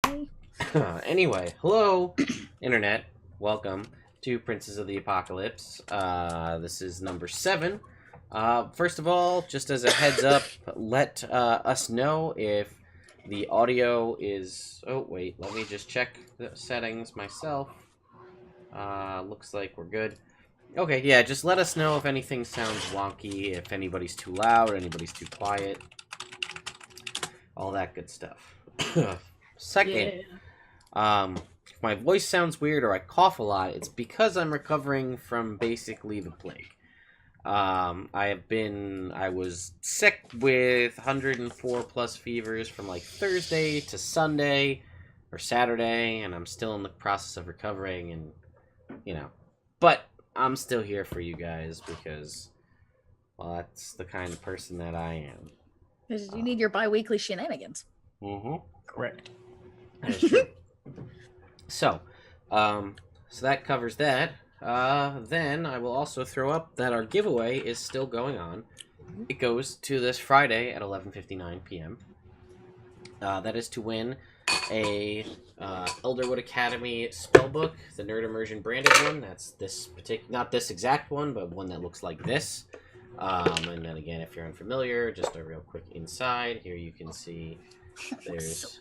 Bye. Anyway, hello, Internet. Welcome to Princes of the Apocalypse. This is number 7. First of all, just as a heads up, let us know if the audio is... Oh, wait, let me just check the settings myself. Looks like we're good. Okay, yeah, just let us know if anything sounds wonky, if anybody's too loud, anybody's too quiet. All that good stuff. Second, if my voice sounds weird or I cough a lot, it's because I'm recovering from basically the plague. I was sick with 104 plus fevers from like Thursday to Sunday or Saturday, and I'm still in the process of recovering, and but I'm still here for you guys because, well, that's the kind of person that I am. Because you need your bi-weekly shenanigans. Mm-hmm. Correct. That is true. So that covers that. Then I will also throw up that our giveaway is still going on. It goes to this Friday at 11:59 p.m. That is to win a Elderwood Academy spellbook, the Nerd Immersion branded one. That's this not this exact one, but one that looks like this. And then again, if you're unfamiliar, just a real quick inside. Here you can see there's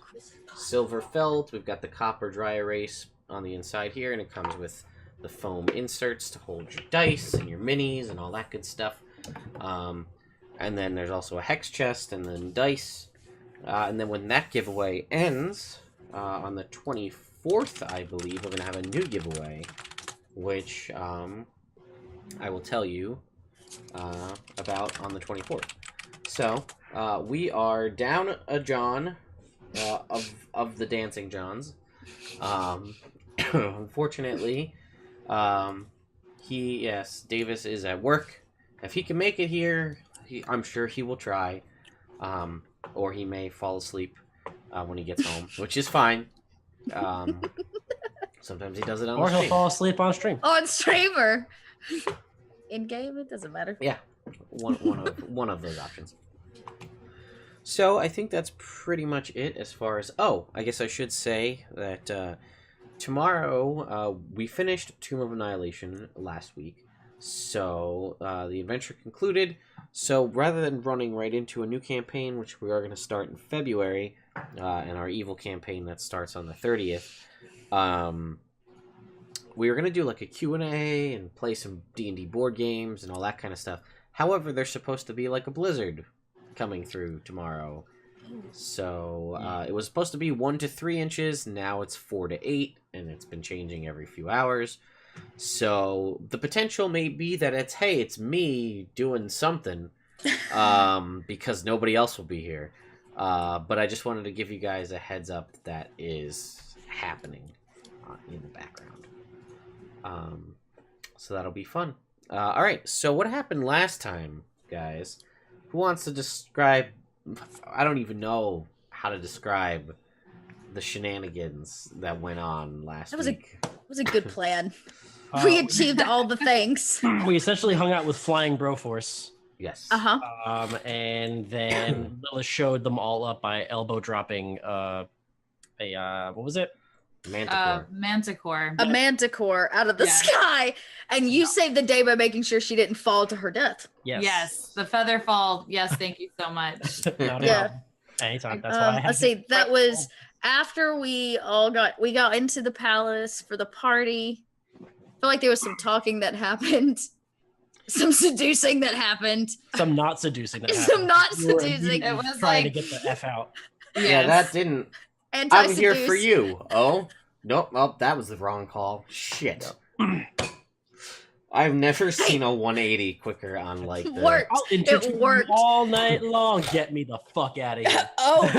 silver felt. We've got the copper dry erase on the inside here, and it comes with the foam inserts to hold your dice and your minis and all that good stuff. And then there's also a hex chest and then dice. And then when that giveaway ends, on the 24th, I believe, we're going to have a new giveaway, which I will tell you about on the 24th. So, we are down a John of the Dancing Johns. Unfortunately, Davis is at work. If he can make it here, I'm sure he will try. Or he may fall asleep when he gets home, which is fine. Sometimes he does it on Or stream. he'll fall asleep on stream. On streamer. In game, it doesn't matter. Yeah, one of those options. So I think that's pretty much it as far as... Oh, I guess I should say that tomorrow we finished Tomb of Annihilation last week. So the adventure concluded. So rather than running right into a new campaign, which we are going to start in February, and our evil campaign that starts on the 30th, we were going to do like a Q&A and play some D&D board games and all that kind of stuff. However, there's supposed to be like a blizzard coming through tomorrow. So it was supposed to be 1 to 3 inches. Now it's 4 to 8, and it's been changing every few hours. So the potential may be that it's me doing something because nobody else will be here. But I just wanted to give you guys a heads up that is happening in the background. So that'll be fun. All right, so what happened last time, guys? Who wants to describe... I don't even know how to describe the shenanigans that went on last week. It was a good plan. We achieved all the things. We essentially hung out with Flying Broforce. Yes. Uh-huh. And then Lilith showed them all up by elbow dropping what was it? Manticore. A manticore out of the sky. And you saved the day by making sure she didn't fall to her death. Yes. The feather fall. Yes, thank you so much. Anytime. That's why I had let's see, that was after we got into the palace for the party. I feel like there was some talking that happened. Some seducing that happened. Some not seducing that happened. Some not seducing. It was trying like to get the F out. Yeah, that didn't... I'm here for you. Oh, nope. Oh, that was the wrong call. Shit. I've never seen a 180 quicker on like the... I'll entertain you all night long. Get me the fuck out of here.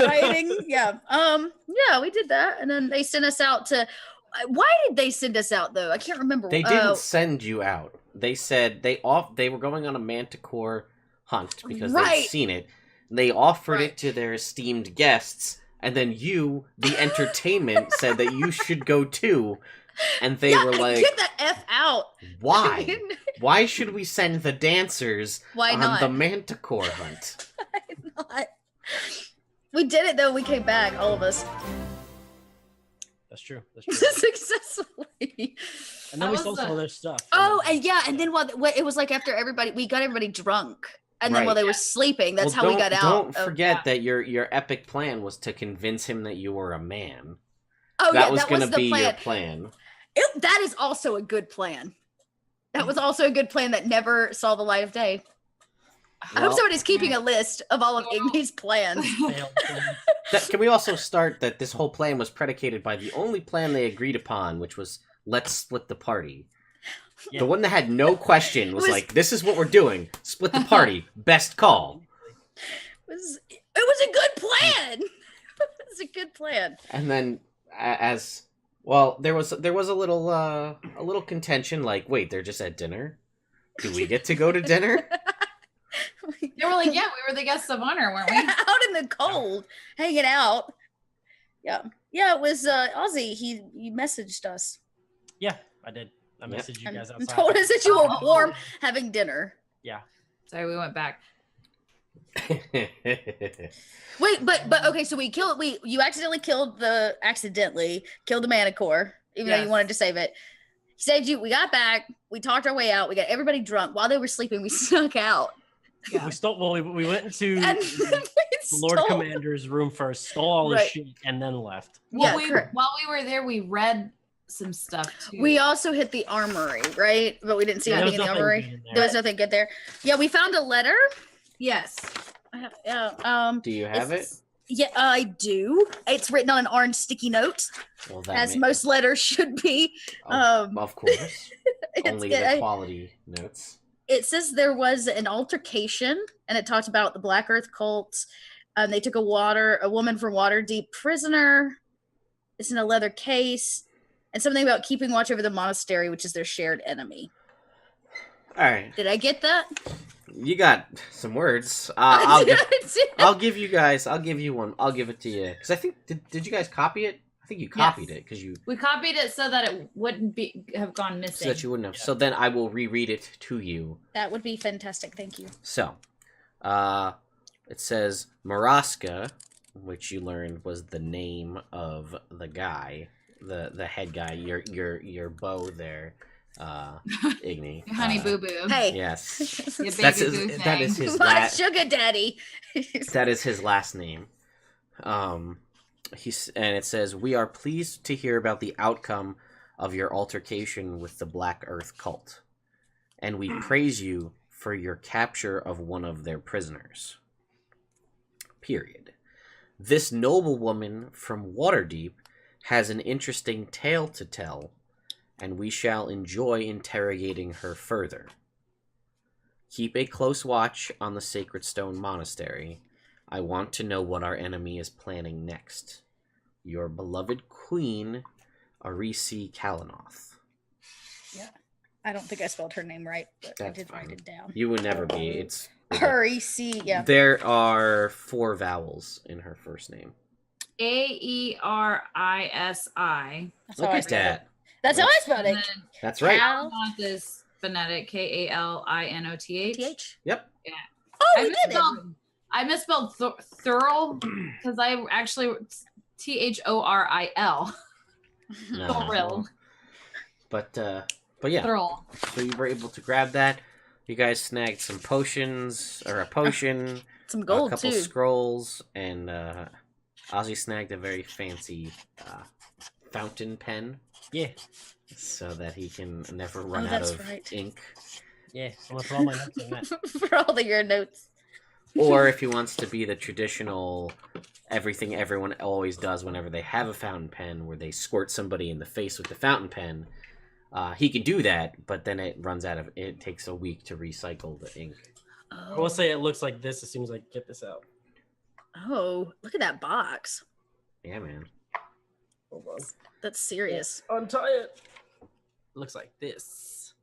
Writing? Yeah. Yeah, we did that. And then they sent us out to... Why did they send us out, though? I can't remember. They didn't send you out. They said they were going on a manticore hunt because they'd seen it. They offered it to their esteemed guests, and then you, the entertainment, said that you should go too. And they were like, get the F out. Why? Why should we send the dancers on the manticore hunt? Why not? We did it, though. We came back, all of us. That's true. That's true. Successfully. And then That we was stole some of their stuff. Oh, and yeah, and then while it was like after we got everybody drunk, and then while they were sleeping, that's how we got out. Don't forget that your epic plan was to convince him that you were a man. Oh, that yeah, was going to be plan. your plan. That is also a good plan. That was also a good plan that never saw the light of day. I hope somebody's keeping a list of all of Iggy's plans. Can we also start that this whole plan was predicated by the only plan they agreed upon, which was let's split the party. Yeah. The one that had no question was like, this is what we're doing. Split the party. Best call. It was a good plan. It was a good plan. And then as well, there was a little contention, like, wait, they're just at dinner? Do we get to go to dinner? They were like, yeah, we were the guests of honor, weren't we? Out in the cold, hanging out. Yeah. Yeah, it was Ozzy. He messaged us. Yeah, I did. I messaged you guys outside. Told us that you were warm having dinner. Yeah. Sorry, we went back. Wait, but okay, so you accidentally killed the Manicore, even though you wanted to save it. He saved you, we got back, we talked our way out, we got everybody drunk. While they were sleeping, we snuck out. Yeah. We went into the Lord Commander's room first, stole all his shit, and then left. While we were there, we read some stuff too. We also hit the armory, right? But we didn't see anything in the armory. There was nothing good there. Yeah, we found a letter. Yes. Do you have it? Yeah, I do. It's written on an orange sticky note, as most letters should be. Of course. Only the quality notes. It says there was an altercation, and it talked about the Black Earth cult. They took a woman from Waterdeep prisoner. It's in a leather case, and something about keeping watch over the monastery, which is their shared enemy. All right. Did I get that? You got some words. I'll give you one. I'll give it to you because I think did you guys copy it? I think you copied it because we copied it so that it wouldn't have gone missing. So that you wouldn't have. Yeah. So then I will reread it to you. That would be fantastic. Thank you. So, it says Maraska, which you learned was the name of the guy, the head guy. Your beau there. Iggy. Honey boo boo. Hey. Yes. That is his my sugar daddy. That is his last name. And it says, we are pleased to hear about the outcome of your altercation with the Black Earth cult, and we praise you for your capture of one of their prisoners. Period. This noble woman from Waterdeep has an interesting tale to tell, and we shall enjoy interrogating her further. Keep a close watch on the Sacred Stone Monastery. I want to know what our enemy is planning next. Your beloved queen, Arisi Kalanoth. Yeah. I don't think I spelled her name right, but I did write it down. You would never be. It's Arisi, yeah. There are 4 vowels in her first name. Aerisi. Look at that. That's how I spelled it. That's right. Kalanoth is phonetic Kalinoth. Yep. Yeah. Oh, we did it. I misspelled thurl because I actually Thoril. No. But yeah. Thurl. So you were able to grab that. You guys snagged some potions, or a potion, some gold a couple too, scrolls, and Ozzy snagged a very fancy fountain pen. Yeah. So that he can never run out of ink. Yeah, I'm gonna put all my notes in that. For all of your notes. Or if he wants to be the traditional everything everyone always does whenever they have a fountain pen, where they squirt somebody in the face with the fountain pen, he can do that, but then it takes a week to recycle the ink. I will say it looks like this as soon as I get this out. Oh, look at that box. Yeah, man. Hold on. That's serious. Untie it. Looks like this.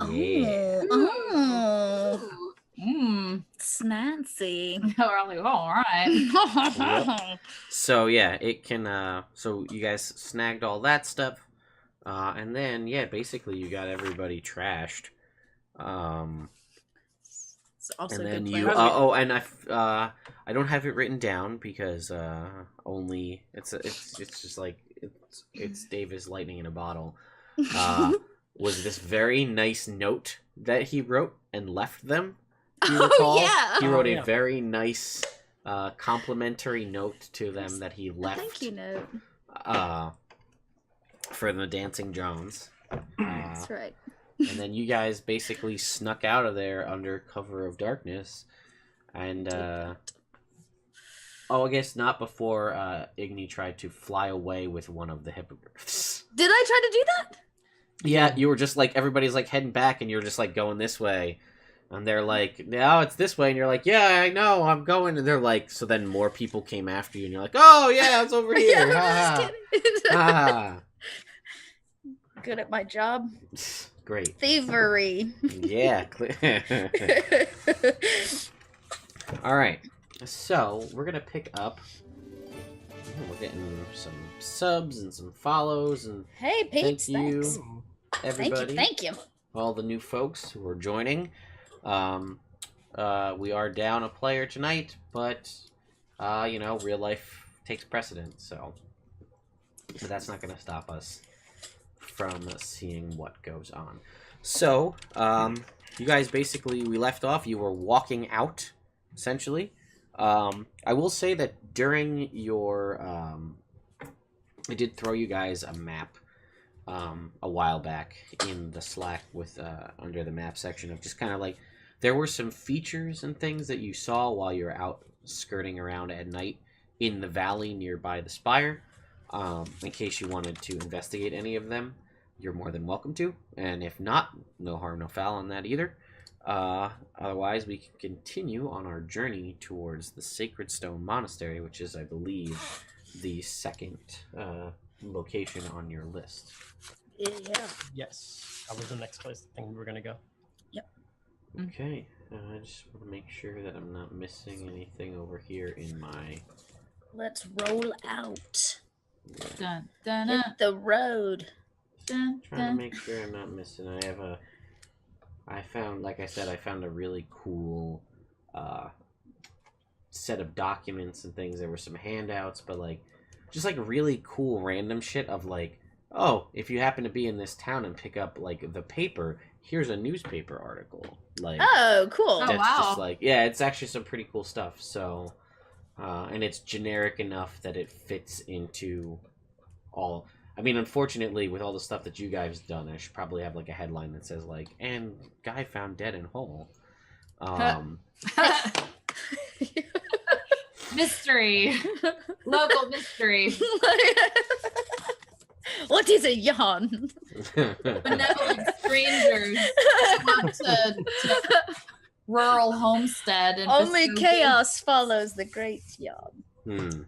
Yeah. Oh. Snazzy. We're like, all right. Yep. So yeah, it can. So you guys snagged all that stuff, and then basically you got everybody trashed. It's also And a then good you, plan. and I don't have it written down because only it's just like it's Davis lightning in a bottle. Was this very nice note that he wrote and left them? Do you recall? Yeah. He wrote yeah. a very nice complimentary note to them that he left. Thank you, note. For the Dancing Johns. That's right. And then you guys basically snuck out of there under cover of darkness. And, I guess not before Igni tried to fly away with one of the hippogriffs. Did I try to do that? Yeah, you were just like, everybody's like heading back and you're just like going this way. And they're like, no, it's this way. And you're like, yeah, I know, I'm going. And they're like, so then more people came after you and you're like, oh, yeah, it's over here. Yeah, Ha. Good at my job. Great. Thievery. Yeah. All right. So we're gonna pick up. We're getting some subs and some follows and Hey, Pete. thank you, Thanks. everybody. Thank you. All the new folks who are joining. We are down a player tonight, but real life takes precedence, so but that's not gonna stop us from seeing what goes on. So, you guys basically, we left off, you were walking out, essentially. I will say that during your, I did throw you guys a map, a while back in the Slack with, under the map section of just kind of like, there were some features and things that you saw while you were out skirting around at night in the valley nearby the spire. In case you wanted to investigate any of them, you're more than welcome to. And if not, no harm, no foul on that either. Otherwise, we can continue on our journey towards the Sacred Stone Monastery, which is, I believe, the second location on your list. Yeah. Yes, that was the next place I think we were gonna go. Yep. Okay, I just want to make sure that I'm not missing anything over here in my... Let's roll out. Dun, dun, Hit dun, the road. dun, Trying to dun. make sure I'm not missing. I found, like I said, I found a really cool set of documents and things. There were some handouts, but like, just like really cool random shit of like, oh, if you happen to be in this town and pick up like the paper, here's a newspaper article. Like, Oh, cool. Oh, that's wow. just like, yeah, it's actually some pretty cool stuff. So, and it's generic enough that it fits into all. I mean, unfortunately, with all the stuff that you guys done, I should probably have like a headline that says like, "And guy found dead in hole." Mystery. Local mystery. What is a yawn? Benevolent strangers come to rural homestead and Only bestow chaos follows the great yawn.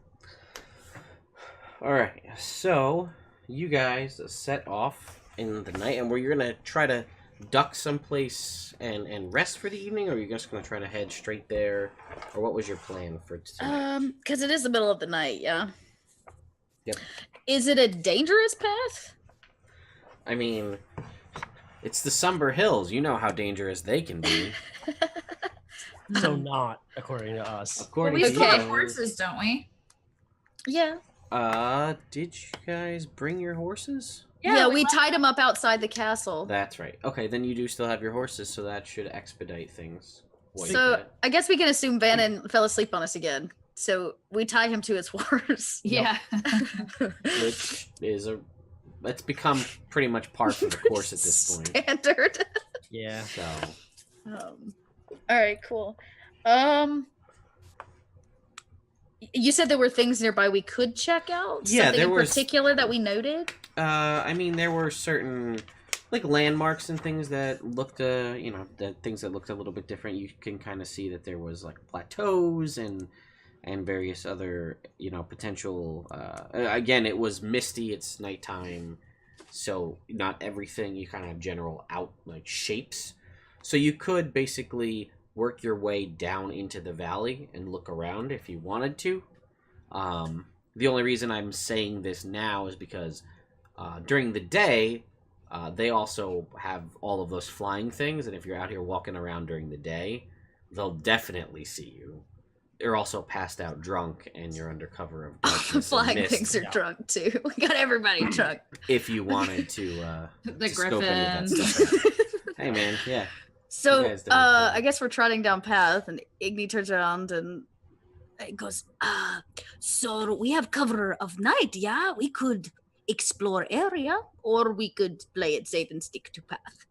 All right, so you guys set off in the night, and were you gonna try to duck someplace and rest for the evening, or are you just gonna try to head straight there, or what was your plan for tonight? Because it is the middle of the night, yeah. Yep. Is it a dangerous path? I mean, it's the Somber Hills. You know how dangerous they can be. So not, according to us. According We to still have you. horses, don't we? Yeah. Did you guys bring your horses? Yeah, we tied him up outside the castle. That's right. Okay, then you do still have your horses, so that should expedite things. quite a So bit. I guess we can assume Vanan fell asleep on us again. So we tie him to his horse. Yeah. Which is it's become pretty much par for the course at this point. Standard. Yeah. So All right, cool. You said there were things nearby we could check out? Yeah, Something there in was- particular that we noted? I mean, there were certain like landmarks and things that looked, things that looked a little bit different. You can kind of see that there was like plateaus and various other, potential. Again, it was misty. It's nighttime, so not everything. You kind of have general shapes. So you could basically work your way down into the valley and look around if you wanted to. The only reason I'm saying this now is because during the day, they also have all of those flying things, and if you're out here walking around during the day, they'll definitely see you. You're also passed out drunk, and you're under cover of darkness. Flying things are drunk too. We got everybody drunk. If you wanted to, the to scope any of that Griffins. stuff out. Hey man, yeah. So I guess we're trotting down path, and Igni turns around and it goes, so we have cover of night, yeah? We could explore area, or we could play it safe and stick to path.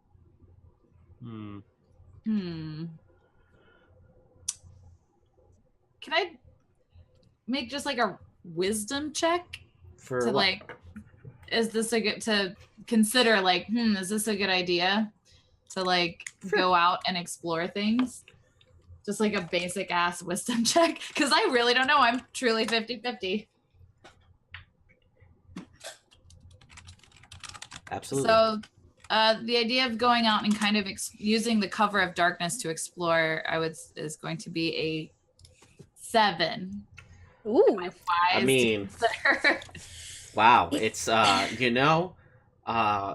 Can I make just like a wisdom check For to what? like, is this a good to consider like, is this a good idea to like go out and explore things? Just like a basic ass wisdom check, because I really don't know. I'm truly 50-50. Absolutely. So the idea of going out and kind of using the cover of darkness to explore, is going to be a 7. Ooh. I mean, wow. It's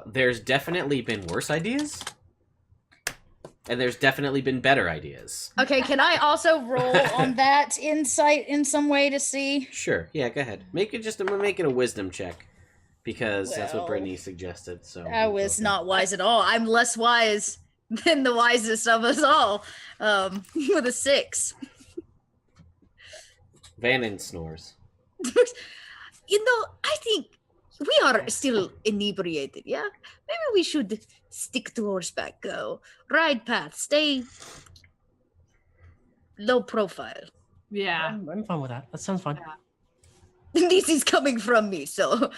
there's definitely been worse ideas, and there's definitely been better ideas. Okay, can I also roll on that insight in some way to see? Sure. Yeah, go ahead. I'm gonna make it a wisdom check because that's what Well, Brittany suggested. So I was not wise at all. I'm less wise than the wisest of us all. With a 6. Vanan snores. I think we are still inebriated, yeah? Maybe we should stick to horseback, go. Ride path, stay low profile. Yeah. I'm fine with that. That sounds fine. This is coming from me, so.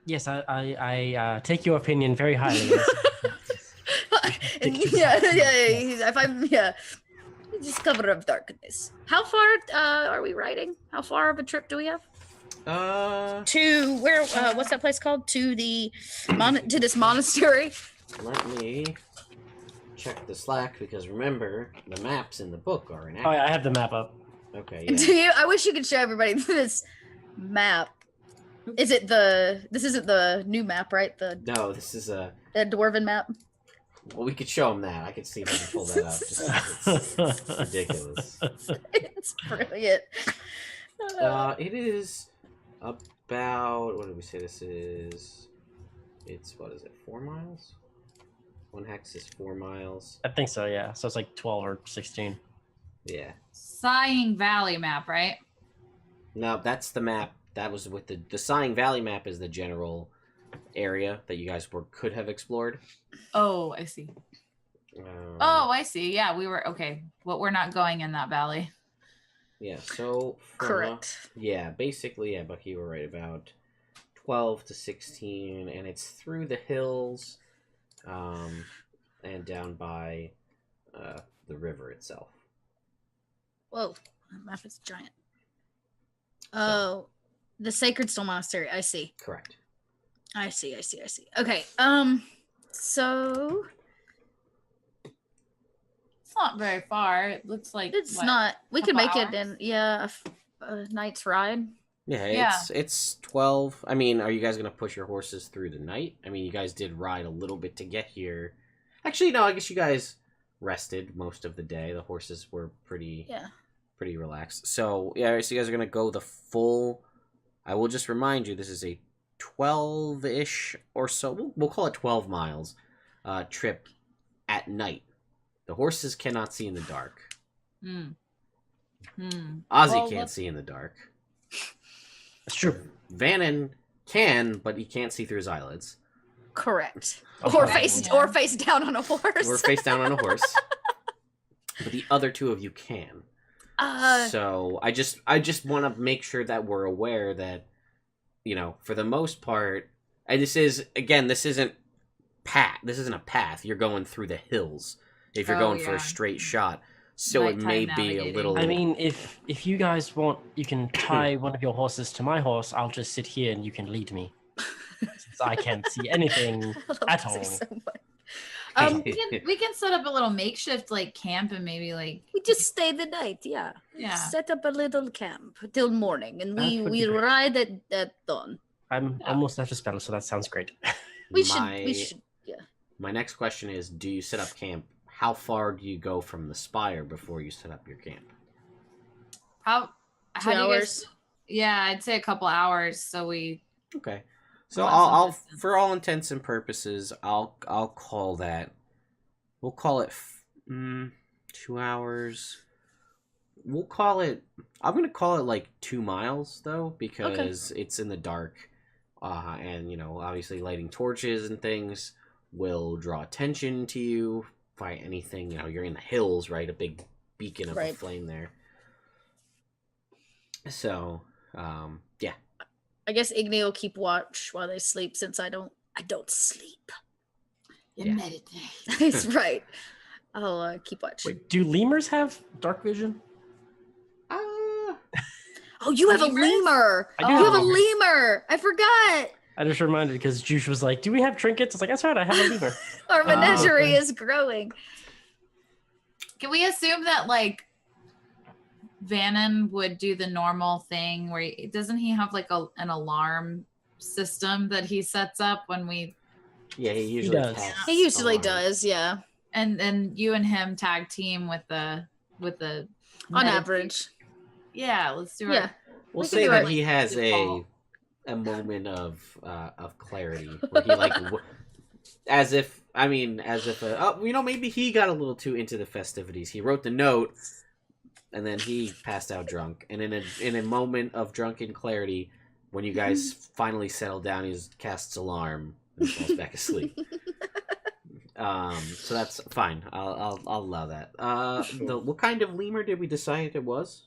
Yes, I take your opinion very highly. If I'm, just cover of darkness. How far are we riding? How far of a trip do we have? To where? What's that place called? To the to this monastery. Let me check the Slack because remember the maps in the book are in. Oh yeah, I have the map up. Okay. Yeah. Do you? I wish you could show everybody this map. Is it this isn't the new map, right? No, this is the dwarven map. Well, we could show them that. I could see if I can pull that up. It's ridiculous. It's brilliant. It is about, what did we say this is? It's, 4 miles? 1 hex is 4 miles. I think so, yeah. So it's like 12 or 16. Yeah. Sighing Valley map, right? No, that's the map. That was with the Sighing Valley map is the general area that you guys could have explored. Oh, I see. I see. Yeah, we were okay. Well, we're not going in that valley. Yeah, so correct. Basically, Bucky, you were right, about 12 to 16, and it's through the hills, and down by the river itself. Whoa, that map is giant. Oh, the Sacred Stone Monastery. I see. Correct. I see. Okay. So it's not very far. It looks like it's not. We could make it hours? in a night's ride. Yeah, it's 12. I mean, are you guys gonna push your horses through the night? I mean, you guys did ride a little bit to get here. Actually, no. I guess you guys rested most of the day. The horses were pretty relaxed. So so you guys are gonna go the full. I will just remind you, this is a 12-ish or so, we'll call it 12 miles trip at night. The horses cannot see in the dark. Ozzy can't see in the dark. That's true. Vanan can, but he can't see through his eyelids. Correct. Okay. Or face down on a horse. Or face down on a horse. But the other two of you can. So I just want to make sure that we're aware that, for the most part, and this isn't a path. You're going through the hills if you're going for a straight shot. So it may be a little. I mean, if you guys want, you can tie one of your horses to my horse. I'll just sit here and you can lead me, since I can't see anything at all. So much. We can set up a little makeshift camp and maybe we just stay the night. Yeah. Set up a little camp till morning, and we ride at dawn. I'm almost out of spell, so that sounds great. We should. Yeah. My next question is: do you set up camp how far do you go from the spire before you set up your camp? How 2 do you guys? hours. Yeah, I'd say a couple hours. So we. Okay. So Want some I'll distance. for all intents and purposes, I'll call that. We'll call it 2 hours. We'll call it. I'm gonna call it like 2 miles though, because it's in the dark, and obviously lighting torches and things will draw attention to you by anything. You're in the hills, right? A big beacon of a flame there. So, yeah. I guess Igni will keep watch while they sleep, since I don't sleep. You meditate. That's right. I'll keep watch. Wait, do lemurs have dark vision? Oh, you have a Lemurs? lemur. I do You have a lemurs. lemur. I forgot. I just reminded because Juice was like, "Do we have trinkets?" I was like, "That's right, I have a lemur." Our menagerie okay. is growing. Can we assume that like Vanan would do the normal thing where doesn't he have like an alarm system that he sets up when we Yeah, he usually does. casts He usually alarms. does, yeah. and you and him tag team with the On meditate- average. Yeah, let's do it. Yeah. We'll We can say do that it. he has Default. a moment of clarity where he like as if maybe he got a little too into the festivities. He wrote the note and then he passed out drunk. And in a moment of drunken clarity, when you guys finally settle down, he casts alarm and falls back asleep. So that's fine. I'll allow that. What kind of lemur did we decide it was?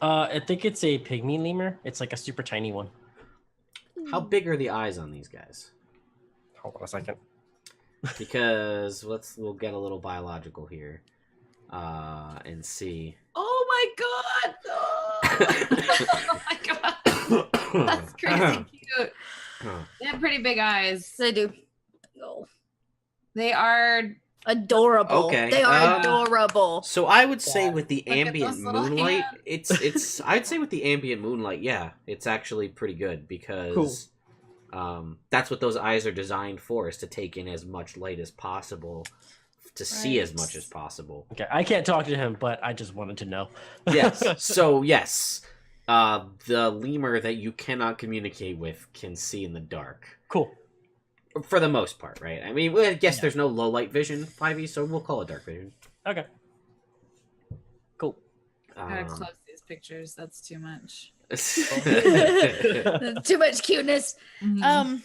I think it's a pygmy lemur. It's like a super tiny one. How big are the eyes on these guys? Hold on a second. Because we'll get a little biological here, and see. Oh my god! Oh my god! That's crazy cute. They have pretty big eyes. They do. Oh, They are adorable. Okay, They are adorable. So I would say with the Look at ambient those little moonlight, hands. it's I'd say with the ambient moonlight, yeah, it's actually pretty good because that's what those eyes are designed for, is to take in as much light as possible, to see as much as possible. Okay, I can't talk to him, but I just wanted to know. Yes. So yes, the lemur that you cannot communicate with can see in the dark. Cool. For the most part, right? I mean, I guess there's no low light vision 5e, so we'll call it dark vision. Okay. Cool. I gotta close these pictures. That's too much. Too much cuteness. Mhm.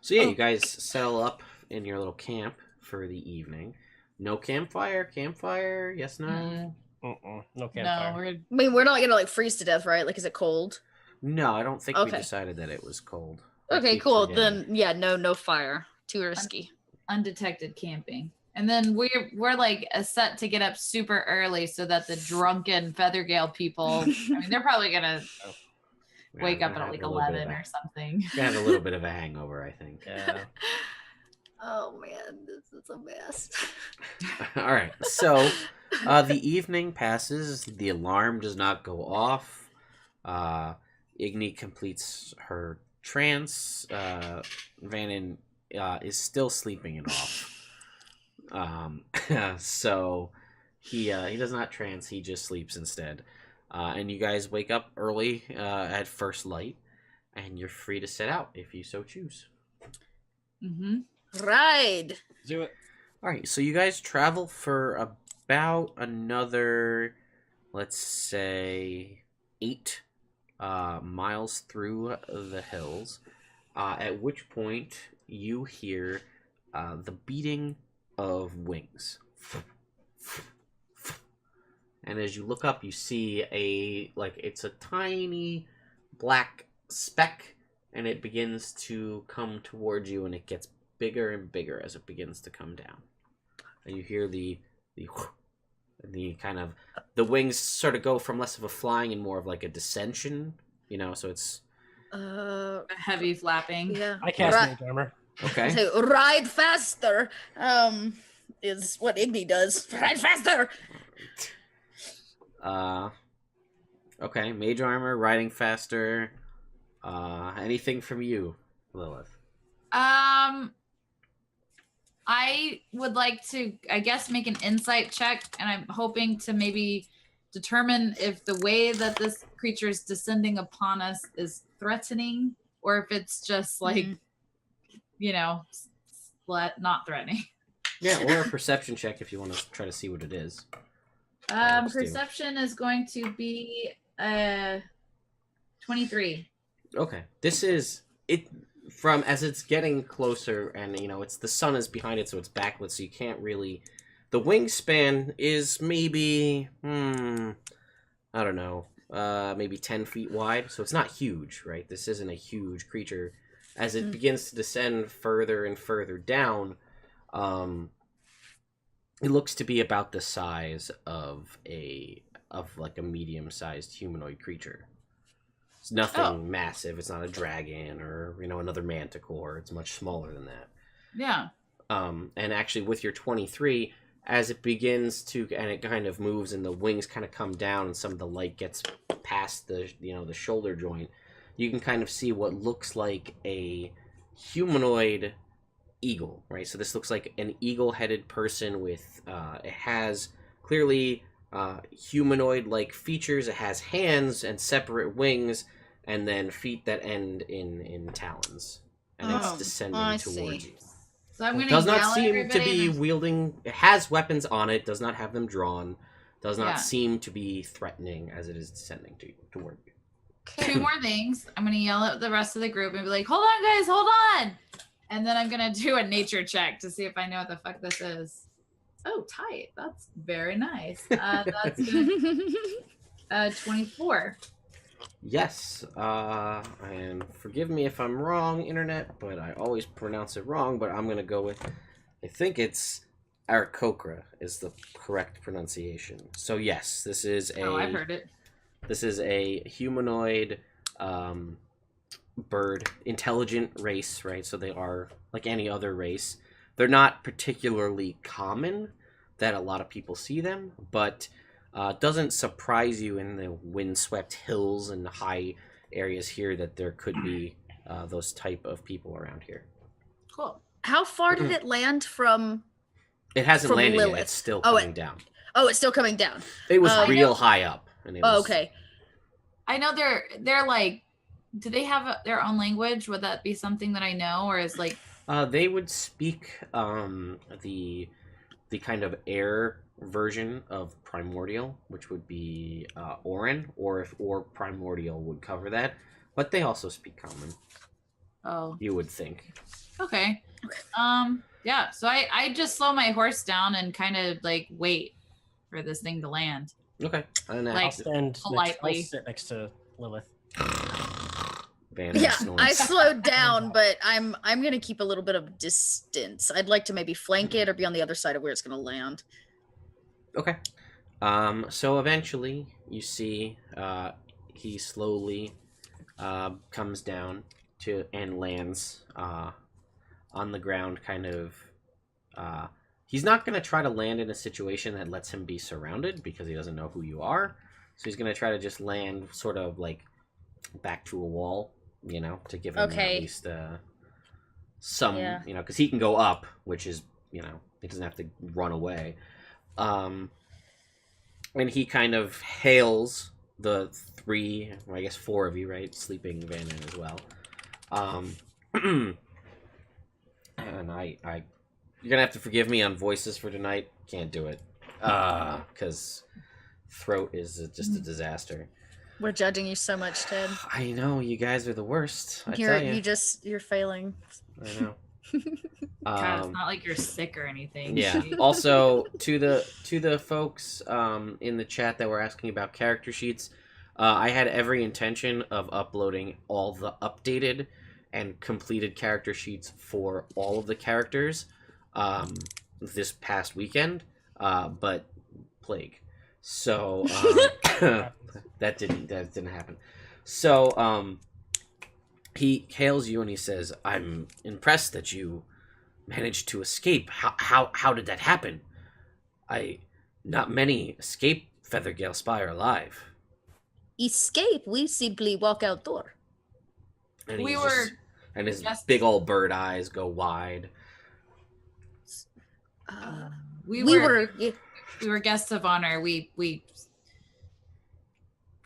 So yeah, you guys settle up in your little camp for the evening. No campfire? Campfire? Yes, no? No No, campfire. we're I mean, we're not gonna like freeze to death, right? Like, is it cold? No, I don't think we Okay. decided that it was cold. I Okay, keep cool. forgetting. Then yeah, no fire. Too risky. undetected camping. And then we're like set to get up super early so that the drunken Feathergale people, I mean, they're probably gonna Yeah, wake we're up gonna at have like a little bit 11 of or something. Gonna have a little bit of a hangover, I think. Yeah. Oh man, this is a mess. All right, so the evening passes. The alarm does not go off. Igni completes her trance. Vanan is still sleeping it off. So he does not trance. He just sleeps instead. And you guys wake up early at first light, and you're free to set out if you so choose. Mm-hmm. Ride. Do it. All right, so you guys travel for about another, let's say, 8 miles through the hills, at which point you hear the beating of wings. And as you look up, you see it's a tiny black speck, and it begins to come towards you, and it gets bigger and bigger as it begins to come down. And you hear the kind of, the wings sort of go from less of a flying and more of like a descension, so it's Heavy flapping. Yeah. I cast Right. mage armor. okay. So ride faster. Is what Igni does. Ride faster. Okay, mage armor, riding faster. Anything from you, Lilith? I would like to, I guess, make an insight check, and I'm hoping to maybe determine if the way that this creature is descending upon us is threatening, or if it's just like, you know, not threatening. Yeah, or a perception check if you want to try to see what it is. Perception is going to be 23. Okay, this is it. From as it's getting closer, and it's the sun is behind it, so it's backlit, so you can't really. The wingspan is maybe I don't know, maybe 10 feet wide, so it's not huge, right? This isn't a huge creature. As it begins to descend further and further down, it looks to be about the size of like a medium-sized humanoid creature. It's nothing massive. It's not a dragon or another manticore. It's much smaller than that. Yeah. And actually, with your 23, as it begins to, and it kind of moves, and the wings kind of come down, and some of the light gets past the the shoulder joint, you can kind of see what looks like a humanoid eagle, right? So this looks like an eagle-headed person with it has clearly humanoid-like features. It has hands and separate wings, and then feet that end in talons, and it's descending towards you. So I'm going to does not seem to be wielding. It has weapons on it. Does not have them drawn. Does not seem to be threatening as it is descending toward you. Two more things. I'm going to yell at the rest of the group and be like, "Hold on, guys, hold on!" And then I'm going to do a nature check to see if I know what the fuck this is. Oh, tight. That's very nice. That's 24. Yes. And forgive me if I'm wrong, Internet, but I always pronounce it wrong. But I'm going to go with, I think it's Aarakocra is the correct pronunciation. So yes, this is a... Oh, I've heard it. This is a humanoid bird, intelligent race, right? So they are like any other race. They're not particularly common that a lot of people see them, but doesn't surprise you in the windswept hills and high areas here that there could be those type of people around here. Cool. How far did it land from? It hasn't landed Lilith? yet. It's still coming down. Oh, it's still coming down. It was real high up. And it was, okay. I know they're like, do they have their own language? Would that be something that I know, or is like? They would speak the kind of air version of primordial, which would be Orin, or primordial would cover that, but they also speak common. Oh, you would think. Okay. Yeah. So I just slow my horse down and kind of like wait for this thing to land. Okay. I'll stand politely. I'll sit next to Lilith. Vanan I slowed down, but I'm gonna keep a little bit of distance. I'd like to maybe flank it or be on the other side of where it's gonna land. Okay. So eventually you see he slowly comes down to and lands on the ground, kind of he's not going to try to land in a situation that lets him be surrounded because he doesn't know who you are. So he's going to try to just land sort of like back to a wall, to give him at least some, because he can go up, which is, he doesn't have to run away. And he kind of hails the 4 of you, right? Sleeping Vanan as well. And you're gonna have to forgive me on voices for tonight. Can't do it. Because throat is just a disaster. We're judging you so much, Ted. I know, you guys are the worst. You're failing. I know. God, it's not like you're sick or anything. Yeah. Also, to the folks in the chat that were asking about character sheets, I had every intention of uploading all the updated and completed character sheets for all of the characters this past weekend, but plague. So that didn't happen. So he hails you and he says, "I'm impressed that you managed to escape. How did that happen? Not many escape Feathergale Spire alive." Escape? We simply walk out door. And his big old bird eyes go wide. We we were yeah, we were guests of honor. We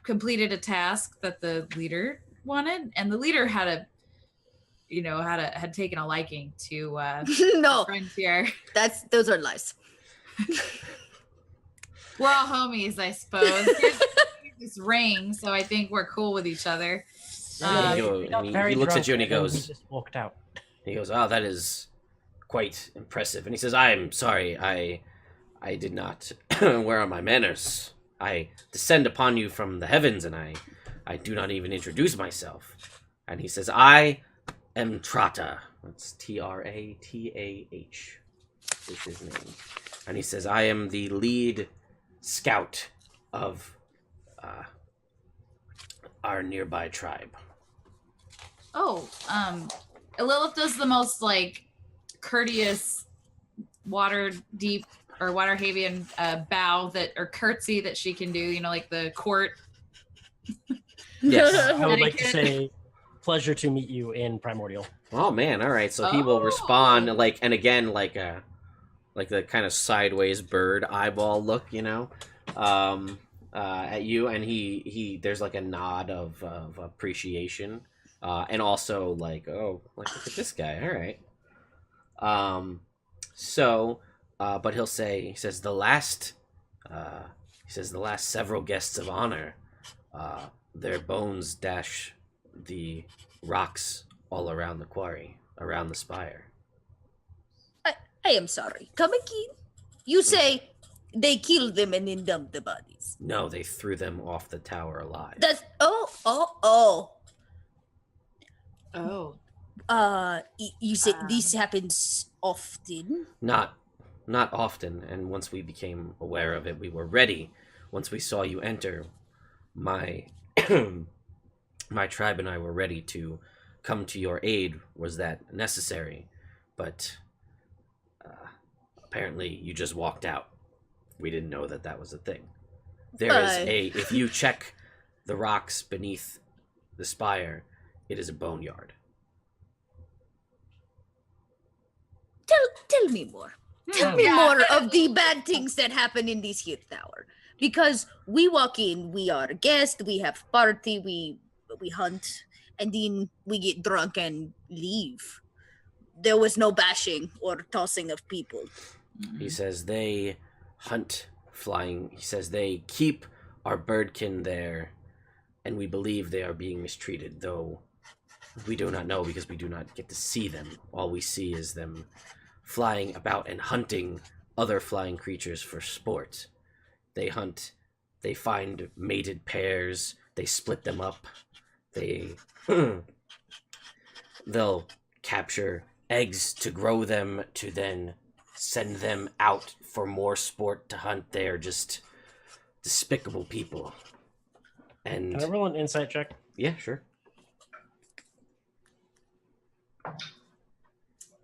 completed a task that the leader wanted, and the leader had taken a liking to no, friends here. those are lies. We're all homies, I suppose. Here's this ring, so I think we're cool with each other. And We got he very looks at drunk you and he then we goes, just walked out. "Oh, that is quite impressive." And he says, "I'm sorry, I did not. Where are my manners? I descend upon you from the heavens, and I do not even introduce myself." And he says, "I am Trata." That's Tratah is his name. And he says, "I am the lead scout of our nearby tribe." Oh, Lilith does the most like courteous water deep or water Havian bow or curtsy that she can do, like the court. Yes. I would like to Etiquette. say, pleasure to meet you in Primordial. Oh man, all right. So he will respond and again like the kind of sideways bird eyeball look, at you, and he there's like a nod of appreciation, and also like, oh, like look at this guy. All right. But he says the last several guests of honor, their bones dash the rocks all around the quarry, around the spire. I am sorry. Come again. You say they killed them and then dumped the bodies. No, they threw them off the tower alive. That's Oh. You say this happens often? Not often, and once we became aware of it, we were ready. Once we saw you enter, my my tribe and I were ready to come to your aid. Was that necessary? But apparently you just walked out. We didn't know that was a thing. If you check the rocks beneath the spire, it is a boneyard. Tell me more. Tell me more of the bad things that happen in this here tower. Because we walk in, we are a guest, we have party, we hunt, and then we get drunk and leave. There was no bashing or tossing of people. He says they hunt flying. He says they keep our birdkin there, and we believe they are being mistreated, though we do not know because we do not get to see them. All we see is them flying about and hunting other flying creatures for sport. They hunt, they find mated pairs, they split them up, they'll capture eggs to grow them, to then send them out for more sport to hunt. They are just despicable people. And Can I roll an insight check? yeah, sure.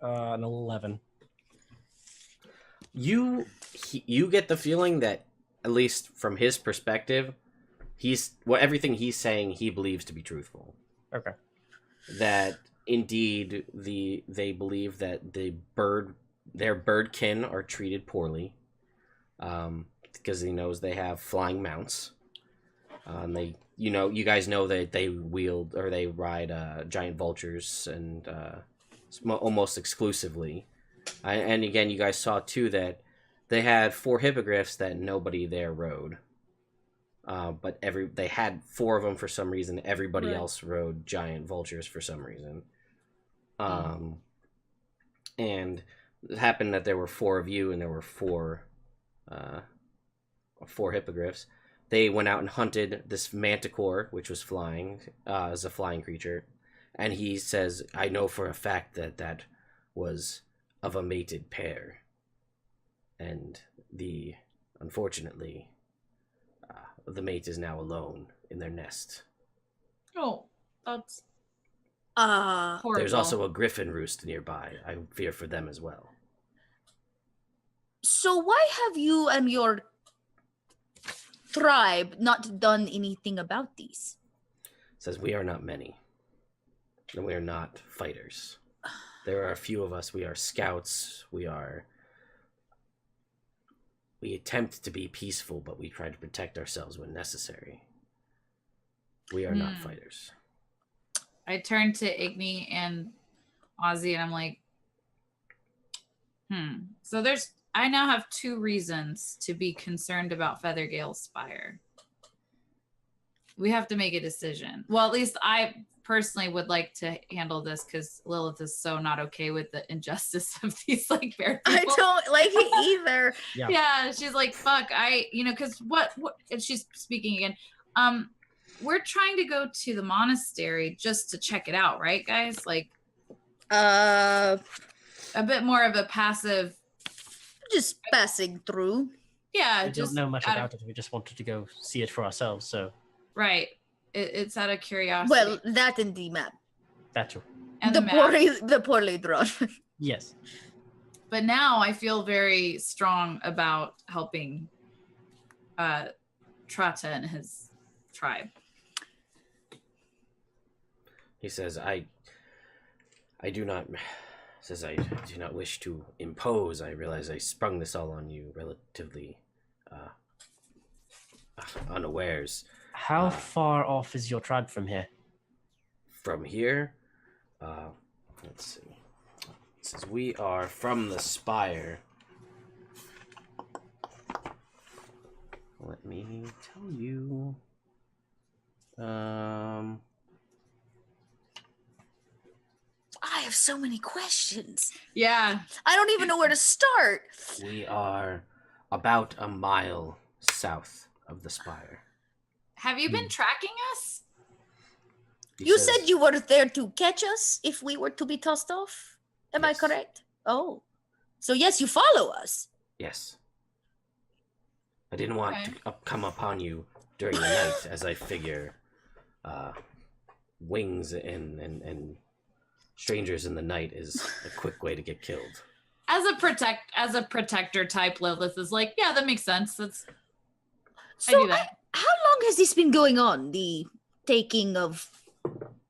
An 11. You get the feeling that, at least from his perspective, everything he's saying he believes to be truthful. Okay. That indeed they believe that their birdkin are treated poorly, because he knows they have flying mounts. And you guys know that they wield or they ride giant vultures and almost exclusively. And again, you guys saw too that they had 4 hippogriffs that nobody there rode. But they had 4 of them for some reason. Everybody else rode giant vultures for some reason. And it happened that there were 4 of you, and there were 4 hippogriffs. They went out and hunted this manticore, which was flying, as a flying creature. And he says, I know for a fact that was of a mated pair. And unfortunately, the mate is now alone in their nest. Oh, that's horrible. There's also a griffin roost nearby. I fear for them as well. So why have you and your tribe not done anything about these? Says we are not many. And we are not fighters. There are a few of us. We are scouts. We are we attempt to be peaceful, but we try to protect ourselves when necessary. We are not fighters. I turn to Igni and Ozzy and I'm like, So I now have 2 reasons to be concerned about Feathergale Spire. We have to make a decision. Well, at least I personally would like to handle this because Lilith is so not okay with the injustice of these like bear people. I don't like it either. Yeah, she's like, fuck, because what and she's speaking again. We're trying to go to the monastery just to check it out, right, guys? Like a bit more of a passive, just passing through. Yeah, We don't know much about it. We just wanted to go see it for ourselves, so. Right. It's out of curiosity. Well, that and the map. That's true. And the poorly drawn. Yes. But now I feel very strong about helping Trata and his tribe. He says, I do not wish to impose. I realize I sprung this all on you relatively unawares. How far off is your tribe from here? From here? Let's see. It says we are from the Spire. Let me tell you. I have so many questions. Yeah. I don't even know where to start. We are about a mile south of the Spire. Have you been tracking us? You said you were there to catch us if we were to be tossed off. Am I correct? Oh. So yes, you follow us. Yes. I didn't want to come upon you during the night, as I figure wings and strangers in the night is a quick way to get killed. As a protector type, Lilith is like, yeah, that makes sense. I do that. How long has this been going on? The taking of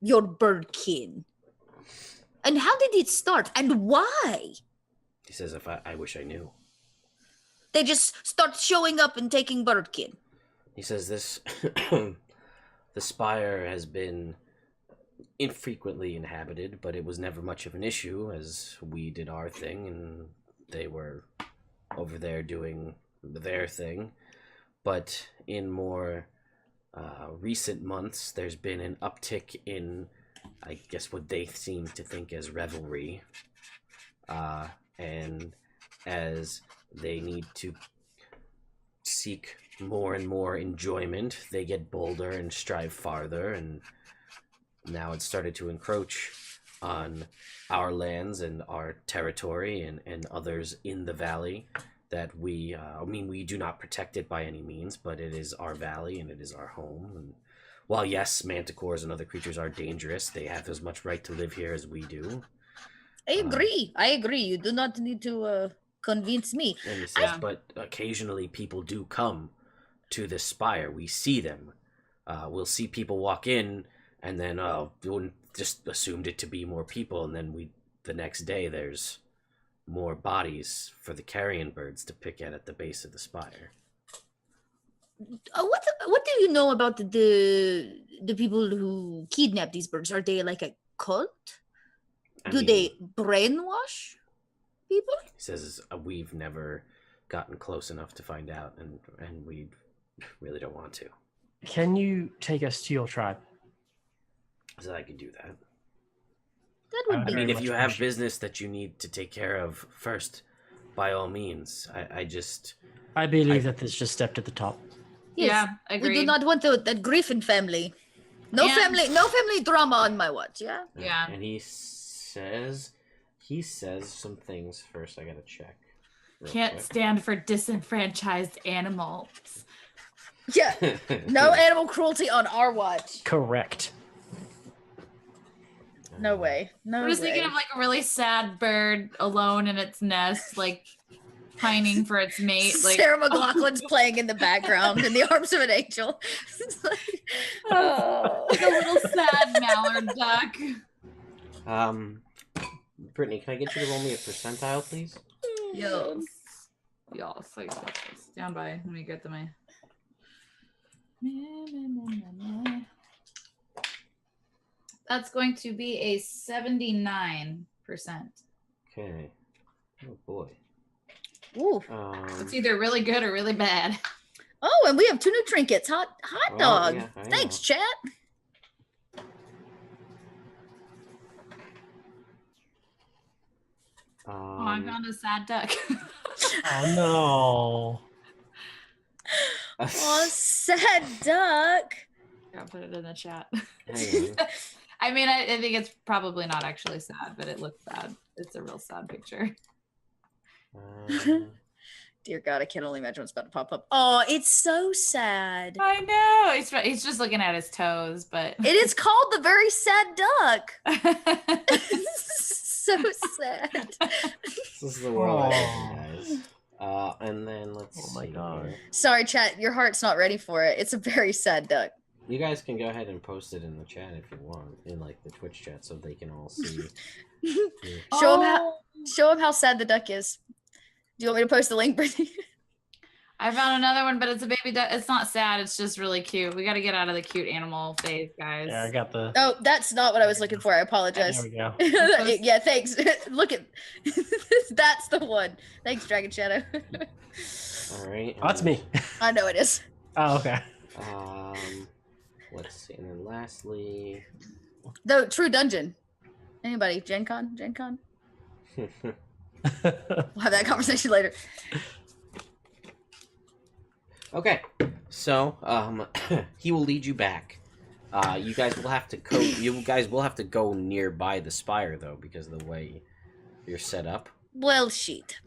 your birdkin, and how did it start, and why? He says, I wish I knew. They just start showing up and taking birdkin. He says this, the Spire has been infrequently inhabited, but it was never much of an issue as we did our thing and they were over there doing their thing. But in more recent months, there's been an uptick in, I guess, what they seem to think as revelry. And as they need to seek more and more enjoyment, they get bolder and strive farther, and now it's started to encroach on our lands and our territory and others in the valley that we do not protect it by any means, but it is our valley and it is our home. And while yes, manticores and other creatures are dangerous, they have as much right to live here as we do. I agree. You do not need to convince me. And he says, but occasionally people do come to this spire. We see them. We'll see people walk in, and then we just assumed it to be more people, and then the next day there's more bodies for the carrion birds to pick at the base of the spire. What do you know about the people who kidnap these birds? Are they like a cult? Do they brainwash people? He says we've never gotten close enough to find out, and we really don't want to. Can you take us to your tribe? So I could do that. That would be. I mean, if you have business that you need to take care of first, by all means. I believe that this just stepped at the top. Yes, yeah, agreed. We do not want that Griffin family. No family drama on my watch. Yeah. Yeah. And he says some things first. I gotta check. Can't stand for disenfranchised animals. Yeah. No animal cruelty on our watch. Correct. No way. I'm just thinking of like a really sad bird alone in its nest, like pining for its mate. Like Sarah McLachlan's playing in the background in the arms of an angel. Like a little sad mallard duck. Brittany, can I get you to roll me a percentile, please? Yes. y'all. So stand by. Let me get to my. That's going to be a 79%. Okay. Oh boy. Ooh. It's either really good or really bad. Oh, and we have 2 new trinkets. Hot dog. Yeah, Thanks, chat. Oh, I found a sad duck. Oh no. Oh, sad duck. I'll put it in the chat. Hang on. I mean, I think it's probably not actually sad, but it looks sad. It's a real sad picture. Dear God, I can only imagine what's about to pop up. Oh, it's so sad. I know. He's just looking at his toes, but It is called the very sad duck. So sad. This is the world I live in, guys. And then let's see. Oh my God. Here. Sorry, chat. Your heart's not ready for it. It's a very sad duck. You guys can go ahead and post it in the chat if you want, in like the Twitch chat, so they can all see. Show them how sad the duck is. Do you want me to post the link, Brittany? I found another one, but it's a baby duck. It's not sad. It's just really cute. We got to get out of the cute animal phase, guys. Yeah, I got the. Oh, that's not what I was looking for. I apologize. There we go. Yeah, thanks. Look at that's the one. Thanks, Dragon Shadow. All right. Oh, that's me. I know it is. Oh, okay. Let's see, and then lastly, The True Dungeon. Anybody? Gen Con? We'll have that conversation later. Okay, so he will lead you back. You guys will have to go. You guys will have to go nearby the spire though, because of the way you're set up. Well, shit.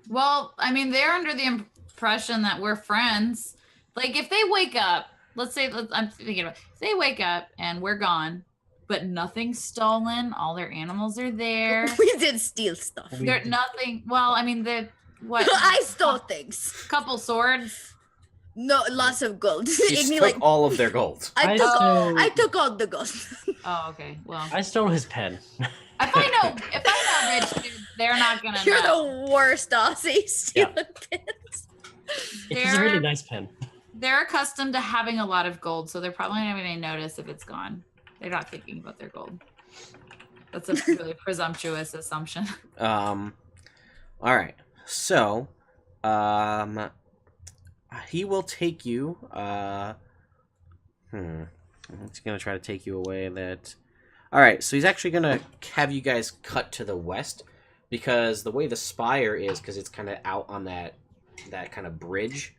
Well, I mean, they're under the impression that we're friends. Like, if they wake up, I'm thinking about, if they wake up and we're gone, but nothing's stolen, all their animals are there. We did steal stuff. There's nothing. Well, I mean, what? I stole things. Couple swords. No, lots of gold. She took all of their gold. I took all the gold. Oh, okay. Well, I stole his pen. if I know rich dudes, they're not gonna You're know. the worst Aussie stealing pins. It's a really nice pen. They're accustomed to having a lot of gold, so they're probably not going to notice if it's gone. They're not thinking about their gold. That's a really presumptuous assumption. All right. So, he will take you. He's gonna try to take you away. All right. So he's actually gonna have you guys cut to the west, because the way the spire is, because it's kind of out on that kind of bridge.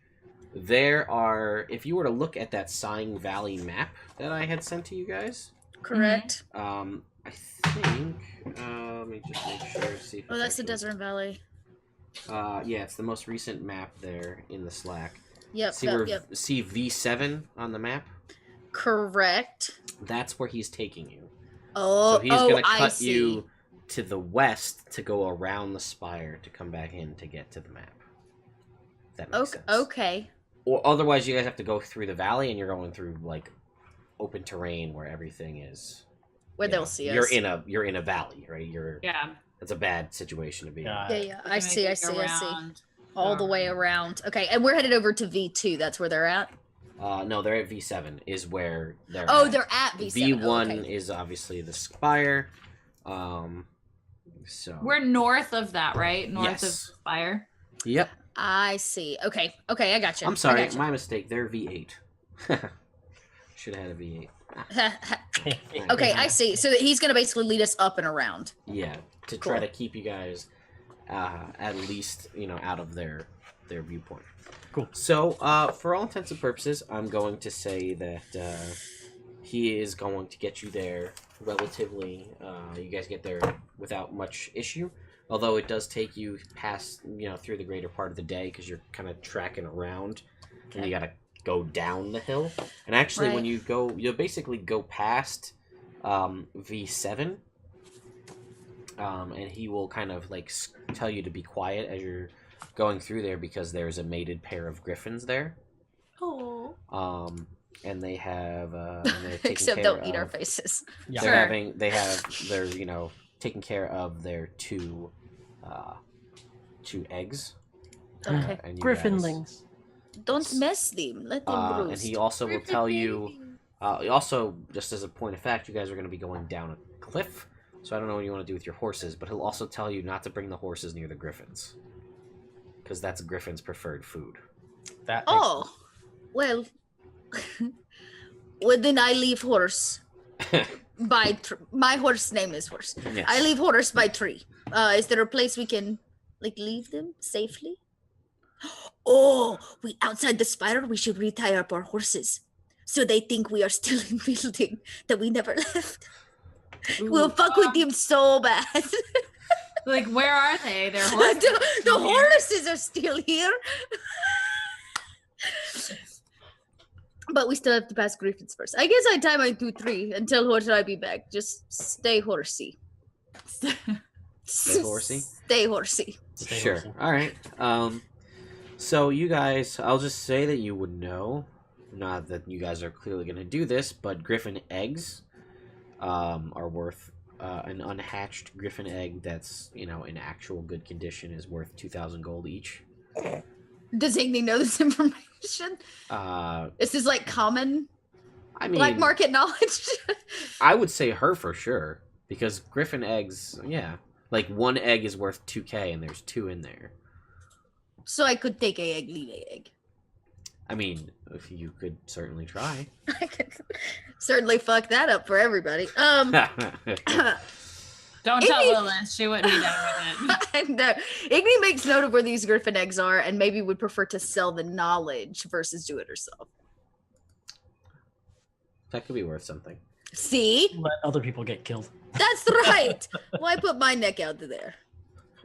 There are, if you were to look at that Sighing Valley map that I had sent to you guys. Correct. I think. Let me just make sure. See if Oh, that's the Desert Valley. Yeah, it's the most recent map there in the Slack. Yep. See V7 on the map? Correct. That's where he's taking you. Oh, so he's gonna I cut see. you to the west to go around the spire to come back in to get to the map. If that makes sense. Okay. Or otherwise, you guys have to go through the valley, and you're going through like open terrain where everything is. Where they'll see us. You're in a valley, right? Yeah. That's a bad situation to be in. Yeah. I see. Around. All the way around. Okay, and we're headed over to V2. That's where they're at. No, they're at V7 is where they're Oh, at. they're at V7. V1 okay. is obviously the spire. So We're north of that, right? North Yes. of Spire. Yep. I see. Okay, I got you. I'm sorry, my mistake. They're V8. Should have had a V8. Okay, I see. So that he's going to basically lead us up and around. Yeah, to try to keep you guys at least, out of their viewpoint. Cool. So, for all intents and purposes, I'm going to say that he is going to get you there relatively. You guys get there without much issue. Although it does take you past, through the greater part of the day because you're kind of tracking around, and you got to go down the hill. And actually, when you go, you'll basically go past V7, and he will kind of like tell you to be quiet as you're going through there because there's a mated pair of griffins there. Oh. And they have Except don't eat our faces. Yeah. They're taking care of their two eggs Okay. and you guys- Griffinlings. Don't mess them. Let them bruise. and he also will tell you. Also, just as a point of fact, you guys are going to be going down a cliff. So I don't know what you want to do with your horses, but he'll also tell you not to bring the horses near the griffins, because that's Griffin's preferred food. That Oh, well. Well, then I leave horse by my horse name is horse. Yes. I leave horse by tree. Is there a place we can leave them safely? Oh, we outside the spire. We should retie up our horses, so they think we are still in building that we never left. We'll fuck with them so bad. Like, where are they? They're horses. The horses are still here. But we still have to pass Griffins first. I guess I tie mine to 3 until horse I be back. Just stay horsey. Stay horsey? Stay horsey. Sure. All right. So you guys, I'll just say that you would know, not that you guys are clearly going to do this, but griffin eggs are worth an unhatched griffin egg that's, in actual good condition is worth 2,000 gold each. Does Igni know this information? Is this like common black market knowledge? I would say her for sure, because griffin eggs, like one egg is worth 2k and there's 2 in there. So I could take a egg, leave a egg. I mean, if you could certainly try. I could certainly fuck that up for everybody. Don't tell Lilith. She wouldn't be down with it. No. Igni makes note of where these griffin eggs are and maybe would prefer to sell the knowledge versus do it herself. That could be worth something. See? Let other people get killed. That's right. Why put my neck out there?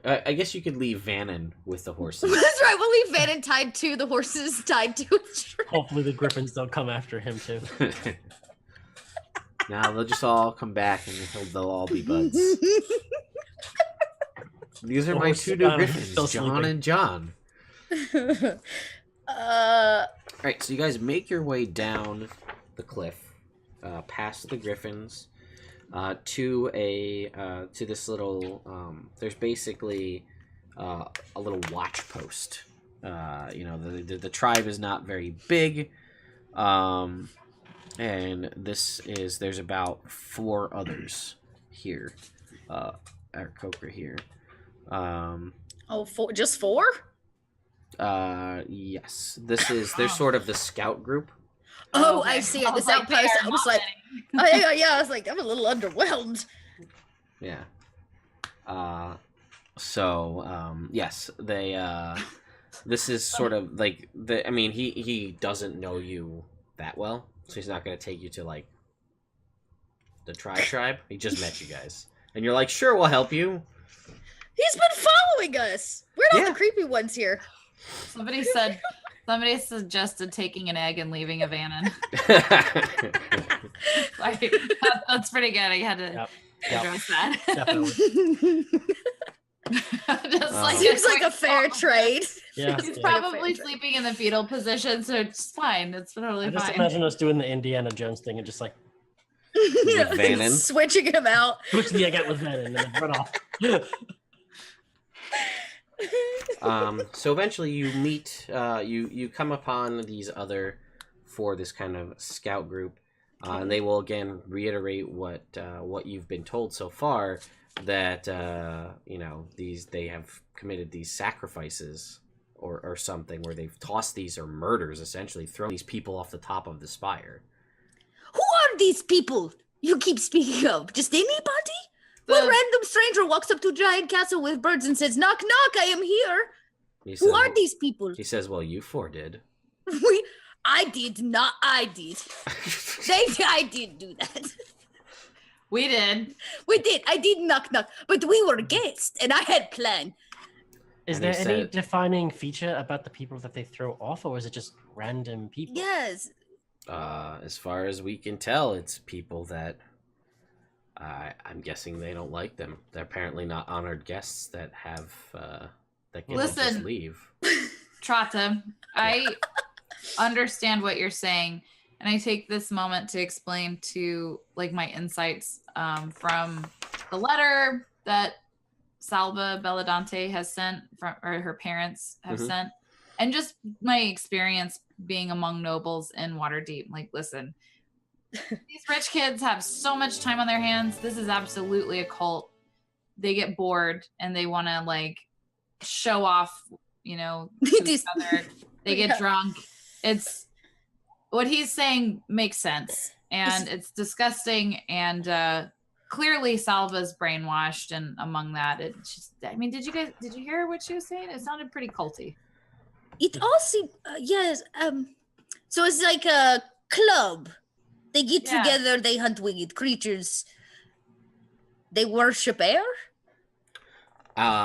I guess you could leave Vanan with the horses. That's right. We'll leave Vanan tied to the horses tied to a tree. Hopefully the griffins don't come after him too. Now they'll just all come back and they'll all be buds. These are my 2 new griffins, John and John. Alright, so you guys make your way down the cliff, past the griffins, to this little, there's basically a little watch post. The tribe is not very big, and there's about 4 others here, Aarakocra here. Just 4? Yes. They're sort of the scout group. Oh, okay. I see it. This I was outpost. I was like, I was like, I'm a little underwhelmed. Yeah. Yes, they, this is sort of like, he doesn't know you that well, so he's not going to take you to, like, the tribe. He just met you guys. And you're like, sure, we'll help you. He's been following us. We're not the creepy ones here. Somebody suggested taking an egg and leaving a Vanan. That's pretty good. I had to address that. Definitely. Seems like a fair trade. Yeah. He's probably sleeping in the fetal position, so it's fine. It's totally I just fine. imagine us doing the Indiana Jones thing and just like Vanan. Switching him out. push the egg out with Vanan and then run off. So eventually you meet, you come upon these other 4, this kind of scout group, and they will again reiterate what you've been told so far, that they have committed these sacrifices or something, where they've tossed these, or murders essentially, thrown these people off the top of the spire. Who are these people you keep speaking of? Just anybody? What random stranger walks up to a giant castle with birds and says, knock, knock, I am here? Who are these people? He says, well, you 4 did. I did not. I did. I did do that. We did. We did. I did knock, knock. But we were guests, and I had planned. Is there any defining feature about the people that they throw off, or is it just random people? Yes. As far as we can tell, it's people that I'm guessing they don't like them. They're apparently not honored guests that have that can just leave. Trata, I understand what you're saying, and I take this moment to explain to my insights from the letter that Salva Belladante has sent from, or her parents have Mhm. sent, and just my experience being among nobles in Waterdeep. Like, listen, these rich kids have so much time on their hands. This is absolutely a cult. They get bored and they want to like show off, you know, to each other. They get drunk. It's what he's saying makes sense, and it's disgusting. And clearly, Salva's brainwashed, and among that, it just. I mean, did you hear what she was saying? It sounded pretty culty. It also yes. So it's like a club. They get together. They hunt winged creatures. They worship air.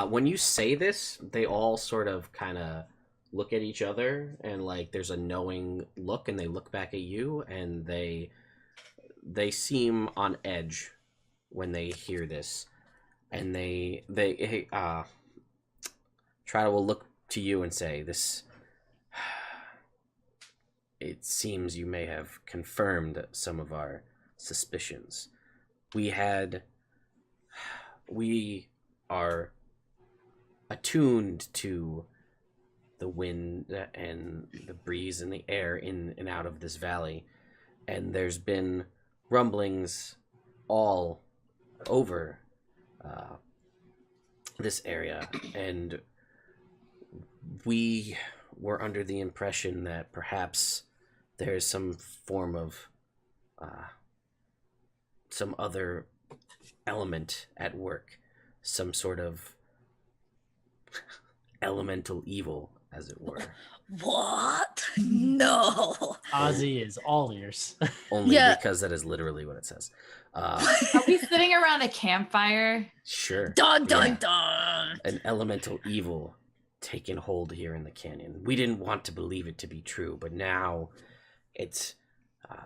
When you say this, they all sort of kind of look at each other, and like there's a knowing look, and they look back at you, and they seem on edge when they hear this, and they try to look to you and say, "This. It seems you may have confirmed some of our suspicions. We are attuned to the wind and the breeze and the air in and out of this valley, and there's been rumblings all over this area, and we were under the impression that perhaps there's some form of some other element at work, some sort of elemental evil, as it were." What? No. Ozzy is all ears. Only because that is literally what it says. Are we sitting around a campfire? Sure. Dun dun dun. An elemental evil taken hold here in the canyon. We didn't want to believe it to be true, but now it's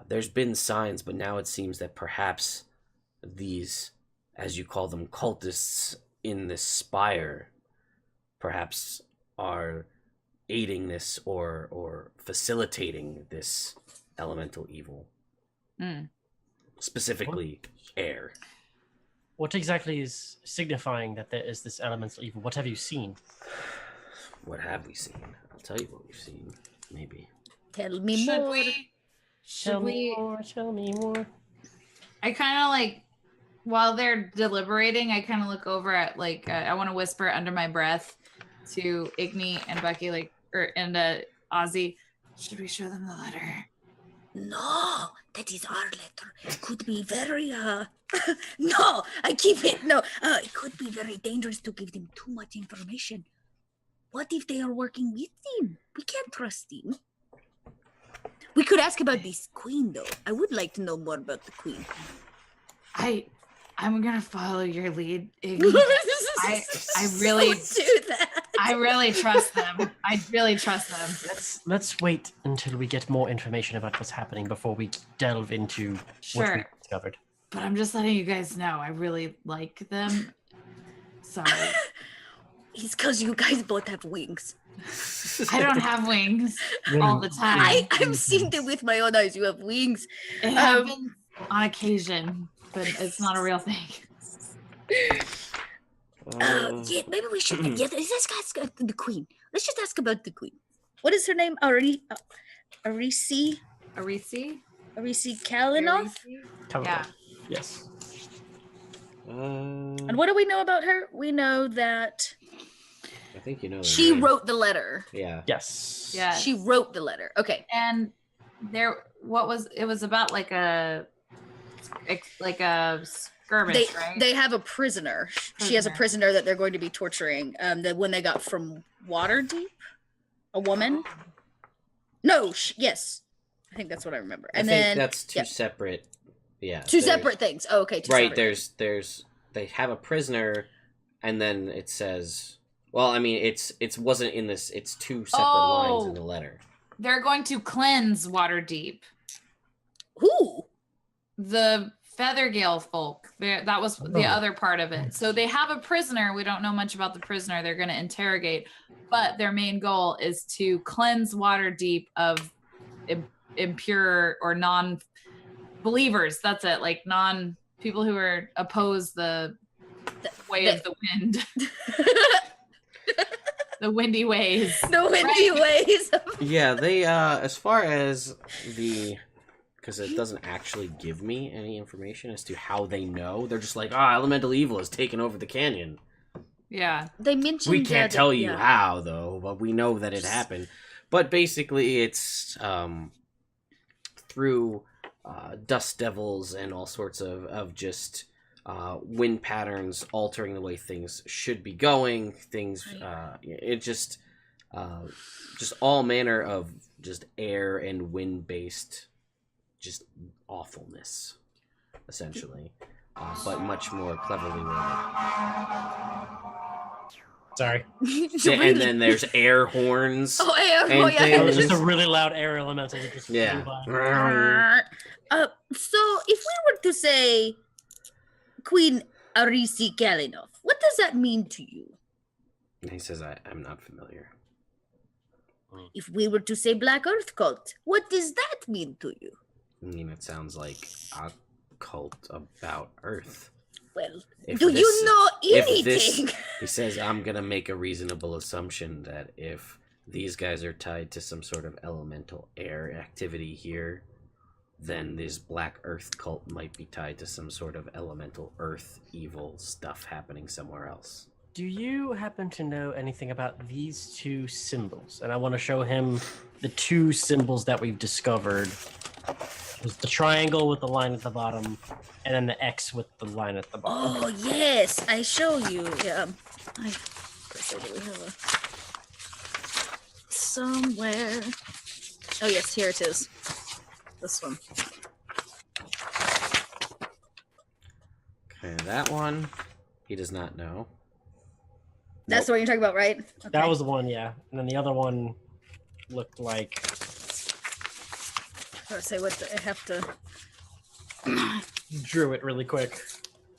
there's been signs, but now it seems that perhaps these, as you call them, cultists in this spire, perhaps are aiding this or facilitating this elemental evil. Specifically, air. What exactly is signifying that there is this elemental evil? What have you seen? What have we seen? I'll tell you what we've seen. Maybe. Tell me more. Tell me more. I kind of like, while they're deliberating, I kind of look over at like, I want to whisper under my breath to Igni and Becky, and Ozzy. Should we show them the letter? No, that is our letter. It could be very no, I keep it. No, it could be very dangerous to give them too much information. What if they are working with him? We can't trust him. We could ask about this queen, though. I would like to know more about the queen. I'm gonna follow your lead, Iggy. I really do that. I really trust them. I really trust them. Let's wait until we get more information about what's happening before we delve into what we discovered. But I'm just letting you guys know I really like them. Sorry. It's because you guys both have wings. I don't have wings all the time. I've seen them with my own eyes. You have wings. It happens on occasion, but it's not a real thing. Yeah, maybe we should. Yeah, let's ask the queen. Let's just ask about the queen. What is her name? Arisi Kalinoth? Yeah. Yes. And what do we know about her? We know that I think you know. She wrote the letter. Yeah. Yes. Yeah. She wrote the letter. Okay. And it was about like a skirmish, right? They have a prisoner. She has a prisoner that they're going to be torturing. That when they got from Waterdeep, a woman. No. Yes, I think that's what I remember. And I think then that's two separate. Yeah. Two separate things. Oh, okay. Right. There's they have a prisoner, and then it says. Well, I mean, it wasn't in this. It's two separate lines in the letter. They're going to cleanse Waterdeep. Who? The Feathergale folk. That was the other part of it. So they have a prisoner. We don't know much about the prisoner. They're going to interrogate, but their main goal is to cleanse Waterdeep of impure or non-believers. That's it. Like people who are oppose the way of the wind. The windy ways. The windy ways. Yeah, they as far as because it doesn't actually give me any information as to how they know. They're just like, elemental evil has taken over the canyon. Yeah. They mentioned We can't that, tell you how though, but we know that it happened. But basically, it's through dust devils and all sorts of just wind patterns altering the way things should be going. Things, it just all manner of just air and wind based, just awfulness, essentially, but much more cleverly worded. Sorry. And then there's air horns. Oh, air and horns. It was things. just a really loud air elemental that just flew by. So if we were to say Queen Arisi Kalinov, what does that mean to you? He says, I'm not familiar. If we were to say Black Earth Cult, what does that mean to you? I mean, it sounds like a cult about Earth. Well, If do this- you know if this- anything? He says, I'm going to make a reasonable assumption that if these guys are tied to some sort of elemental air activity here, then this Black Earth cult might be tied to some sort of elemental earth evil stuff happening somewhere else. Do you happen to know anything about these two symbols? And I want to show him the two symbols that we've discovered. There's the triangle with the line at the bottom, and then the X with the line at the bottom. Oh, yes, I show you. Yeah. I guess I do have a... Somewhere. Oh, yes, here it is. This one. Okay, that one, he does not know. That's the one you're talking about, right? Okay. That was the one, yeah. And then the other one looked like... I say what I have to... Drew it really quick.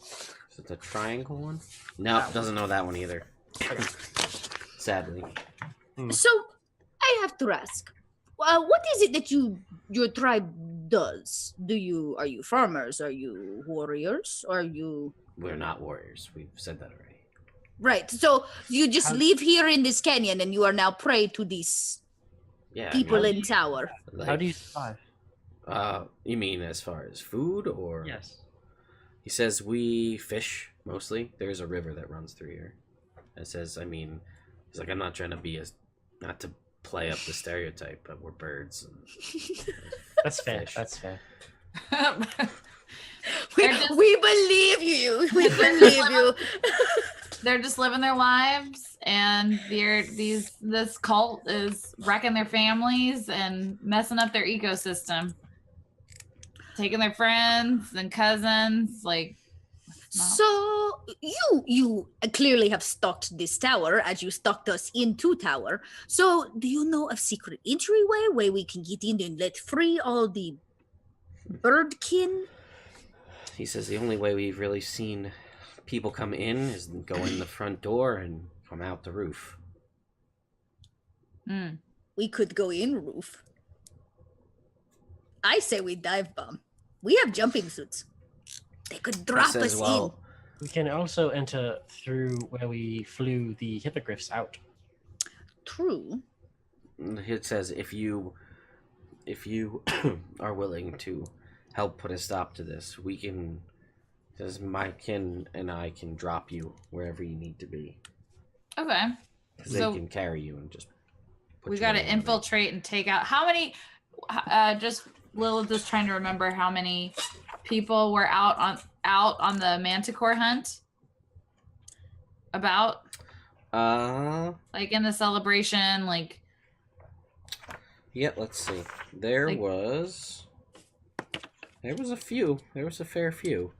Is it the triangle one? No, doesn't know that one either. Sadly. So, I have to ask, what is it that your tribe does? Are you farmers? Are you warriors? Are you... We're not warriors. We've said that already. Right, so you just live here in this canyon and you are now prey to these people in tower. How do you survive? You mean as far as food, or? Yes. He says we fish, mostly. There's a river that runs through here. It says, he's like, I'm not trying to be not to play up the stereotype, but we're birds. And That's fair. fish. That's fair. We believe you. We believe you. They're just living their lives, and this cult is wrecking their families and messing up their ecosystem, taking their friends and cousins. Like, no. So you clearly have stalked this tower as you stalked us into tower. So do you know of secret entryway where we can get in and let free all the birdkin? He says the only way we've really seen people come in is go in the front door and come out the roof. We could go in roof. I say we dive bomb. We have jumping suits. They could drop us in. We can also enter through where we flew the hippogriffs out. True. It says if you are willing to help put a stop to this, we can. Says my kin and I can drop you wherever you need to be. Okay. Because they can carry you and just. We got to infiltrate and take out. How many? Just Lilith is trying to remember how many people were out on the Manticore hunt. About. Like in the celebration, like. Yeah, let's see. There was a few. There was a fair few.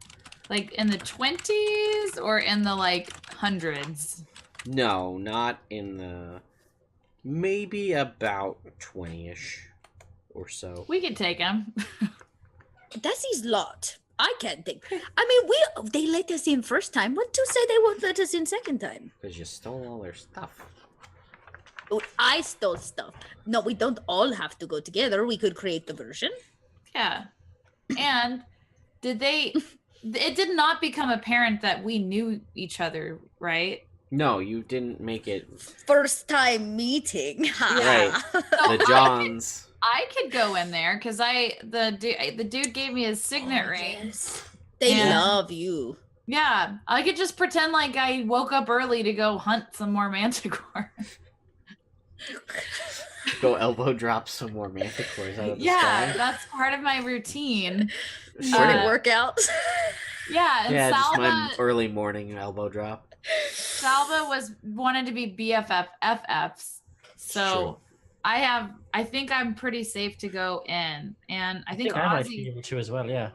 Like in the 20s or in the like hundreds? No, not in the. Maybe about 20-ish or so. We could take them. That's his lot. I can't think. I mean, they let us in first time. What to say they won't let us in second time? Because you stole all their stuff. Oh, I stole stuff. No, we don't all have to go together. We could create the version. Yeah. And did they it did not become apparent that we knew each other, right? No, you didn't make it. First time meeting. Right. So The Johns. I could go in there because the dude gave me his signet ring. Yes. They And- love you. Yeah, I could just pretend like I woke up early to go hunt some more manticore. Go elbow drop some more manticores out of the Yeah, sky. that's part of my routine. Morning Uh, workout. Yeah, and Yeah, just my Salva early morning elbow drop. wanted to be BFFs. So True. I think I'm pretty safe to go in. And I think I might be Ozzy, able to as well, yeah.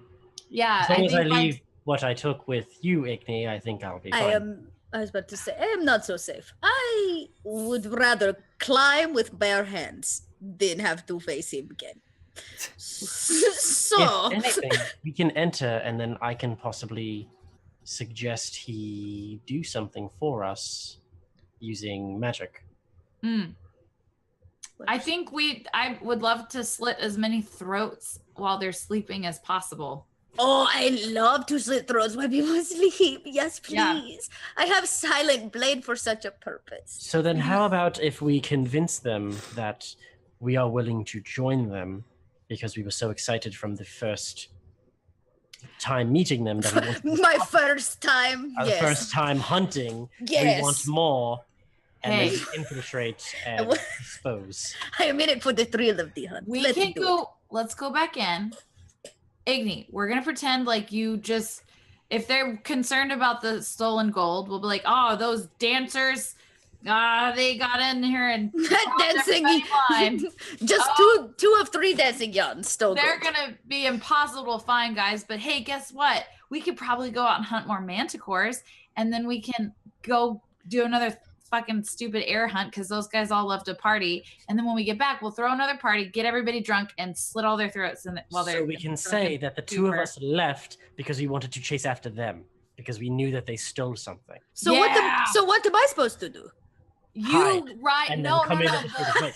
yeah, As long as I think leave what I took with you, Igni, I think I'll be fine. I was about to say, I am not so safe. I would rather climb with bare hands than have to face him again. So, If anything, we can enter and then I can possibly suggest he do something for us using magic. I would love to slit as many throats while they're sleeping as possible. oh, I love to slit throats when people sleep. Yes, please. Yeah. I have silent blade for such a purpose. So then how about if we convince them that we are willing to join them because we were so excited from the first time meeting them that we wanted My first time. our Yes. first time hunting. Yes. We want more and Hey. then infiltrate and wa- dispose. I am in it for the thrill of the hunt. Let's go back in. Igni, we're gonna pretend like you just, if they're concerned about the stolen gold, we'll be like, oh, those dancers, they got in here and dancing. line. Just two of three dancing yawns. Still They're good. gonna be impossible to find, guys. But hey, guess what? We could probably go out and hunt more manticores, and then we can go do another fucking stupid air hunt because those guys all love to party. And then when we get back, we'll throw another party, get everybody drunk, and slit all their throats. And while they're So we can say that the two of us left because we wanted to chase after them because we knew that they stole something. So Yeah. what am I supposed to do? You right? and then No. come in at a different way.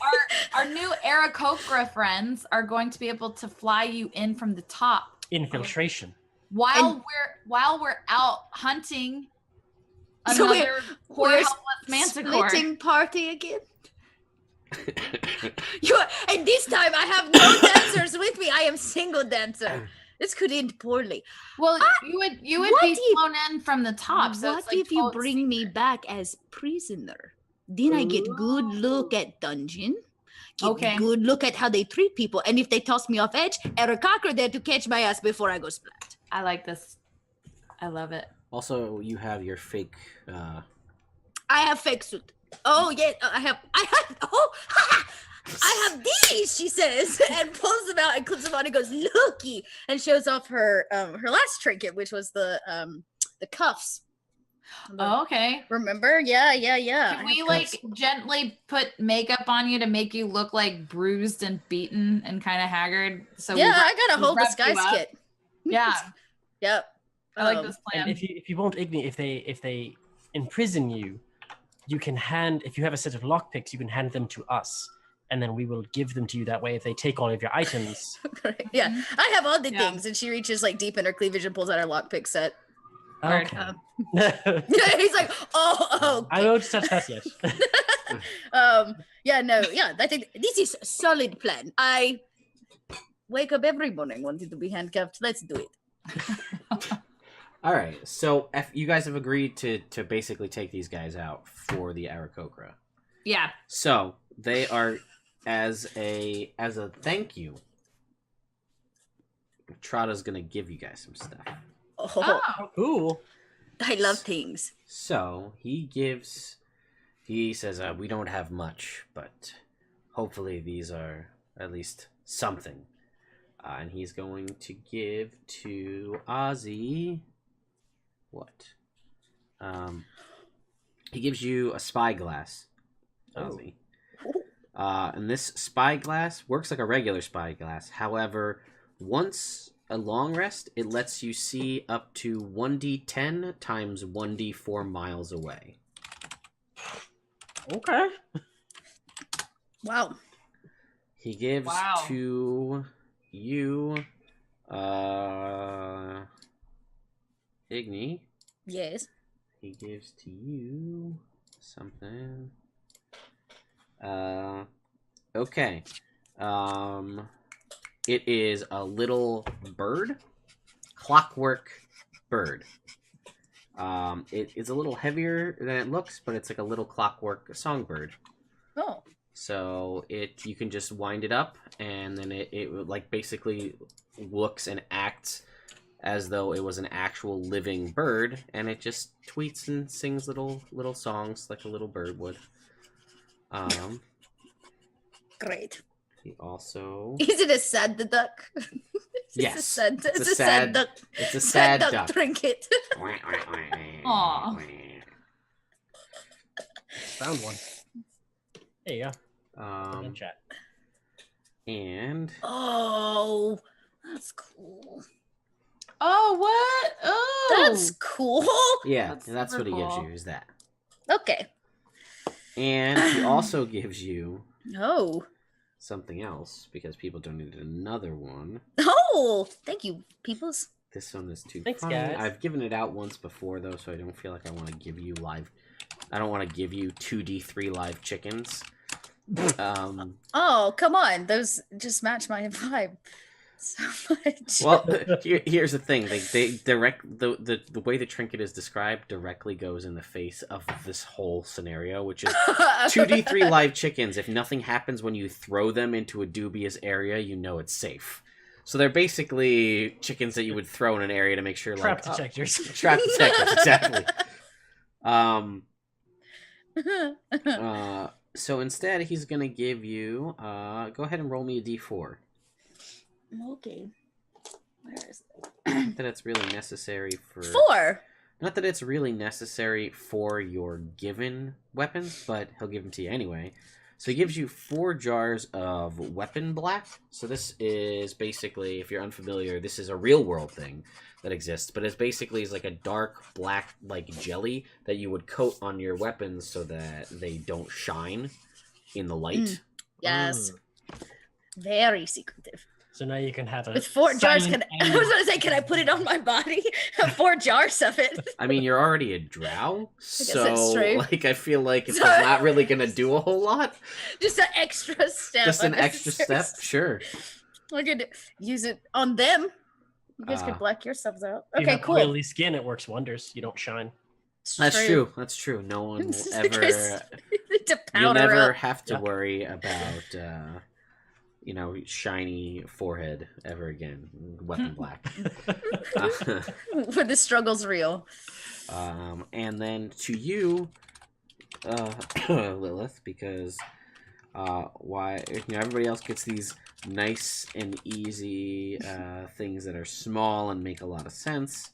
Our new Aarakocra friends are going to be able to fly you in from the top Infiltration. while we're out hunting So another poor we're helpless manticore. Splitting party again. And this time I have no dancers with me. I am single dancer. This could end poorly. Well, you would what be if- flown in from the top. So what it's like if you total bring me secret. back as prisoner? Then I get good look at dungeon. Get Okay. good look at how they treat people. And if they toss me off edge, Aarakocra there to catch my ass before I go splat. I like this. I love it. Also, you have your fake. I have fake suit. Oh yeah, I have. I have these. She says, and pulls them out and clips them on and goes, "Looky," and shows off her last trinket, which was the cuffs. Oh, okay. Remember? Yeah. Can we like gently put makeup on you to make you look like bruised and beaten and kind of haggard? So Yeah, we I gotta we hold wrap you disguise up? kit. Yeah, Yep. I like this And plan. if you won't Igni, if they imprison you, you can if you have a set of lockpicks, you can hand them to us, and then we will give them to you that way. If they take all of your items, Right, yeah, Mhm. I have all the Yeah. things, and she reaches like deep in her cleavage and pulls out her lockpick set. Word. okay. Yeah, he's like, oh, I won't touch that yet. yeah. I think this is a solid plan. I wake up every morning wanting to be handcuffed. Let's do it. All right, so if you guys have agreed to basically take these guys out for the Aarakocra. Yeah. So they are as a thank you. Trotta's gonna give you guys some stuff. Oh, Oh, Cool. I love things. So he says, we don't have much, but hopefully these are at least something. And he's going to give to Ozzy what? He gives you a spyglass, Ozzy. And this spyglass works like a regular spyglass. However, once a long rest, it lets you see up to 1d10 times 1d4 miles away. Okay. Wow. He gives Wow. to you Yes. He gives to you something. Okay. It is a little bird. Clockwork bird. It is a little heavier than it looks, but it's like a little clockwork songbird. Oh. So you can just wind it up, and then it like basically looks and acts as though it was an actual living bird, and it just tweets and sings little songs like a little bird would. Great. He also Is it a sad duck? yes, It's a sad duck. It's a sad duck. Trinket. Aw. Found one. There you go. Um, Chat. and Oh, that's cool. Oh, what? Oh, That's cool. yeah, That's that's what super he gives cool. you. Is that? Okay. And he also gives you Oh. something else because people donated another one. Oh, thank you, peoples. This one is too Thanks, funny. guys. I've given it out once before though, so I don't feel like I want to give you live. I don't want to give you 2D3 live chickens. Oh, come on. Those just match my vibe so much. Well, here's the thing. They direct the way the trinket is described directly goes in the face of this whole scenario, which is 2D3 live chickens. If nothing happens when you throw them into a dubious area, you know it's safe. So they're basically chickens that you would throw in an area to make sure Trap like detectors. trap detectors, exactly. So instead, he's gonna give you. Go ahead and roll me a d4. Okay. Where is it? Not that it's really necessary for. 4. Not that it's really necessary for your given weapons, but he'll give them to you anyway. So he gives you 4 jars of weapon black. So this is basically, if you're unfamiliar, this is a real world thing that exists, but it's basically like a dark black like jelly that you would coat on your weapons so that they don't shine in the light. Yes. Very secretive. So now you can have a With 4 jars, silent I was gonna say, can I put it on my body? 4 jars of it. I mean, you're already a drow, so that's true. like I feel like it's not really gonna do a whole lot. Just an extra step. Just an extra step, sure. I could use it on them. You guys could black yourselves out. If you Okay, have cool. oily skin, it works wonders. You don't shine. It's That's true. That's true. No one will ever. to You'll powder never up. have to Yeah. worry about, shiny forehead ever again. Weapon black. When the struggle's real. And then to you, Lilith, because everybody else gets these nice and easy things that are small and make a lot of sense.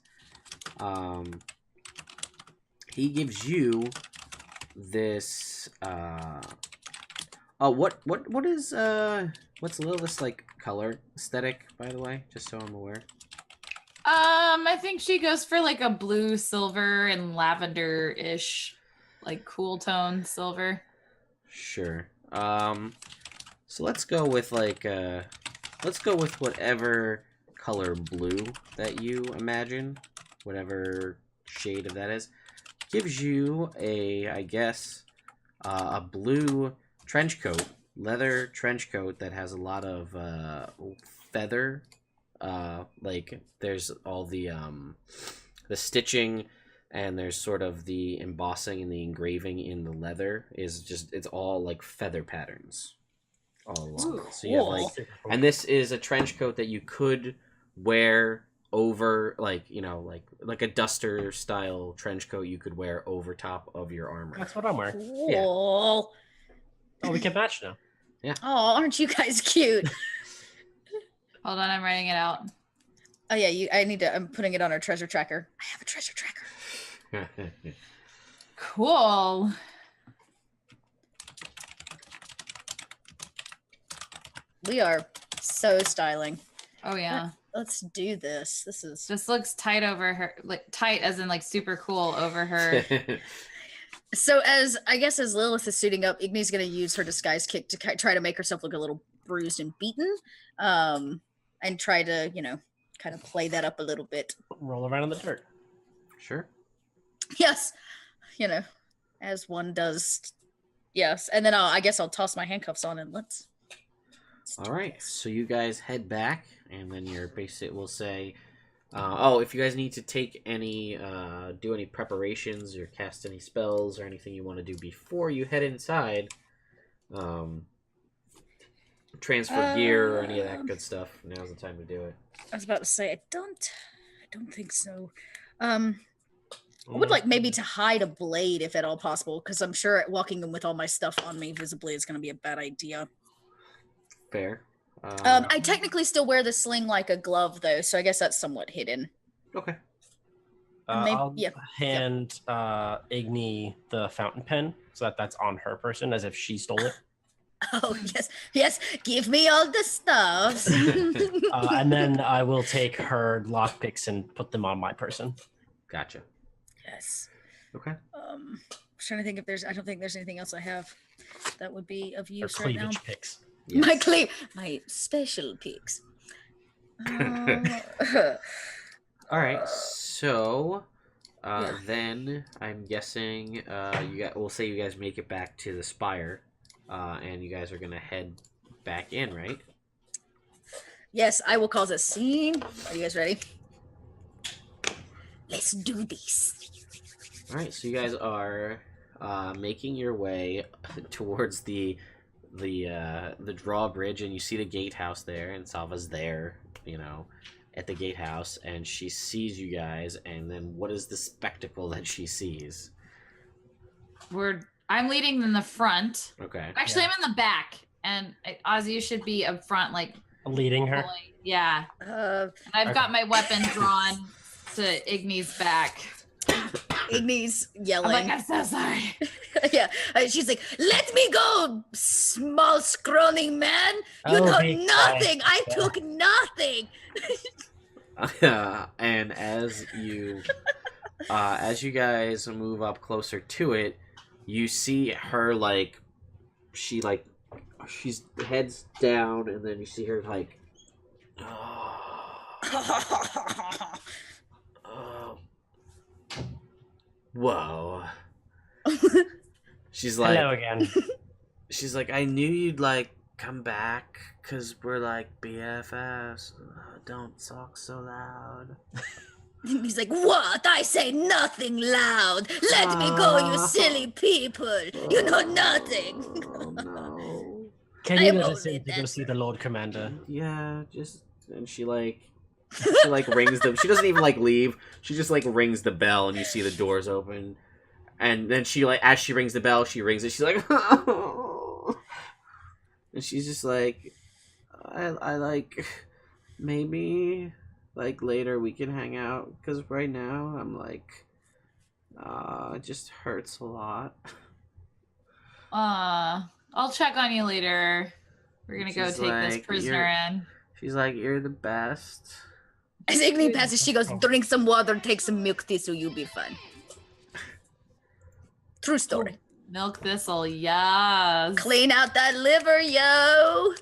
He gives you this. What is what's Lilith's like color aesthetic, by the way? Just so I'm aware. I think she goes for like a blue, silver, and lavender-ish, like cool tone silver. Sure. So let's go with whatever color blue that you imagine, whatever shade of that is. Gives you a blue trench coat, leather trench coat that has a lot of feather. Like there's all the stitching, and there's sort of the embossing and the engraving in the leather it's all like feather patterns all along. Ooh, so you have cool. like, and this is a trench coat that you could wear over like a duster style trench coat you could wear over top of your armor. That's what I'm wearing. Cool. Oh, we can match now. Oh, aren't you guys cute? Hold on, I'm writing it out. Oh yeah, I'm putting it on our treasure tracker. I have a treasure tracker. Cool. We are so styling. Oh yeah. Let's do this. This looks tight over her, like tight as in like super cool over her. So as Lilith is suiting up, Igni's going to use her disguise kick to try to make herself look a little bruised and beaten, and try to, kind of play that up a little bit. Roll around in the dirt. Sure. Yes, as one does. Yes, and then I guess I'll toss my handcuffs on and let's All right, so you guys head back, and then your basic will say, if you guys need to take any, do any preparations or cast any spells or anything you want to do before you head inside, transfer gear or any of that good stuff, now's the time to do it. I was about to say, I don't think so. I would like maybe to hide a blade if at all possible, because I'm sure walking in with all my stuff on me visibly is going to be a bad idea. Fair. I technically still wear the sling like a glove, though, so I guess that's somewhat hidden. Okay. I'll hand Igni the fountain pen so that's on her person, as if she stole it. Oh, yes, give me all the stuff. And then I will take her lockpicks and put them on my person. Gotcha. Yes. Okay. I'm trying to think if I don't think there's anything else I have that would be of use Or right now. cleavage picks. Yes. My special picks. All right, so then I'm guessing we'll say you guys make it back to the spire, and you guys are gonna head back in, right? Yes, I will cause a scene. Are you guys ready? Let's do this. All right, so you guys are making your way towards the drawbridge, and you see the gatehouse there, and Salva's there, at the gatehouse, and she sees you guys, and then what is the spectacle that she sees? I'm leading in the front. Okay. Actually, I'm in the back, and Ozzy, you should be up front, like leading her. Yeah. And I've got my weapon drawn to Igni's back. Igni's yelling. I'm like, I'm so sorry. Yeah, she's like, "Let me go, small scrawny man. You know nothing. I took nothing." And as you guys move up closer to it, you see her she's heads down, and then you see her whoa. She's like, hello again. She's like, I knew you'd come back because we're BFFs. Don't talk so loud. He's like, "What? I say nothing loud. Let me go, you silly people. You know nothing." Oh no. Can you let us in to go see the Lord Commander? Yeah, and she rings the. She doesn't even leave. She just rings the bell, and you see the doors open. And then she as she rings the bell, she rings it. She's like, oh. And she's just like, I maybe later we can hang out, because right now I'm it just hurts a lot. I'll check on you later. We're gonna go take this prisoner in. She's like, you're the best. As Igni passes, she goes, "Drink some water, take some milk thistle, you'll be fine." True story. Milk thistle, yes. Clean out that liver, yo.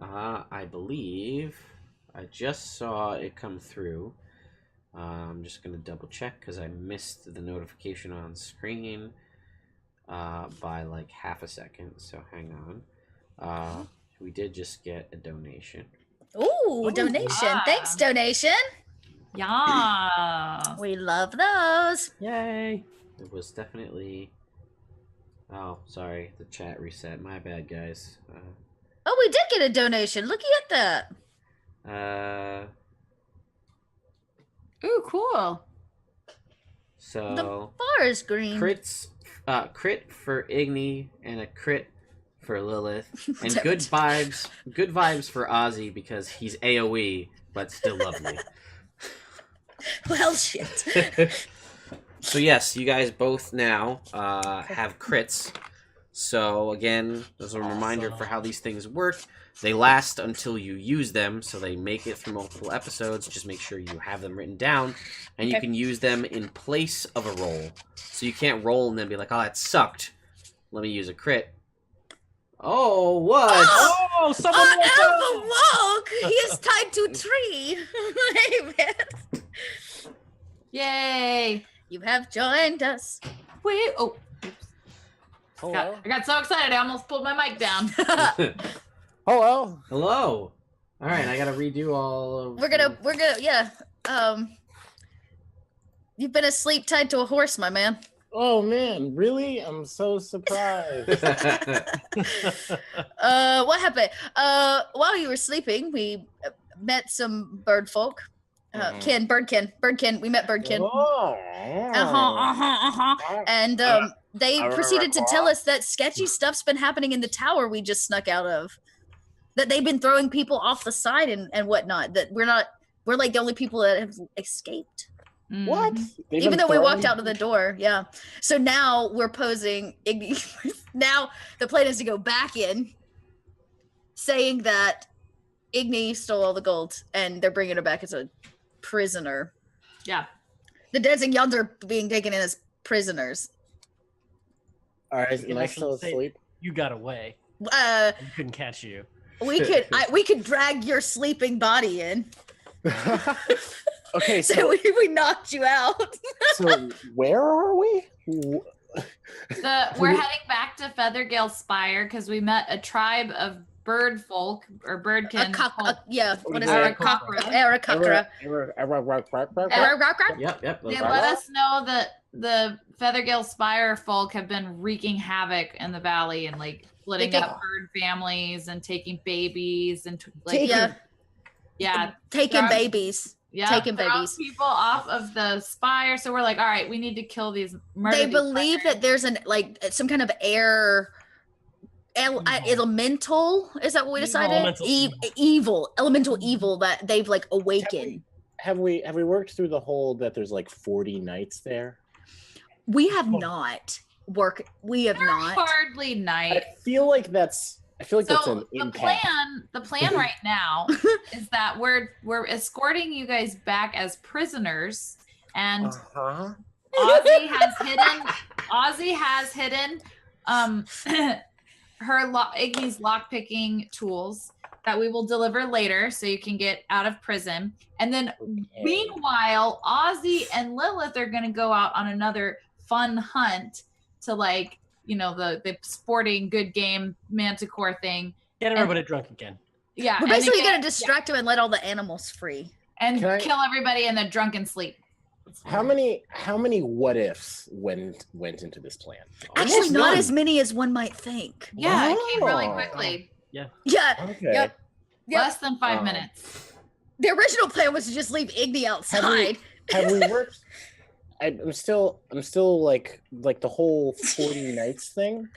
I believe I just saw it come through. I'm just gonna double check because I missed the notification on screen by half a second. So hang on. We did just get a donation. Ooh, donation. Yeah. Thanks, donation. Yeah. We love those. Yay. It was definitely... Oh, sorry. The chat reset. My bad, guys. Oh, we did get a donation. Looky at that. Ooh, cool. So... The bar is green. Crit for Igni and a crit for Lilith. And good vibes for Ozzy because he's AoE, but still lovely. Well, shit. So yes, you guys both now have crits. So again, as a reminder for how these things work, they last until you use them, so they make it through multiple episodes. Just make sure you have them written down, and you can use them in place of a roll. So you can't roll and then be like, "Oh, that sucked. Let me use a crit." Oh, what? Oh, someone Alpha woke! He is tied to a tree. Yay! You have joined us. Wait. Oh. Hello. I got so excited I almost pulled my mic down. Hello. Hello. All right, I gotta redo all of. We're gonna, yeah. You've been asleep tied to a horse, my man. Oh man, really? I'm so surprised. What happened? While you were sleeping, we met some bird folk. Birdkin. We met Birdkin. Oh. And they proceeded to tell us that sketchy stuff's been happening in the tower we just snuck out of. That they've been throwing people off the side and whatnot. That we're like the only people that have escaped. What? They've Even been though we walked throwing- out of the door, yeah. So now we're posing. Now the plan is to go back in, saying that Igni stole all the gold, and they're bringing her back as a prisoner. Yeah. The dancing yons are being taken in as prisoners. All right, am I Like, still say- asleep? You got away. We Couldn't catch you. could drag your sleeping body in. Okay, So so we knocked you out. so where are we? We're heading back to Feathergale Spire because we met a tribe of bird folk or birdkin. What is Yeah. it? Aarakocra. Yep. They let us know that the Feathergale Spire folk have been wreaking havoc in the valley and like splitting They up bird families and taking babies and Taking Drug- babies. taking throwing babies. people off of the spire. So we're like, all right, we need to kill these. They believe that there's some kind of air elemental. Is that what we decided? Elemental evil that they've like awakened. Have we worked through the whole that there's like 40 knights there? We have not We have not. Hardly I night. feel like that's that's So an the impact. plan right now is that we're escorting you guys back as prisoners, and Uh-huh. Ozzy has hidden her Iggy's lockpicking tools that we will deliver later, so you can get out of prison. And then meanwhile, Ozzy and Lilith are going to go out on another fun hunt to the sporting good game manticore thing. Get everybody drunk again. Yeah, We're and basically again- gonna distract him and let all the animals free. and Can I- kill everybody in the drunken sleep. How many what ifs went into this plan? Actually, Almost not none. as many as one might think. Yeah, it came really Wow. quickly. Yeah. Okay. Yep. Less than 5 Wow. minutes. The original plan was to just leave Igni outside. Have we worked? I'm still like the whole 40 nights thing.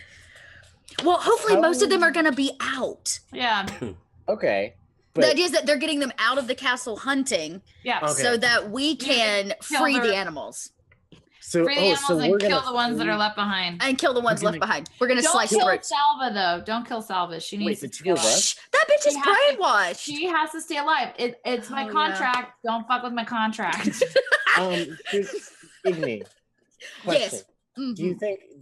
Well, hopefully How- most of them are gonna be out. Yeah, Okay, The but idea is that they're getting them out of the castle hunting yeah. Okay. so that we can kill free their- the animals so Free the animals so we're and kill gonna the ones that are free- left behind. and kill the ones left behind. We're gonna Don't slice kill throats. Salva though. Don't kill Salva. She Wait, needs the to two stay of alive. us? Shh, that bitch is She has to- brainwashed. She has to stay alive. It's my Oh, yeah. contract. Don't fuck with my contract. Igni. Yes. Question. Mhm. Do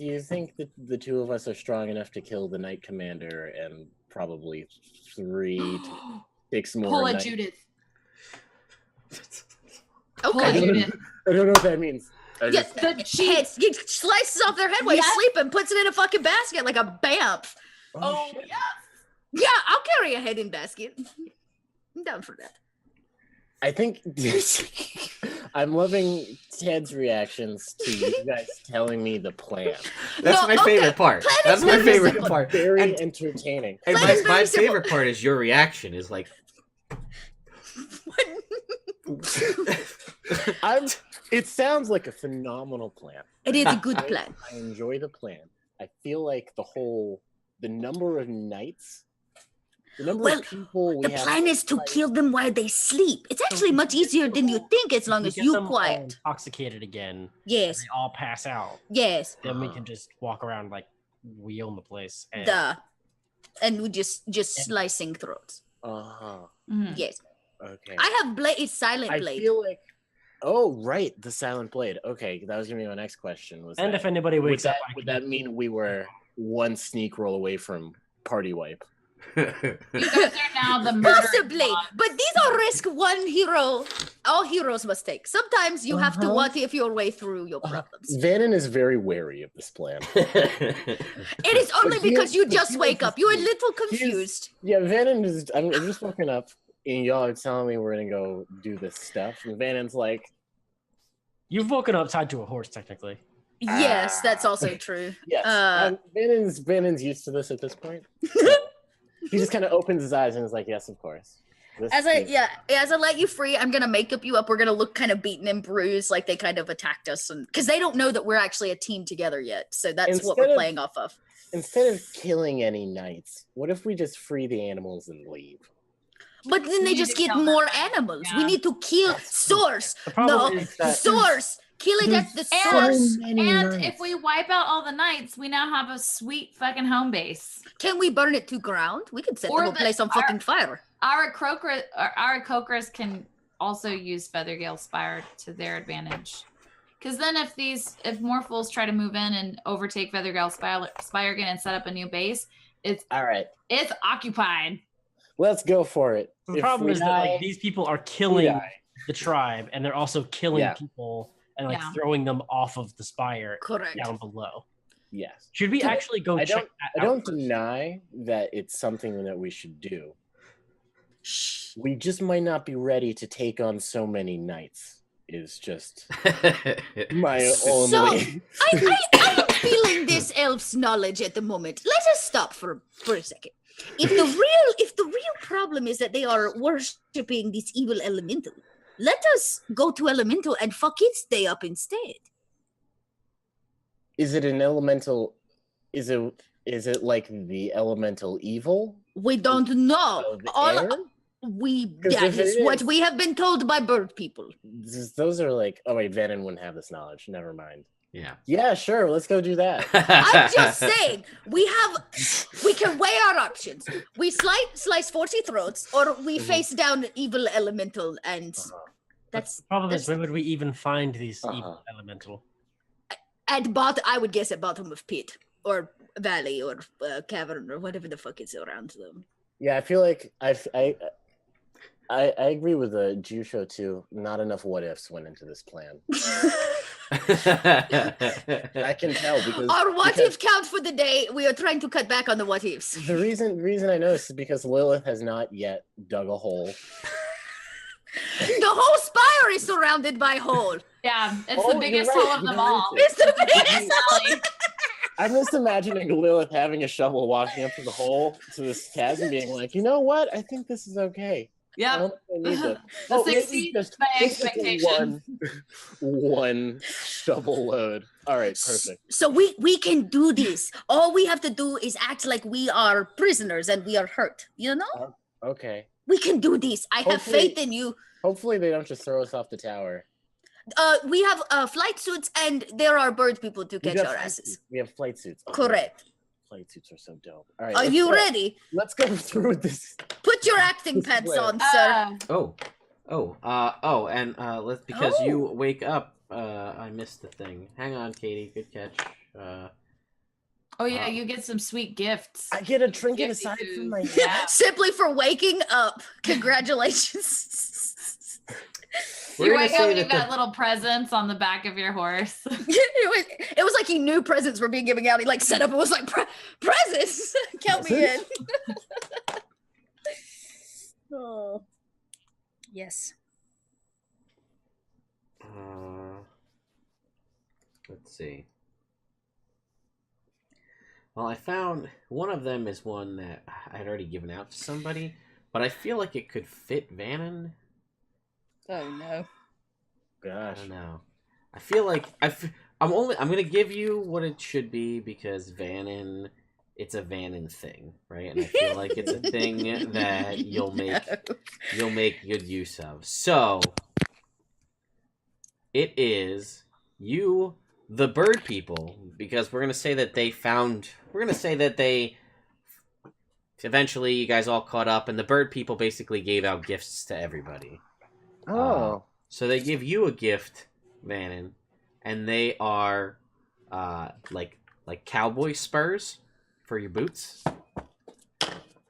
you think that the two of us are strong enough to kill the Knight Commander and probably 3 to 6 more Pull a knights? Judith. Okay. Pull a I don't know- Judith. I don't know what that means. I Yes, just- the heads. He slices off their head while he's Yes. sleeping, puts it in a fucking basket like a bamf. oh, shit. Yeah, I'll carry a head in basket. I'm down for that. I think I'm loving Ted's reactions to you guys telling me the plan. That's No, my okay. favorite part. Plan That's is my very favorite simple. part. Very And, entertaining. and Plan my, is very my simple. favorite part is your reaction is like. It sounds like a phenomenal plan. It is a good plan. I enjoy the plan. I feel like the number of knights, the number Well, of people we The have plan is to fight- kill them while they sleep. It's actually much easier than you think as long We as get you them all quiet. intoxicated again. Yes, They all pass out. yes, Then we can just walk around like we own the place. And duh. And we just slicing throats. Uh-huh. Mhm. Yes. Okay. I have blade, silent I blade. feel like right, the silent blade. Okay, that was gonna be my next question. and if anybody wakes up, I would can- that mean we were one sneak roll away from party wipe? You guys are now the murder Possibly, but these are risk one hero. All heroes must take. Sometimes you have to what if your way through your problems. Vannon is very wary of this plan. It is only because you just wake up. You're a little confused. Yeah, Vannon is. I'm just woken up, and y'all are telling me we're gonna go do this stuff, and Vannon's like, You've woken up tied to a horse, technically. Yes, that's also true. yes. Vannon's used to this at this point. He just kind of opens his eyes and is like, yes, of course. As I let you free, I'm gonna make you up. We're gonna look kind of beaten and bruised, like they kind of attacked us, and because they don't know that we're actually a team together yet. So that's what we're playing off of. Instead of killing any knights, what if we just free the animals and leave? But then they just get more animals. Yeah. We need to kill source. No, source. Kill it at the source. And if we wipe out all the knights, we now have a sweet fucking home base. Can we burn it to ground? We could set the whole place on fucking fire. Aarakocras can also use Feathergale Spire to their advantage. Because then if more fools try to move in and overtake Feathergale Spire again and set up a new base, it's all right. It's occupied. Let's go for it. The problem is that like, these people are killing the tribe, and they're also killing people and like throwing them off of the spire down below. Yes. Should we actually go check that out? I don't deny that it's something that we should do. We just might not be ready to take on so many knights. Is just my only. So I'm feeling this elf's knowledge at the moment. Let us stop for a second. If the real problem is that they are worshipping this evil elemental, let us go to elemental and fuck its day up instead. Is it an elemental? Is it like the elemental evil? We don't know. That is what we have been told by bird people. Those are like, oh wait, Vanan wouldn't have this knowledge. Never mind. Yeah, sure. Let's go do that. I'm just saying, we can weigh our options. We slice 40 throats, or we face down evil elemental, and that's the problem. Is where would we even find these evil elemental? At bottom, I would guess at bottom of pit, or valley, or cavern, or whatever the fuck is around them. Yeah, I feel like I agree with the Jusho too. Not enough what ifs went into this plan. I can tell because our what if count for the day. We are trying to cut back on the what ifs. The reason I know this is because Lilith has not yet dug a hole. The whole spire is surrounded by hole. Yeah, it's the biggest hole of them all. It's the biggest hole. I'm just imagining Lilith having a shovel, walking up to the hole to this chasm, being like, you know what? I think this is okay. Yeah. The 60 by expectation. One shovel load. All right, perfect. So we can do this. All we have to do is act like we are prisoners and we are hurt. You know? Okay. We can do this. I have faith in you. Hopefully they don't just throw us off the tower. We have flight suits, and there are bird people to catch our asses. We have flight suits. Correct. Flight suits are so dope. All right. Are you ready? Let's go through this. Put your acting pants on, sir. Because you wake up, I missed the thing. Hang on, Katie. Good catch. You get some sweet gifts. I get a trinket aside from my simply for waking up. Congratulations. You wake up and you got little presents on the back of your horse. It was like he knew presents were being given out. He like set up and was like, presents! Count me in. Oh. Yes. Let's see. Well, I found one of them is one that I'd already given out to somebody, but I feel like it could fit Vanan. Oh no! Gosh, I don't know. I feel like I'm gonna give you what it should be because Vanan, it's a Vanan thing, right? And I feel like it's a thing that you'll make good use of. So it is you, the bird people, because we're gonna say that they eventually you guys all caught up, and the bird people basically gave out gifts to everybody. So they give you a gift, Vanan, and they are like cowboy spurs for your boots.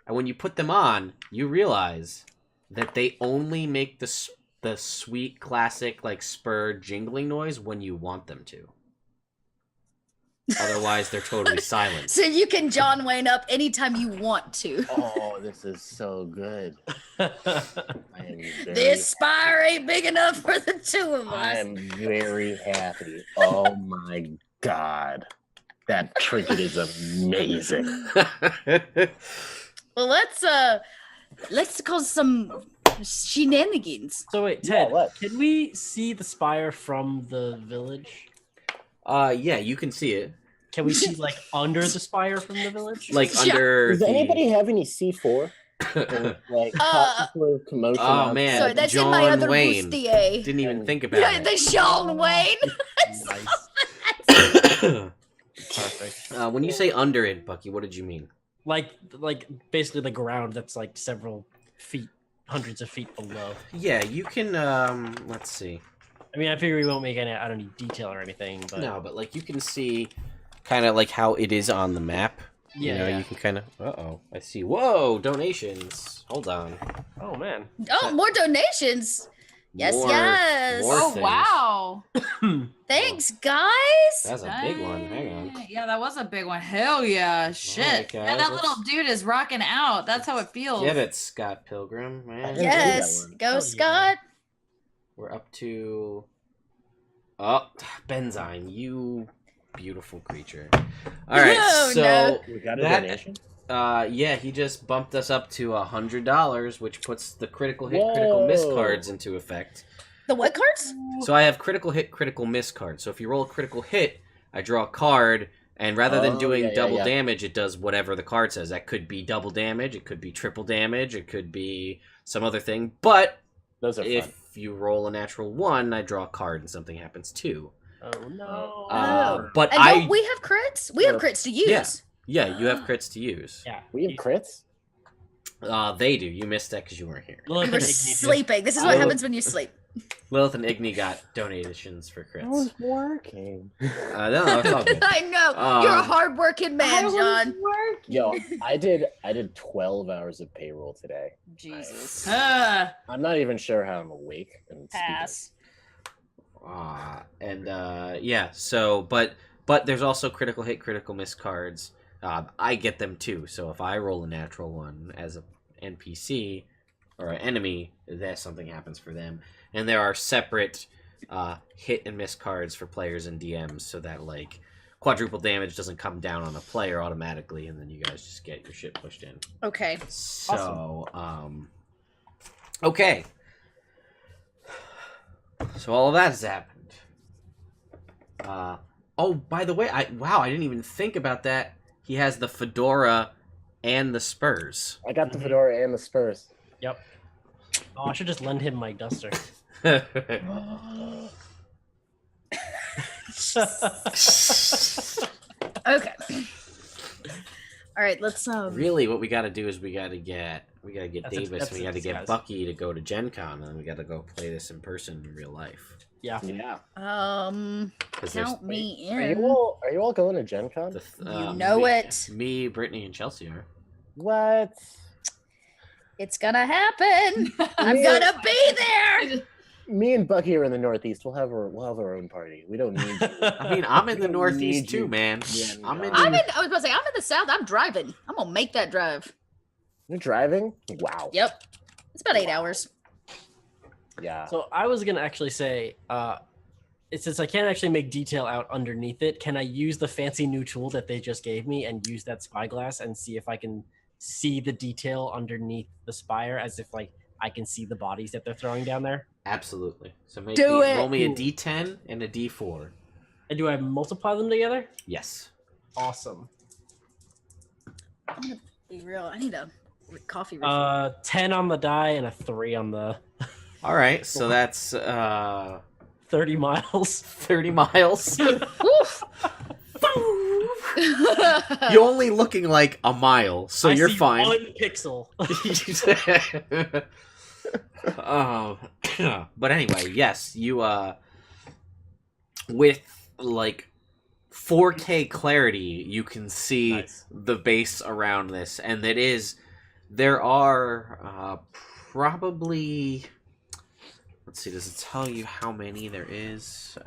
And when you put them on, you realize that they only make the sweet classic like spur jingling noise when you want them to. Otherwise, they're totally silent. So you can John Wayne up anytime you want to. Oh, this is so good. This spire ain't big enough for the two of us. I am very happy. Oh my god. That trinket is amazing. Well, let's cause some shenanigans. So wait, Ted, can we see the spire from the village? Yeah, you can see it. Can we see like under the spire from the village? Like under. Does anybody have any C4? Like for commotion. Oh man, sorry, that's John in my other Wayne. bustier. Didn't even think about Yeah, it. the John Wayne. Perfect. When you say under it, Bucky, what did you mean? Like basically the ground that's like several feet, hundreds of feet below. Yeah, you can. Let's see. I mean, I figure we won't make any out of any detail or anything, but No, but like you can see, kind of like how it is on the map. Yeah, you know, yeah. you can kind of. I see. Whoa, donations. Hold on. Oh man. Oh, more donations. Yes, yes. more Oh things. wow. Thanks, guys. That's a big one. Hang on. Yeah, that was a big one. Hell yeah. Shit. Alright, Yeah, guys, that let's- little dude is rocking out. That's how it feels. Get it, Scott Pilgrim, man. Yeah. Yes, one. go yeah. Scott. We're up to. Oh, Benzine, you beautiful creature. All right, No, so no. We got a that- donation. yeah, he just bumped us up to $100, which puts the critical hit, critical miss Whoa. cards into effect. The what cards? So I have critical hit, critical miss cards. So if you roll a critical hit, I draw a card, and rather than doing double damage, it does whatever the card says. That could be double damage, it could be triple damage, it could be some other thing. But Those are if fun. you roll a natural 1, I draw a card and something happens too. Oh no. But And I don't we have crits? We have crits to use. yeah, you have crits to use. Yeah. We have crits? They do. You missed that because you weren't here. Lilith You were and Igni do. sleeping. This is what happens when you sleep. Lilith and Igni got donations for I crits. was working. No, it's all good. I know. You're a hardworking man, John. Yo, I did 12 hours of payroll today. Jesus. I'm not even sure how I'm awake. And Pass. Yeah. So, but there's also critical hit, critical miss cards. I get them too. So if I roll a natural 1 as an NPC or an enemy, that something happens for them. And there are separate hit and miss cards for players and DMs, so that like quadruple damage doesn't come down on a player automatically, and then you guys just get your shit pushed in. Okay. So, okay. So all of that has happened. Oh, by the way, I didn't even think about that. He has the fedora and the spurs. I got the fedora and the spurs. Yep. Oh, I should just lend him my duster. Okay. All right, let's Really, what we got to do is we got to get That's Davis, a and we got to get disguise. Bucky to go to Gen Con, and then we got to go play this in person in real life. Yeah. Yeah. 'Cause there's count me Are in. you all going to Gen Con? You know it. Me, Brittany, and Chelsea are. What? It's gonna happen. I'm gonna be there. Me and Bucky are in the Northeast. We'll have our own party. We don't need you. I mean, I'm in We the don't Northeast need too, you. man. Yeah, I'm in. no. I was about to say I'm in the South. I'm driving. I'm gonna make that drive. You're driving? Wow. Yep. It's about 8 hours. Yeah. So I was gonna actually say, since I can't actually make detail out underneath it, can I use the fancy new tool that they just gave me and use that spyglass and see if I can see the detail underneath the spire, as if like I can see the bodies that they're throwing down there? Absolutely. So Do roll me a it. D10 and a D4. And do I multiply them together? Yes. Awesome. I'm gonna be real. I need a coffee. 10 on the die and a 3 on the All right. So that's 30 miles. 30 miles. Woof. You're only looking like a mile, so I you're see fine. 1 pixel. But anyway, yes, you with like 4K clarity, you can see Nice. the base around this, and it is There are probably. Let's see. Does it tell you how many there is?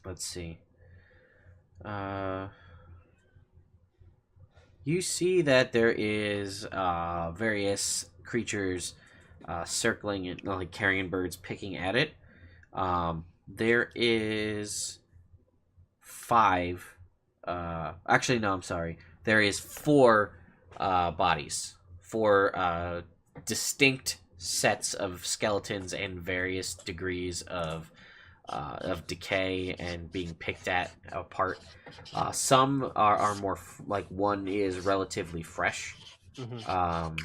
Let's see. You see that there is various creatures circling it, like carrion birds picking at it. There is 5. Actually, no, I'm sorry. There is 4 bodies. 4 distinct sets of skeletons and various degrees of decay and being picked apart. Some are more like one is relatively fresh, and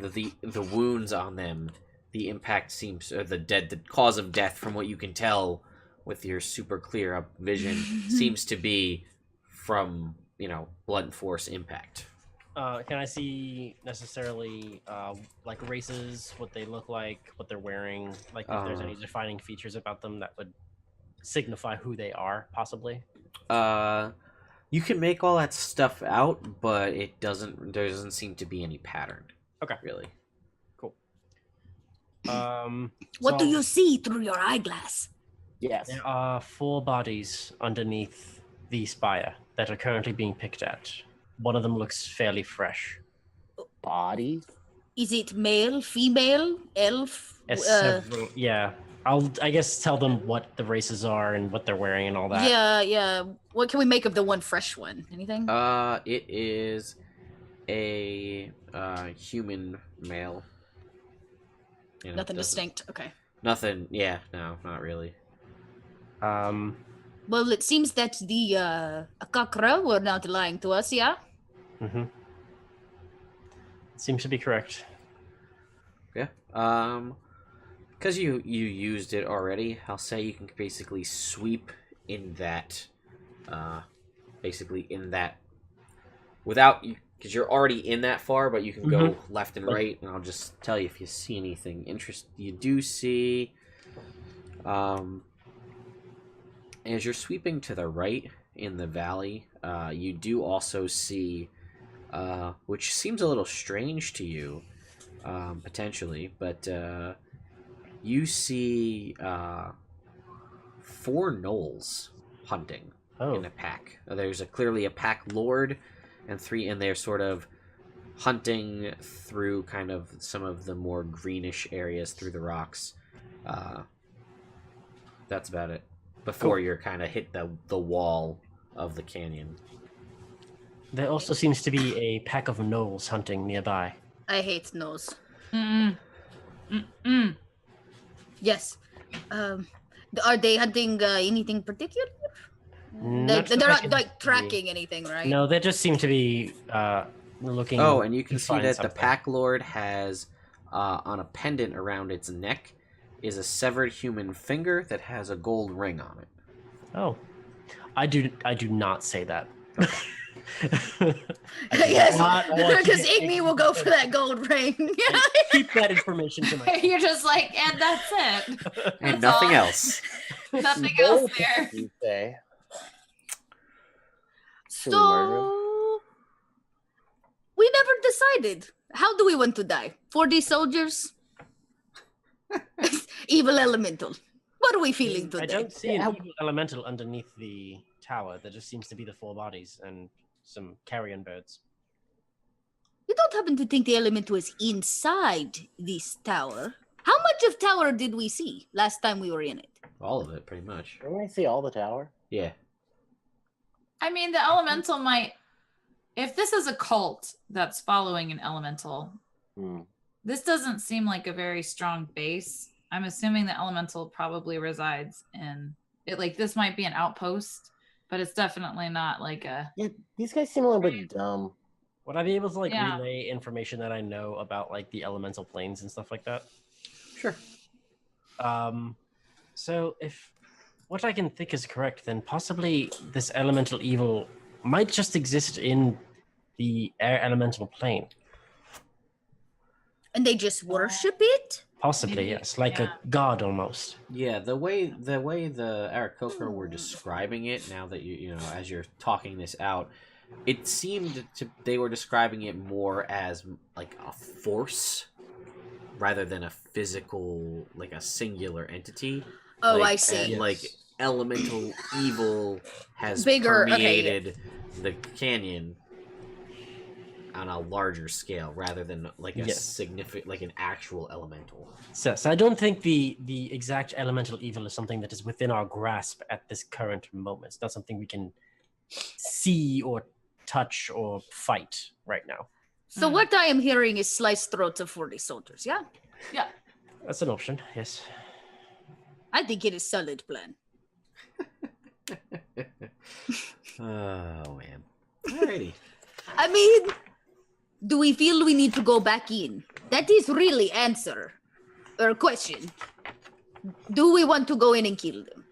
the wounds on them, the impact seems, or the cause of death, from what you can tell with your super clear up vision, seems to be from blunt force impact. Can I see necessarily like races, what they look like, what they're wearing, like if there's any defining features about them that would signify who they are, possibly? You can make all that stuff out, but there doesn't seem to be any pattern. Okay. Really. Cool. What do you see through your eyeglass? Yes. There are 4 bodies underneath the spire that are currently being picked at. One of them looks fairly fresh. Bodies? Is it male, female, elf? Several, yeah. I guess tell them what the races are and what they're wearing and all that. Yeah. What can we make of the one fresh one? Anything? It is a human male. Nothing distinct. Okay. Nothing. Yeah. No, not really. Well, it seems that the Aarakocra were not lying to us, yeah? Mm-hmm. Seems to be correct. Yeah. Because you used it already, I'll say you can basically sweep in that, without, because you're already in that far, but you can go left and right, and I'll just tell you if you see anything interesting. You do see, as you're sweeping to the right in the valley, you do also see, which seems a little strange to you, potentially, but you see 4 gnolls hunting in a pack. There's clearly a pack lord, and they're sort of hunting through kind of some of the more greenish areas through the rocks. That's about it. Before you're kind of hit the wall of the canyon. There also seems to be a pack of gnolls hunting nearby. I hate gnolls. Mm-mm. Yes. Are they hunting anything particular? They're not like tracking anything, right? No, they just seem to be looking. Oh, and you can see that something. the pack lord has on a pendant around its neck is a severed human finger that has a gold ring on it. Oh, I do not say that. Yes, because Igni will go for that gold ring. Keep that information to myself. You're just like, and that's it. And That's nothing all. else. Nothing else there. You say. Should we murder him? So we never decided. How do we want to die? 4D soldiers? Evil elemental. What are we feeling today? I don't see an evil elemental underneath the tower. There just seems to be the 4 bodies and some carrion birds. You don't happen to think the elemental is inside this tower? How much of tower did we see last time we were in it? All of it, pretty much. Don't I see all the tower? Yeah. I mean, the elemental might. If this is a cult that's following an elemental, this doesn't seem like a very strong base. I'm assuming the elemental probably resides in it. Like, this might be an outpost, but it's definitely not like a. Yeah, these guys seem a little bit dumb. Would I be able to relay information that I know about like the elemental planes and stuff like that? Sure. So if what I can think is correct, then possibly this elemental evil might just exist in the air elemental plane. And they just worship it? Possibly, Maybe, yes, like yeah. a god almost. Yeah, the way the Aarakocra were describing it, now that you know, as you're talking this out, it seemed they were describing it more as like a force rather than a physical, like a singular entity. Oh, like, I see. Yes. Like elemental evil has Bigger, permeated the canyon on a larger scale rather than like a significant, like an actual elemental. So I don't think the exact elemental evil is something that is within our grasp at this current moment. It's not something we can see or touch or fight right now. So what I am hearing is sliced throats of 40 soldiers, yeah? Yeah. That's an option, yes. I think it is solid plan. Oh man. Alrighty. I mean, do we feel we need to go back in? That is really answer or question. Do we want to go in and kill them?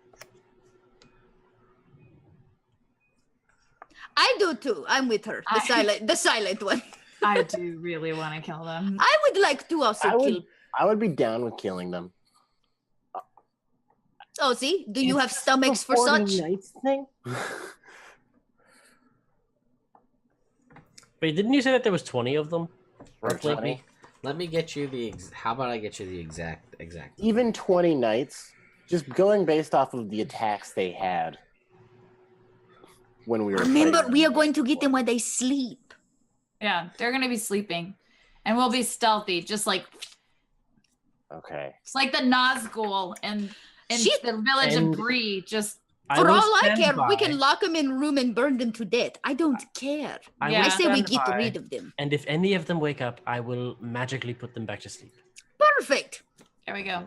I do too. I'm with her. The silent one. I do really want to kill them. I would like to also kill. I would be down with killing them. Oh, see? Do you have stomachs for such? Nights thing? Wait, didn't you say that there was 20 of them? Roughly? Let me get you the how about I get you the exact Even 20 nights, just going based off of the attacks they had when we were Remember, we are going to get them when they sleep. Yeah, they're gonna be sleeping, and we'll be stealthy, just like Okay. it's like the Nazgul and the village of Bree. Just for all I care, we can lock them in a room and burn them to death. I don't care. I say we get rid of them. And if any of them wake up, I will magically put them back to sleep. Perfect. There we go.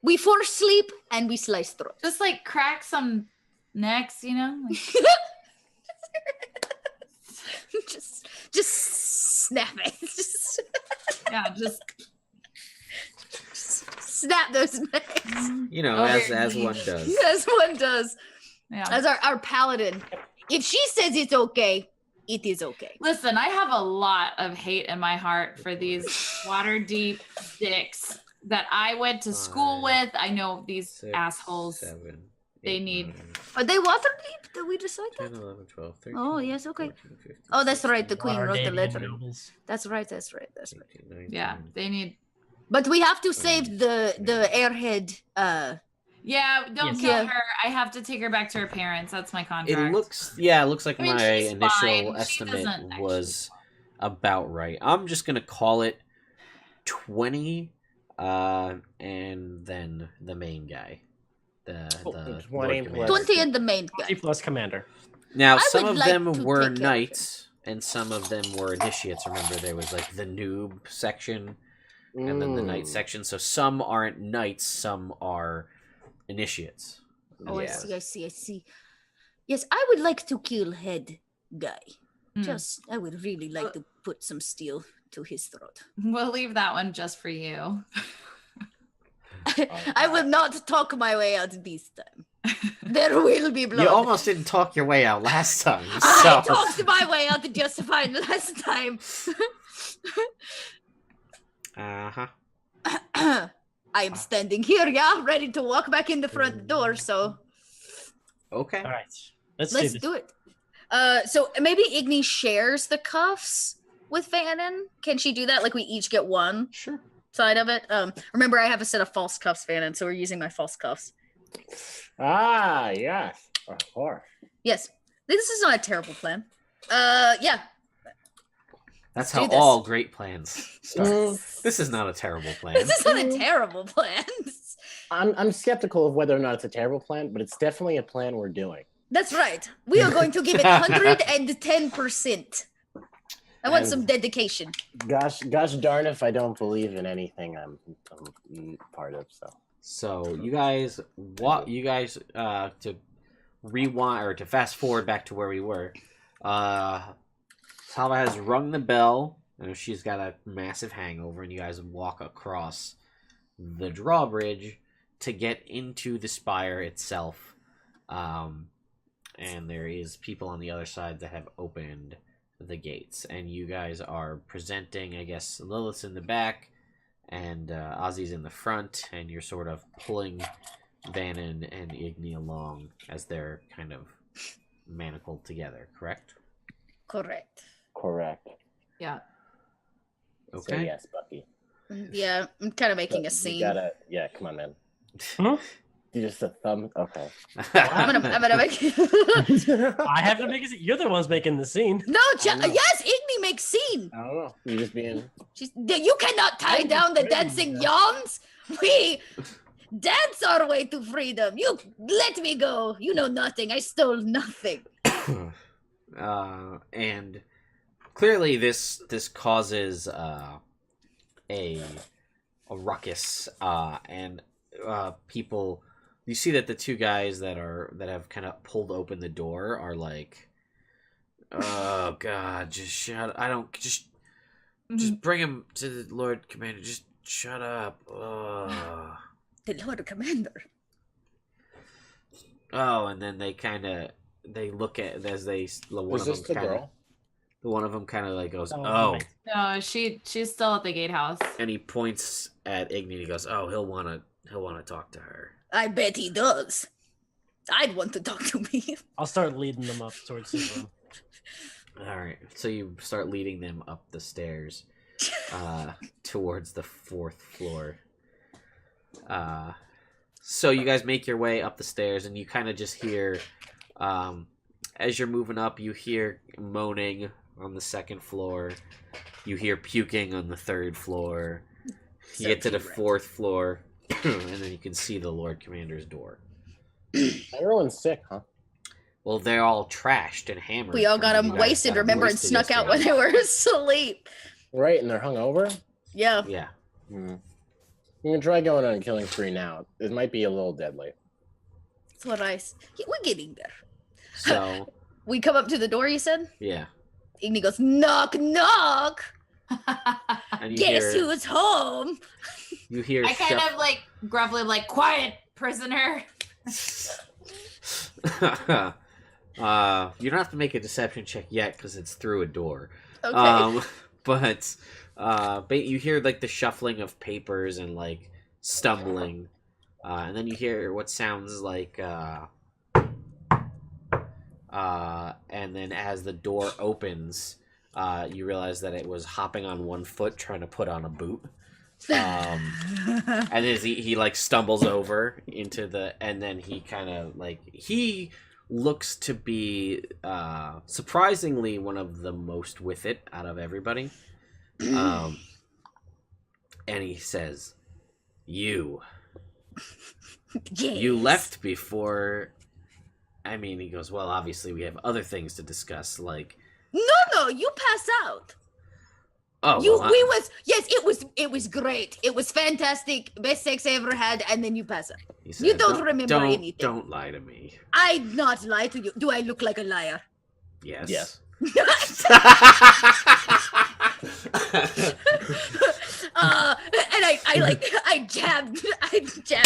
We force sleep and we slice throats. Just like crack some necks, you know. Like... just snap it. Yeah, just snap those necks. You know, as one does. As one does. Yeah. As our paladin. If she says it's okay, it is okay. Listen, I have a lot of hate in my heart for these Waterdeep dicks that I went to school with. I know these assholes. 7, they need. 9, Are they Waterdeep? Did we decide that? 10, 11, 12, 13. Oh, yes, okay. 14, 15, Oh, that's right. The queen Water wrote the David letter. Nobles. That's right. 18, 19. Yeah, they need. But we have to save the airhead. Yeah, don't Yes. kill her. I have to take her back to her parents. That's my contract. It looks like I mean, my she's initial fine. She estimate doesn't actually was about right. I'm just gonna call it 20, and then the main guy, the 20 Lord Commander. plus. 20 and the main guy. 20 plus commander. Now, I some would of like them to were take care of knights, and some of them were initiates. Remember, there was like the noob section, and then the knight section. So some aren't knights, some are initiates. Oh, Yeah. I see. Yes, I would like to kill head guy. I would really like to put some steel to his throat. We'll leave that one just for you. I will not talk my way out this time. There will be blood. You almost didn't talk your way out last time. I So. talked my way out just fine last time. I am standing here, ready to walk back in the front door, so Okay. All right. Let's do it. So maybe Igni shares the cuffs with Vanan. Can she do that? Like we each get one Sure. side of it. Remember I have a set of false cuffs, Vanan, so we're using my false cuffs. Ah, yes. Of course. Yes. This is not a terrible plan. Yeah. That's do how this. all great plans start. This is not a terrible plan. This is not a terrible plan. I'm skeptical of whether or not it's a terrible plan, but it's definitely a plan we're doing. That's right. We are going to give it 110%. I want some dedication. Gosh darn if I don't believe in anything I'm part of. So you guys, to rewind or to fast forward back to where we were. Salva has rung the bell. She's got a massive hangover, and you guys walk across the drawbridge to get into the spire itself. And there is people on the other side that have opened the gates, and you guys are presenting, I guess, Lilith's in the back, and Ozzy's in the front, and you're sort of pulling Vanan and Igni along as they're kind of manacled together, correct? Correct. Yeah. Okay. So yes, Bucky. Yeah, I'm kind of making a scene. Yeah, come on, man. Hmm? You just a thumb. Okay. I'm gonna make. I have to make it. You're the ones making the scene. No, yes, Igni makes scene. I don't know. You're just being. You cannot tie down the dancing yawns. We dance our way to freedom. You let me go. You know nothing. I stole nothing. And clearly, this causes a ruckus, and people. You see that the two guys that have kind of pulled open the door are like, "Oh God, just shut! I don't just bring him to the Lord Commander. Just shut up." The Lord Commander. Oh, and then they look at as they one of them kind of. One of them kind of like goes, "Oh." No, she's still at the gatehouse. And he points at Igni and he goes, "Oh, he'll wanna talk to her." I bet he does. I'd want to talk to me. I'll start leading them up towards his room. All right, so you start leading them up the stairs, towards the 4th floor. So you guys make your way up the stairs, and you kind of just hear, as you're moving up, you hear moaning on the 2nd floor. You hear puking on the 3rd floor. You get to the 4th floor, and then you can see the Lord Commander's door. Everyone's sick, huh? Well, they're all trashed and hammered. We all got them wasted, remember, and snuck out when they were asleep. Right, and they're hungover? Yeah. Yeah. You can try going on a killing spree now. It might be a little deadly. That's what we're getting there. So... we come up to the door, you said? Yeah. Igni goes, knock, knock. And you Guess who's home? You hear I kind of like gruffly like, quiet, prisoner. You don't have to make a deception check yet because it's through a door. Okay. But you hear like the shuffling of papers and like stumbling, and then you hear what sounds like and then as the door opens, you realize that it was hopping on one foot trying to put on a boot. And as he like stumbles over into and then he kind of like, he looks to be surprisingly one of the most with it out of everybody. And he says, you left before. I mean, he goes, well, obviously we have other things to discuss, like... No, you pass out. Oh, it was great. It was fantastic. Best sex I ever had, and then you pass out. Said, you don't remember anything. Don't lie to me. I'd not lie to you. Do I look like a liar? Yes. And I jab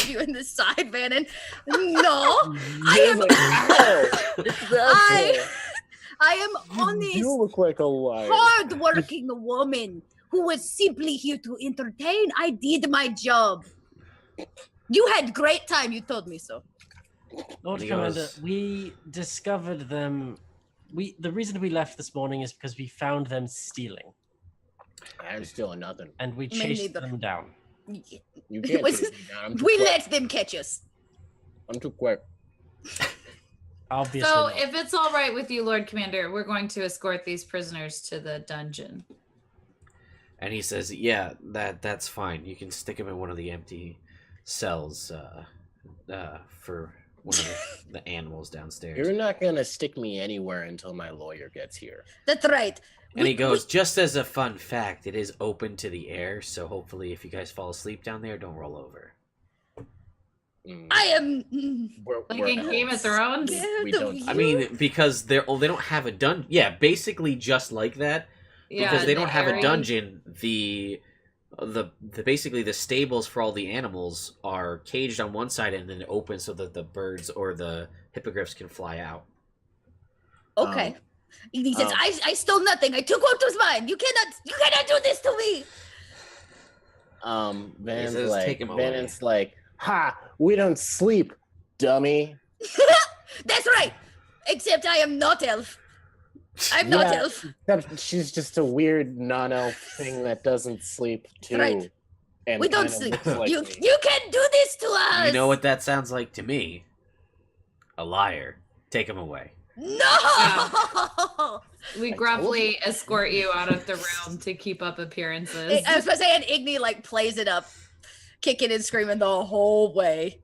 you in the side, Vanan. No, I am honest. You look like a liar. Hard-working woman who was simply here to entertain. I did my job. You had great time. You told me so. Lord Commander, we discovered them. The reason we left this morning is because we found them stealing. I ain't stealing nothing. And we chased them down. You can't chase me down. We let them catch us. I'm too quick. Obviously. So, not. if it's all right with you, Lord Commander, we're going to escort these prisoners to the dungeon. And he says, yeah, that's fine. You can stick them in one of the empty cells for one of the animals downstairs. You're not going to stick me anywhere until my lawyer gets here. That's right. And he goes, just as a fun fact, it is open to the air, so hopefully if you guys fall asleep down there, don't roll over. I am... Like in Game of Thrones? We don't. I mean, because they don't have a dungeon. Yeah, basically just like that. Yeah, because they don't have area. a dungeon. The basically the stables for all the animals are caged on one side and then open so that the birds or the hippogriffs can fly out. Okay. He says, I stole nothing. I took what was mine. You cannot do this to me. Van's like, ha! We don't sleep, dummy. That's right. Except I am not elf. I'm not elf. She's just a weird non-elf thing that doesn't sleep too. Right. And We don't sleep. Like You can do this to us. You know what that sounds like to me? A liar. Take him away. No. We gruffly escort you out of the room to keep up appearances. I was supposed to say, and Igni like plays it up, kicking and screaming the whole way.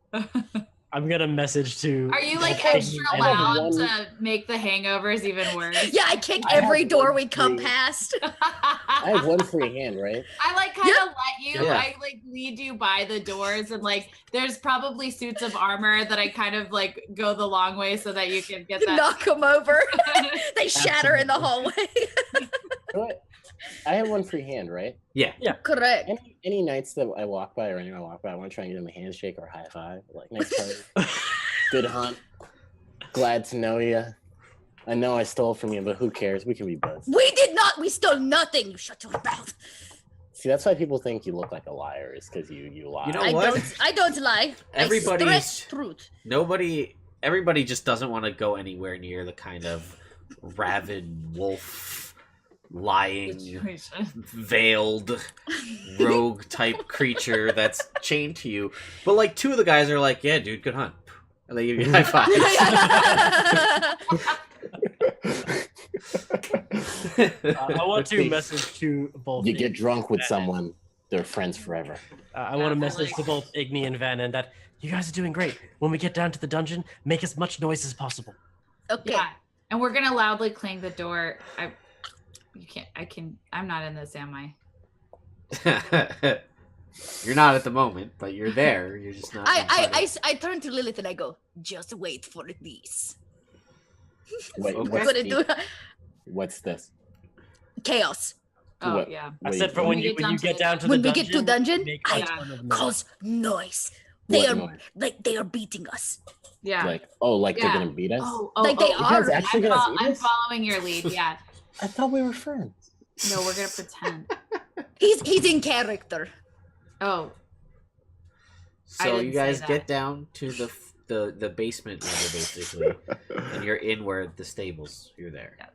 I'm gonna message to. Are you like extra loud to make the hangovers even worse? Yeah, I kick every door we come past. I have one free hand, right? I like kind of let you. Yeah. I like lead you by the doors, and like there's probably suits of armor that I kind of like go the long way so that you can get that. Knock them over. They shatter in the hallway. I have one free hand, right? Yeah. Correct. Any nights that I walk by or anyone I walk by, I want to try and give them a handshake or a high five. Like, nice party. Good hunt. Glad to know you. I know I stole from you, but who cares? We can be buds. We did not. We stole nothing. You shut your mouth. See, that's why people think you look like a liar, is because you lie. You know what? I don't lie. Everybody's truth. Everybody just doesn't want to go anywhere near the kind of rabid wolf, lying, veiled, rogue type creature that's chained to you. But like two of the guys are like, "Yeah, dude, good hunt," and they give you high fives. I want to message to both. You get drunk with someone, they're friends forever. I want to message to both Igni and Vanan that you guys are doing great. When we get down to the dungeon, make as much noise as possible. Okay. Yeah. And we're gonna loudly clang the door. I'm not in this, am I? You're not at the moment, but you're there. You're just not. I turn to Lilith and I go, just wait for this. Wait, okay. What's this? Chaos. Oh, yeah. I said for when you get down to the dungeon. When we get to dungeon, I cause noise. They are beating us. Yeah. They're gonna beat us? They are. I'm following your lead, yeah. I thought we were friends. No, we're gonna pretend. He's in character. Oh. So you guys get down to the basement level basically, and you're in where the stables. You're there. Yeah.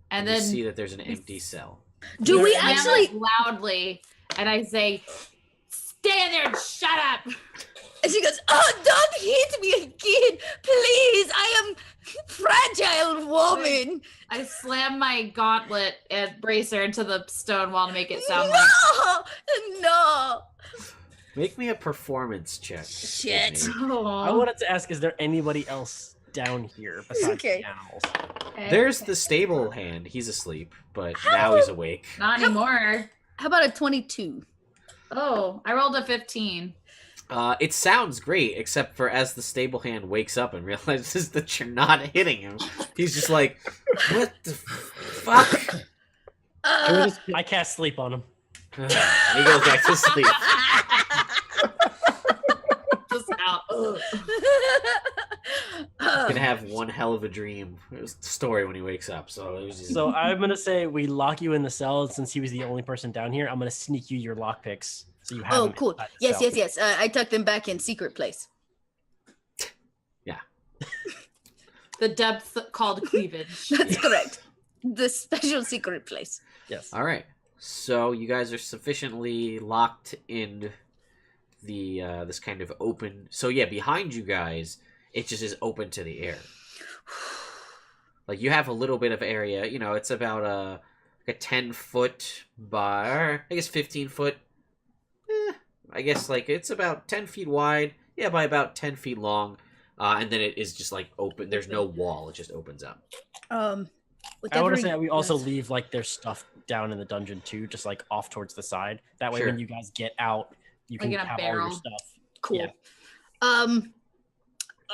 And then you see that there's an empty cell. Do we actually loudly? And I say, "Stand there and shut up." And she goes, "Oh, don't hit me again, please! I am fragile woman." I slam my gauntlet and bracer into the stone wall to make it sound No! Make me a performance check. Shit. I wanted to ask, is there anybody else down here besides the animals? Okay. There's the stable hand. He's asleep, but now he's awake. Not anymore. How about a 22? Oh, I rolled a 15. It sounds great, except for as the stable hand wakes up and realizes that you're not hitting him, he's just like, "What the fuck?" I cast sleep on him. He goes back to sleep. Just out. He's gonna have one hell of a dream story when he wakes up. So I'm gonna say we lock you in the cell, and since he was the only person down here, I'm gonna sneak you your lockpicks. So you have cool. Yes. I tucked them back in secret place. Yeah. The depth called cleavage. That's correct. The special secret place. Yes. All right. So you guys are sufficiently locked in the this kind of open. So yeah, behind you guys, it just is open to the air. Like you have a little bit of area. You know, it's about a 10-foot by, I guess 15-foot. I guess like it's about 10 feet wide. Yeah, by about 10 feet long. And then it is just like open. There's no wall. It just opens up. I want to say that we also leave like their stuff down in the dungeon too, just like off towards the side. That way, when you guys get out, you can have all your stuff. Cool. Yeah.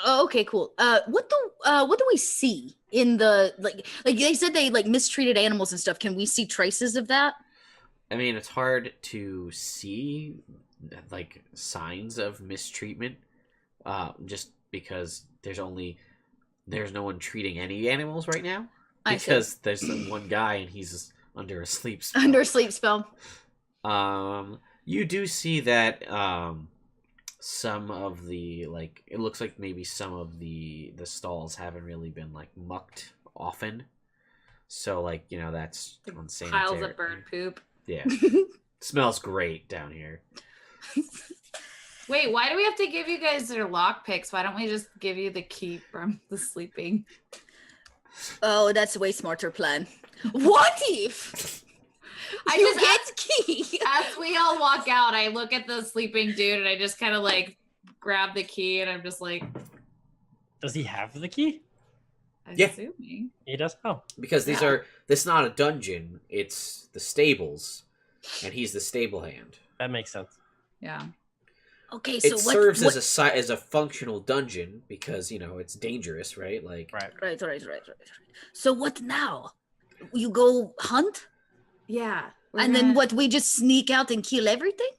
Okay, cool. What do we see in the like they said they like mistreated animals and stuff? Can we see traces of that? I mean, it's hard to see like signs of mistreatment, just because there's no one treating any animals right now. Because there's one guy and he's under a sleep spell. Under a sleep spell. You do see that some of the it looks like maybe some of the stalls haven't really been mucked often. So that's unsanitary. Piles of bird poop. Yeah. Smells great down here. Wait, why do we have to give you guys your lock picks? Why don't we just give you the key from the sleeping? Oh, that's a way smarter plan. What if you get key? As we all walk out, I look at the sleeping dude and I just kind of grab the key and I'm just like, does he have the key? I'm Yeah. assuming. He does. Oh, Because this is not a dungeon, it's the stables, and he's the stable hand. that makes sense. Yeah. Okay, so It serves as a functional dungeon because it's dangerous, right? Right. Right. So what now? You go hunt, Yeah. and then what? We just sneak out and kill everything?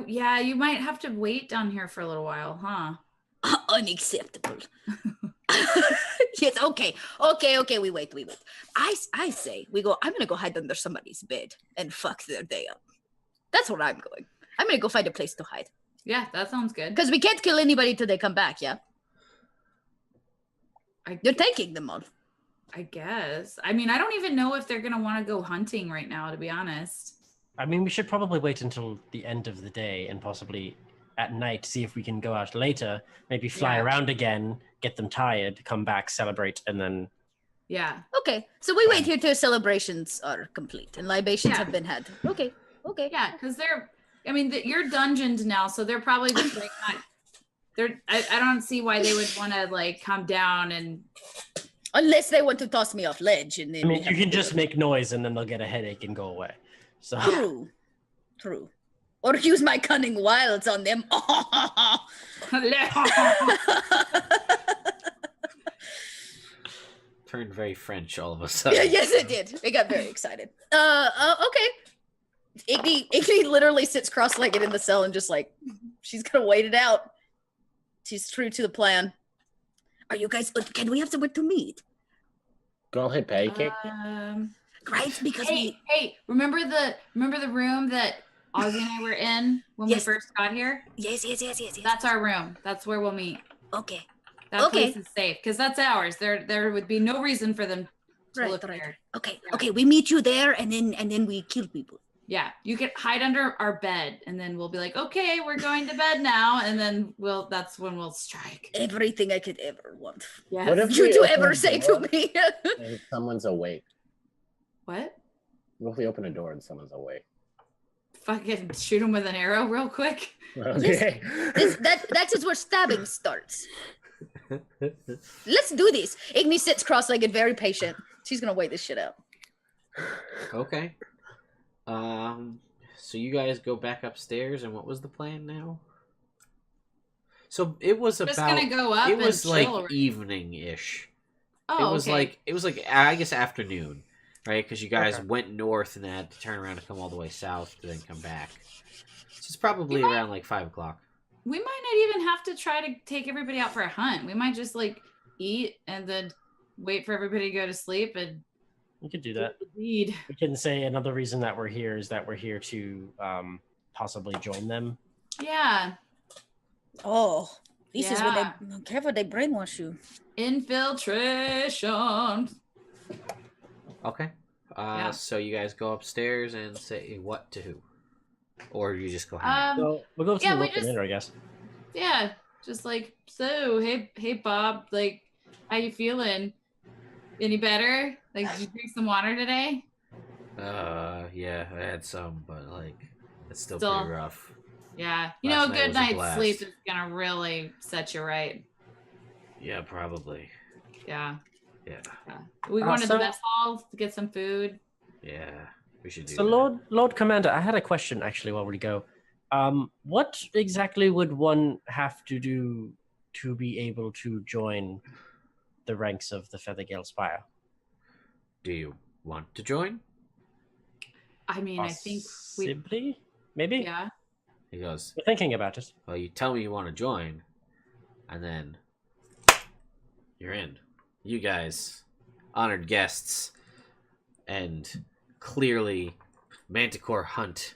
Yeah, you might have to wait down here for a little while, huh? Unacceptable. Yes. Okay. We wait. I say we go. I'm gonna go hide under somebody's bed and fuck their day up. That's where I'm going. I'm gonna go find a place to hide. Yeah, that sounds good. Because we can't kill anybody till they come back. Yeah. You're taking them all. I guess. I mean, I don't even know if they're gonna want to go hunting right now, to be honest. I mean, we should probably wait until the end of the day and possibly at night see if we can go out later, maybe fly around again, get them tired, come back, celebrate, and then... Yeah. Okay, so we wait here till celebrations are complete and libations have been had. Okay. Yeah, because you're dungeoned now, so they're probably just I don't see why they would want to come down and... Unless they want to toss me off ledge, and then you can just make noise and then they'll get a headache and go away. So True. Or use my cunning wilds on them. Turned very French all of a sudden. Yeah, yes, it did. It got very excited. Okay. Iggy literally sits cross-legged in the cell and just she's gonna wait it out. She's true to the plan. Are you guys? Can we have somewhere to meet? Go ahead, pancake. Right, because hey, remember the room that Ozzy and I were in when we first got here? Yes. That's our room. That's where we'll meet. Okay. That place is safe because that's ours. There would be no reason for them to live here. Okay. We meet you there, and then we kill people. Yeah, you can hide under our bed, and then we'll be like, okay, we're going to bed now, and then that's when we'll strike. Everything I could ever want. Yes. What if you two ever say to me? And someone's awake? What? What if we open a door and someone's awake? Fucking shoot him with an arrow real quick. Okay. That is where stabbing starts. Let's do this. Igni sits cross-legged, very patient. She's gonna wait this shit out. Okay. So you guys go back upstairs, and what was the plan now? So it was just gonna go up. It was chill evening-ish. Oh, it was okay. I guess afternoon, right? Because you guys went north and had to turn around and come all the way south to then come back. So it's probably around 5 o'clock. We might not even have to try to take everybody out for a hunt. We might just eat and then wait for everybody to go to sleep and. We could do that. Indeed. We can say another reason that we're here is that we're here to possibly join them. Yeah. Oh, this is what they careful. They brainwash you. Infiltration. Okay. So you guys go upstairs and say what to who, or you just go hang out? So we'll go to the local dinner, I guess. Yeah, just so hey Bob, how you feeling? Any better? Did you drink some water today? Yeah, I had some, but it's still pretty rough. Yeah, Last a night good was a night's blast. sleep is gonna really set you right. Yeah, probably. Yeah. Yeah. We go into the mess hall to get some food. Yeah, we should do So that. Lord Commander, I had a question actually while we go. What exactly would one have to do to be able to join the ranks of the Feathergale Spire? Do you want to join? I mean, I think Possibly? Maybe? Yeah. He goes, We're thinking about it. well, you tell me you want to join, and then you're in. You guys, honored guests, and clearly Manticore hunt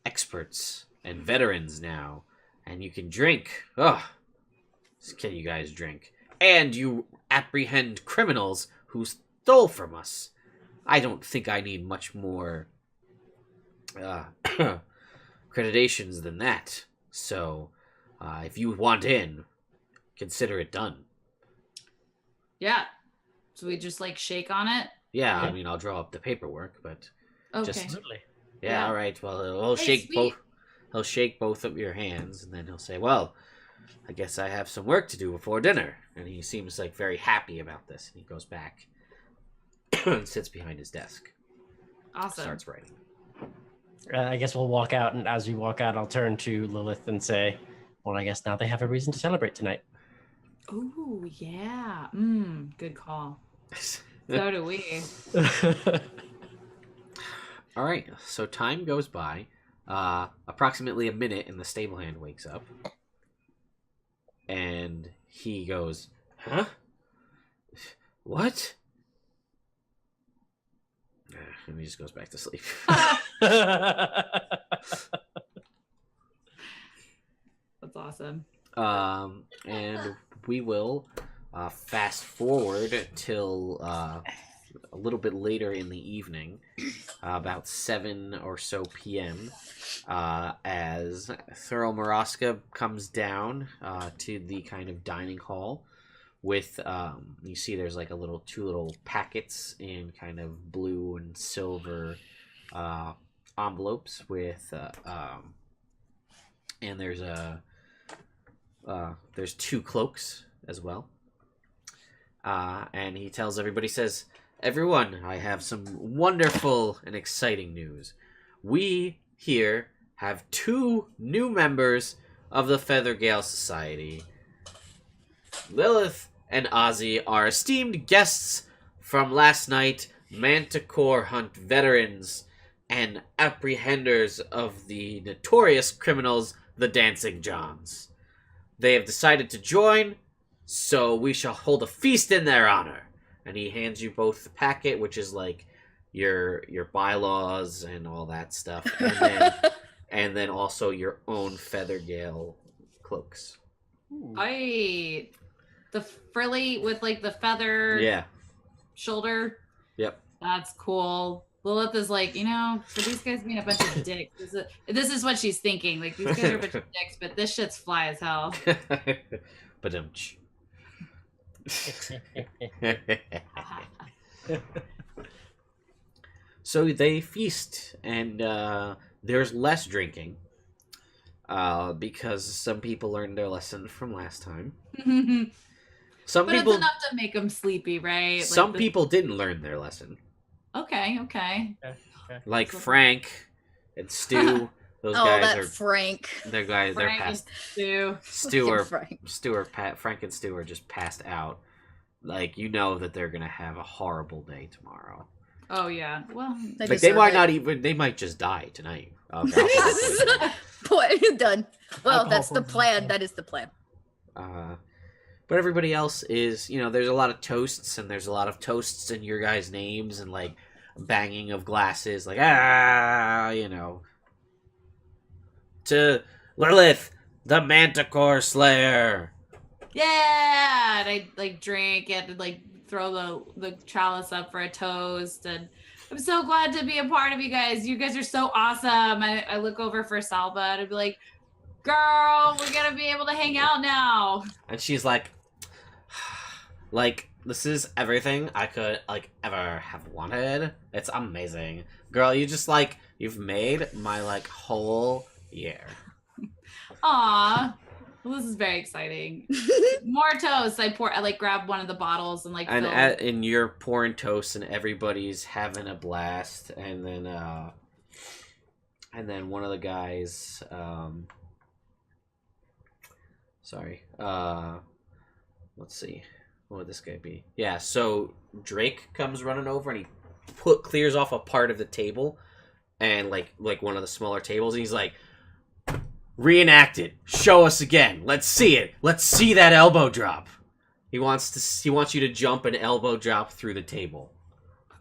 experts and veterans now, and you can drink. Ugh. Can you guys drink? And you apprehend criminals who stole from us. I don't think I need much more accreditations than that. So, if you want in, consider it done. Yeah. So we just like shake on it? Yeah, I mean, I'll draw up the paperwork, but Okay. Absolutely. yeah, all right. Well, he'll shake sweet. both. He'll shake both of your hands, and then he'll say, "Well, I guess I have some work to do before dinner." And he seems like very happy about this. And he goes back and sits behind his desk. Awesome. Starts writing. I guess we'll walk out, and as we walk out, I'll turn to Lilith and say, well, I guess now they have a reason to celebrate tonight. Oh, yeah. Good call. So do we. All right. So time goes by. Approximately a minute, and the stable hand wakes up. And he goes, "Huh? What?" And he just goes back to sleep. That's awesome. And we will fast forward till a little bit later in the evening, about 7 or so p.m., as Thurl Maraska comes down to the kind of dining hall with, you see there's like two little packets in kind of blue and silver envelopes with, and there's 2 cloaks as well. And he tells everybody, says, "Everyone, I have some wonderful and exciting news. We here have 2 new members of the Feathergale Society. Lilith and Ozzy are esteemed guests from last night, Manticore Hunt veterans and apprehenders of the notorious criminals, the Dancing Johns. They have decided to join, so we shall hold a feast in their honor." And he hands you both the packet, which is like your bylaws and all that stuff, and then also your own Feathergale cloaks. The frilly with like the feather shoulder. Yep. That's cool. Lilith is like, for these guys being a bunch of dicks, this is what she's thinking. Like, these guys are a bunch of dicks, but this shit's fly as hell. But So they feast, and there's less drinking because some people learned their lesson from last time. But it's enough to make them sleepy, right? Some people didn't learn their lesson. Okay. Like Frank and Stu. Those guys are Frank. They're past. Frank and Stu are just passed out. Like, that they're gonna have a horrible day tomorrow. Oh yeah. Well, they might not even. They might just die tonight. Boy, done. Well, that's the plan. That is the plan. But everybody else is, there's a lot of toasts, and there's a lot of toasts in your guys' names, and like banging of glasses, like to Lilith, the Manticore Slayer. Yeah, and I like drink and like throw the chalice up for a toast, and I'm so glad to be a part of you guys. You guys are so awesome. I look over for Salva and I'd be like, "Girl, we're gonna be able to hang out now." And she's like, this is everything I could ever have wanted. It's amazing, girl. You've made my whole year. Aw. Well, this is very exciting. More toast. I grab one of the bottles and and you're pouring toast, and everybody's having a blast. And then one of the guys, let's see, what would this guy be? Yeah, so Drake comes running over and he clears off a part of the table, and like one of the smaller tables, and he's like, "Reenact it. Show us again. Let's see it. Let's see that elbow drop." He wants you to jump an elbow drop through the table.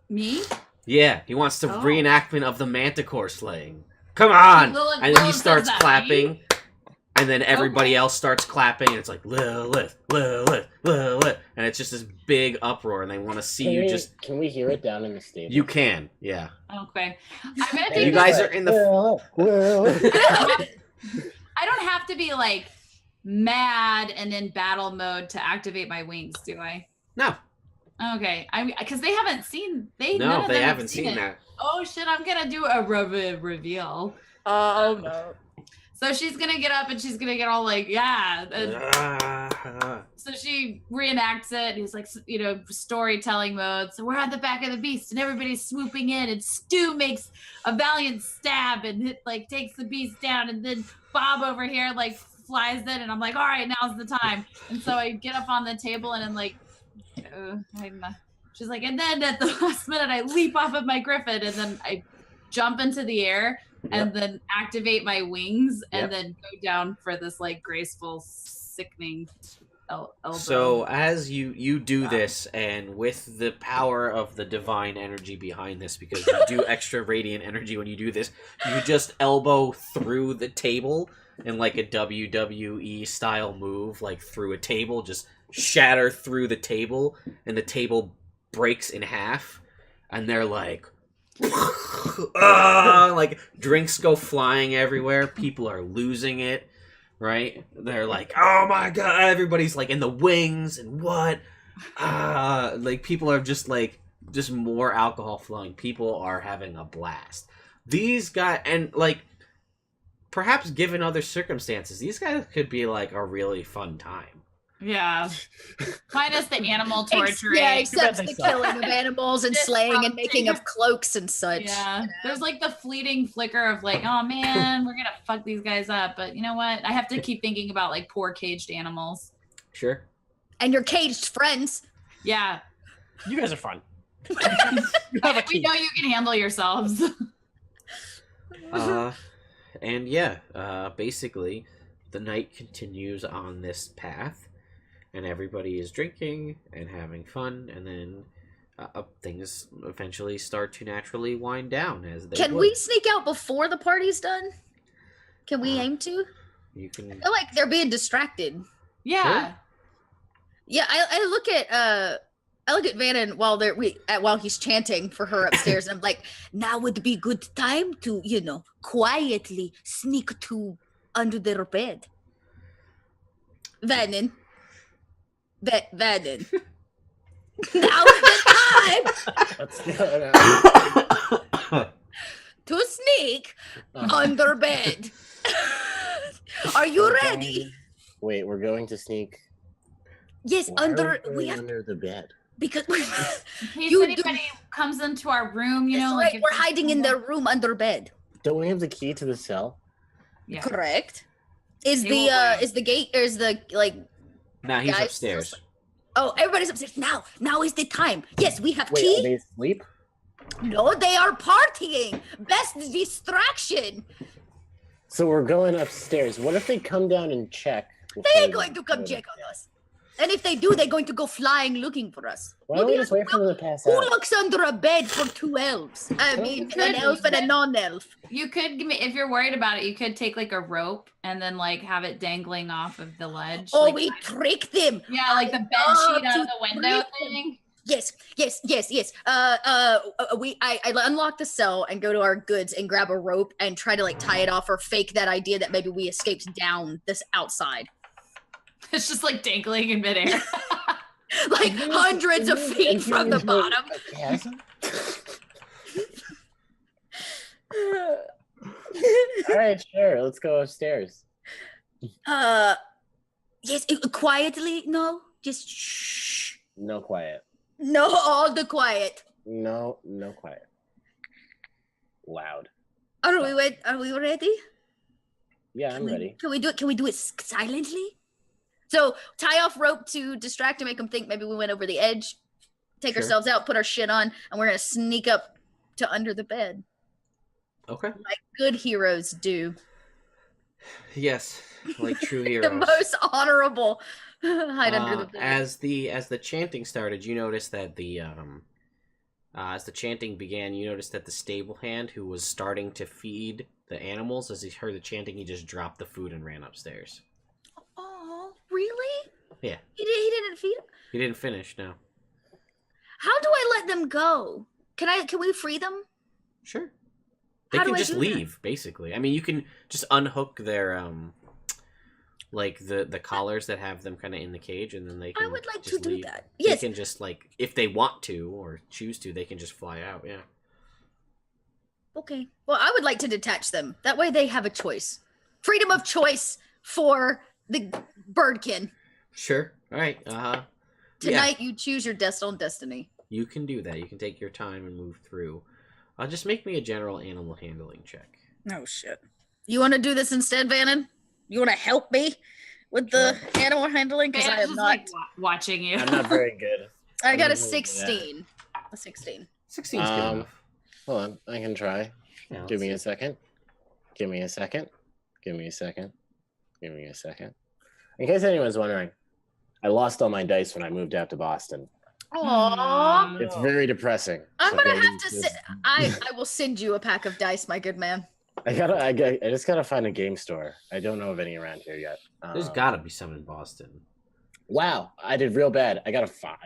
Me? Yeah, he wants to reenactment of the Manticore slaying. come on! Lilith- And then he Lilith starts says that, clapping. And then everybody Okay. else starts clapping, and it's like, Lilith, Lilith, Lilith. And it's just this big uproar, and they want to see you just... Can we hear it down in the stable? You can, yeah. Okay. I'm gonna You take guys are in the... I don't have to be like mad and in battle mode to activate my wings, do I? No. Okay. Because they haven't seen. None No, of they them have haven't seen it. that. Oh shit! I'm gonna do a reveal. Oh no. So she's gonna get up and she's gonna get all like, yeah. So she reenacts it. And he's like, storytelling mode. So we're at the back of the beast, and everybody's swooping in, and Stu makes a valiant stab and takes the beast down, and then Bob over here flies in, and I'm like, all right, now's the time. And so I get up on the table, and she's like, and then at the last minute, I leap off of my griffin, and then I jump into the air. And then activate my wings, and then go down for this graceful, sickening elbow. So as you do this, and with the power of the divine energy behind this, because you do extra radiant energy when you do this, you just elbow through the table in a WWE style move, through a table, just shatter through the table, and the table breaks in half, and they're like... drinks go flying everywhere. People are losing it, right? They're like, oh my god, everybody's in the wings, and what? People are just more alcohol flowing. People are having a blast. These guys, and perhaps given other circumstances, these guys could be a really fun time. Yeah. Minus the animal torturing. Except the killing of animals and slaying and making of cloaks and such. Yeah. There's the fleeting flicker of oh man, we're gonna fuck these guys up. But you know what? I have to keep thinking about poor caged animals. Sure. And your caged friends. Yeah. You guys are fun. We know you can handle yourselves. Basically, the night continues on this path. And everybody is drinking and having fun, and then things eventually start to naturally wind down as they. Can we sneak out before the party's done? Can we aim to? You can. I feel like they're being distracted. Yeah. Sure. Yeah, I look at Vanan while he's chanting for her upstairs, and I'm like, now would be good time to quietly sneak to under their bed. Vanan. Vanan. Now's the time to sneak under bed. Are you ready? Wait, we're going to sneak. Yes, under the bed. Because In case anybody comes into our room, right, we're hiding in their room under bed. Don't we have the key to the cell? Yeah. Correct. Is the gate or is the Nah, he's guys upstairs. Oh, everybody's upstairs now. Now is the time. Yes, we have Wait, key. are they asleep? No, they are partying. Best distraction. So we're going upstairs. What if they come down and check? They ain't going to come check on us. And if they do, they're going to go flying looking for us. Why don't we just wait for them to pass Who out? looks under a bed for two elves? I mean, an elf and a non-elf. You could, if you're worried about it, you could take a rope and then have it dangling off of the ledge. Oh, we tricked them. Yeah, the bed sheet out of the window thing. Yes. I unlock the cell and go to our goods and grab a rope and try to tie it off or fake that idea that maybe we escaped down this outside. It's just dangling in midair. Hundreds of feet from the bottom. All right, sure. Let's go upstairs. Yes, quietly. No, just shh. No quiet. No, all the quiet. No quiet. Loud. Are we ready? Yeah, I'm ready. Can we do it? Can we do it silently? So tie off rope to distract and make them think maybe we went over the edge. Take ourselves out, put our shit on, and we're gonna sneak up to under the bed. Okay. Like good heroes do. Yes, like true heroes. The most honorable hide under the bed. As the chanting started, you noticed that the As the chanting began, you noticed that the stable hand who was starting to feed the animals, as he heard the chanting, he just dropped the food and ran upstairs. Oh, really? Yeah. He didn't feed them? He didn't finish, no. How do I let them go? Can we free them? Sure. They can just leave, basically. I mean, you can just unhook their, like, the collars that have them kind of in the cage, and then they can I would like just to leave. do that. Yes. They can just, like, if they want to or choose to, they can just fly out, yeah. Okay. Well, I would like to detach them. That way they have a choice. Freedom of choice for the birdkin. Sure. All right. Tonight you choose your destiny. You can do that. You can take your time and move through. Just make me a general animal handling check. Oh, shit. You want to do this instead, Vanan? You want to help me with the animal handling? Because I am not... like, watching you. I'm not very good. I got a 16. A 16. 16's good enough. Hold on. I can try. Yeah, Give me a second. Give me a second. Give me a second. Give me a second. In case anyone's wondering, I lost all my dice when I moved out to Boston. Aww. It's very depressing. I'm gonna have to I will send you a pack of dice, my good man. I just gotta find a game store. I don't know of any around here yet. There's gotta be some in Boston. Wow, I did real bad. I got a 5.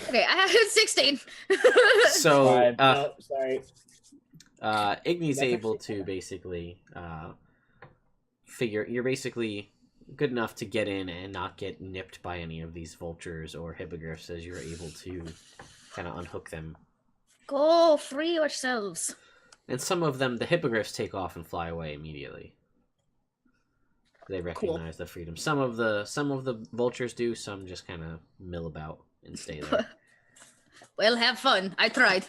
Okay, I have 16. So, sorry. Igny's able to basically figure you're basically good enough to get in and not get nipped by any of these vultures or hippogriffs, as you're able to kind of unhook them. Go free yourselves. And some of them, the hippogriffs, take off and fly away immediately. They recognize the freedom. Some of the vultures do. Some just kind of mill about and stay there. Well, have fun. I tried.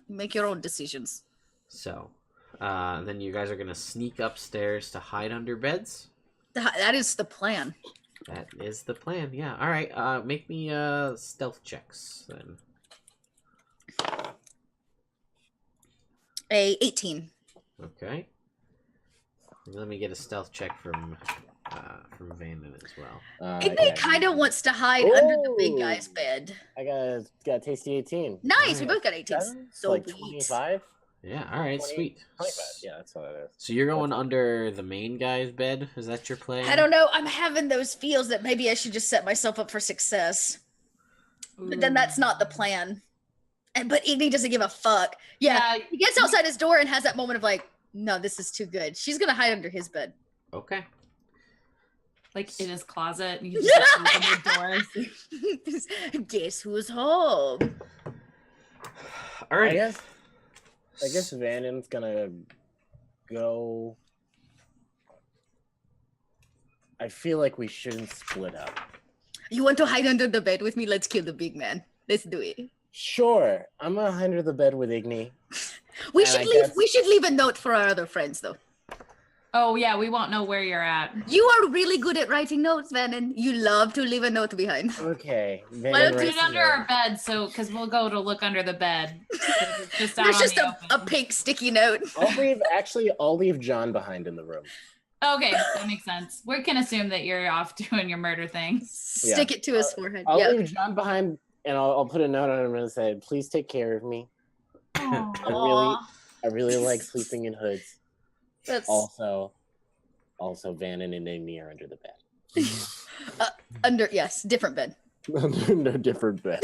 Make your own decisions. So, then you guys are gonna sneak upstairs to hide under beds. That is the plan. That is the plan. Yeah. All right. Make me stealth checks then. A 18. Okay. Let me get a stealth check from Vanan as well. Igny kind of wants to hide under the big guy's bed. I got a tasty 18. Nice. We both got 18. So like 25. Yeah. All right. 20, Sweet. 25. Yeah, that's what it is. So you're going under the main guy's bed? Is that your plan? I don't know. I'm having those feels that maybe I should just set myself up for success. But then that's not the plan. But Igny doesn't give a fuck. Yeah. He gets outside his door and has that moment of like, no, this is too good. She's going to hide under his bed. Okay. Like in his closet. And you just open the door. Guess who's home? All right. I guess Vanon's gonna go. I feel like we shouldn't split up. You want to hide under the bed with me? Let's kill the big man. Let's do it. Sure. I'm gonna hide under the bed with Igny. We should leave a note for our other friends though. Oh yeah, we won't know where you're at. You are really good at writing notes, Vanan. You love to leave a note behind. Okay. Why don't you do it under our bed? So, because we'll go to look under the bed. Just There's just a pink sticky note. I'll leave John behind in the room. Okay, that makes sense. We can assume that you're off doing your murder thing. Stick it to his forehead. I'll leave John behind, and I'll put a note on him and say, "Please take care of me. I really like sleeping in hoods." That's also Vanan and Igny are under the bed. Different bed. No, different bed.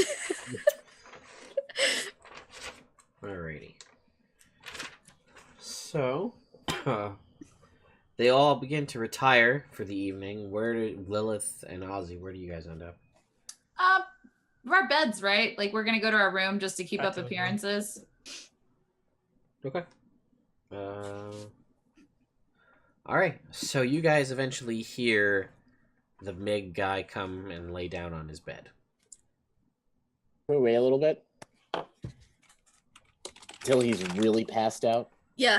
Alrighty. So, they all begin to retire for the evening. Where do Lilith and Ozzy? Where do you guys end up? Our beds, right? Like we're gonna go to our room just to keep up appearances. Okay. All right. So you guys eventually hear the Mig guy come and lay down on his bed. Can we wait a little bit till he's really passed out? Yeah.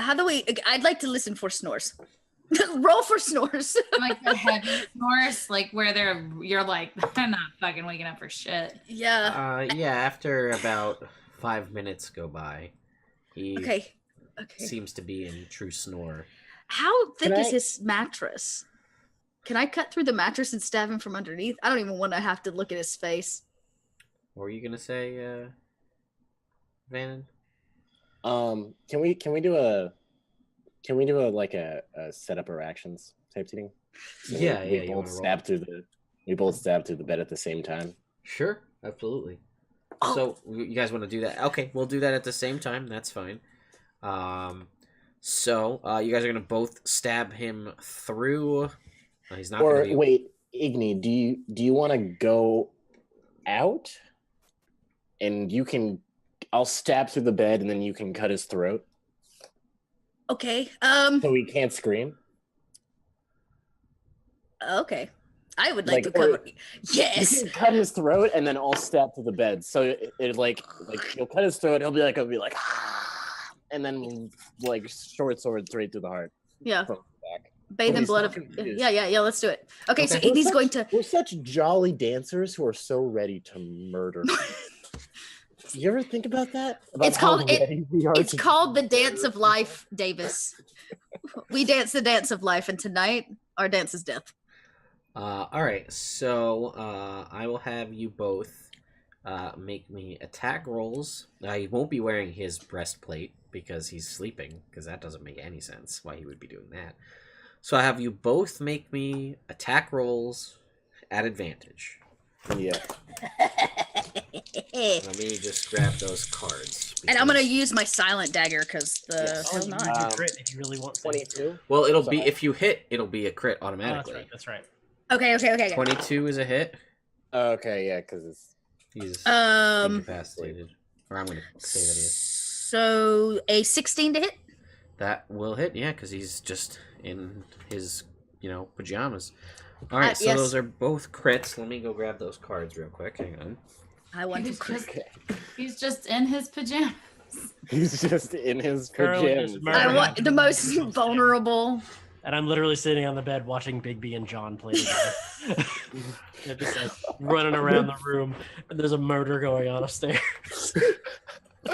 I'd like to listen for snores. Roll for snores. Like the heavy snores, like where you're like, I'm not fucking waking up for shit. Yeah. After about 5 minutes go by, he seems to be in true snore. How thick is his mattress? Can I cut through the mattress and stab him from underneath? I don't even want to have to look at his face. What were you gonna say, Vanan? Can we do a like a setup our actions type thing? So we both stab through the bed at the same time. Sure, absolutely. So you guys want to do that? Okay, we'll do that at the same time. That's fine. So you guys are gonna both stab him through. He's not. Or wait, Igni, do you want to go out, and I'll stab through the bed, and then you can cut his throat. Okay. So he can't scream. Okay. I would like to cover. Yes. You can cut his throat, and then I'll stab through the bed. So it like you'll cut his throat. He'll be like, and then like short sword straight through the heart. Yeah. Bathe in blood of. Yeah. Let's do it. Okay. So Igni's going to. We're such jolly dancers who are so ready to murder. You ever think about that? It's called the dance of life, Davis. We dance the dance of life, and tonight our dance is death. All right, so I will have you both make me attack rolls. He won't be wearing his breastplate because he's sleeping, because that doesn't make any sense why he would be doing that. So I have you both make me attack rolls at advantage. Yeah. Let me just grab those cards. And I'm gonna use my silent dagger because crit if you really want 22. Well, it'll be if you hit, it'll be a crit automatically. That's right. Okay. 22 is a hit. Okay, yeah, because he's incapacitated. Or I'm gonna say that he is. So a 16 to hit. That will hit, yeah, because he's just in his, pajamas. All right, so those are both crits. Let me go grab those cards real quick. Hang on. I want to crit. He's just in his pajamas. He's just in his pajamas. I want the most vulnerable. And I'm literally sitting on the bed watching Bigby and John play together. They're just like running around the room, and there's a murder going on upstairs.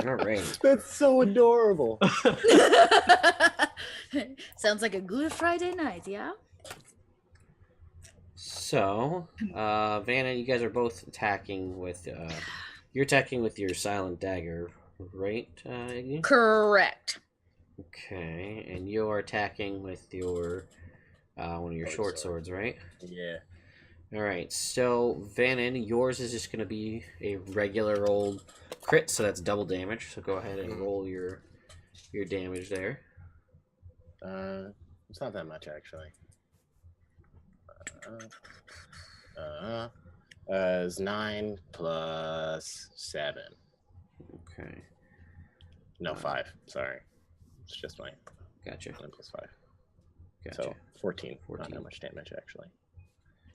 All right. That's so adorable. Sounds like a good Friday night, yeah? So, Vanna, you guys are both attacking with, you're attacking with your silent dagger, right, Iggy? Correct. Okay, and you're attacking with your, one of your short swords, right? Yeah. All right, so Vanna, yours is just going to be a regular old crit, so that's double damage. So go ahead and roll your damage there. It's not that much actually. It's 9 plus 7. Okay. No, 5. Sorry, it's just my. Gotcha. 9 plus 5. Gotcha. So 14. 14. Not that much damage actually.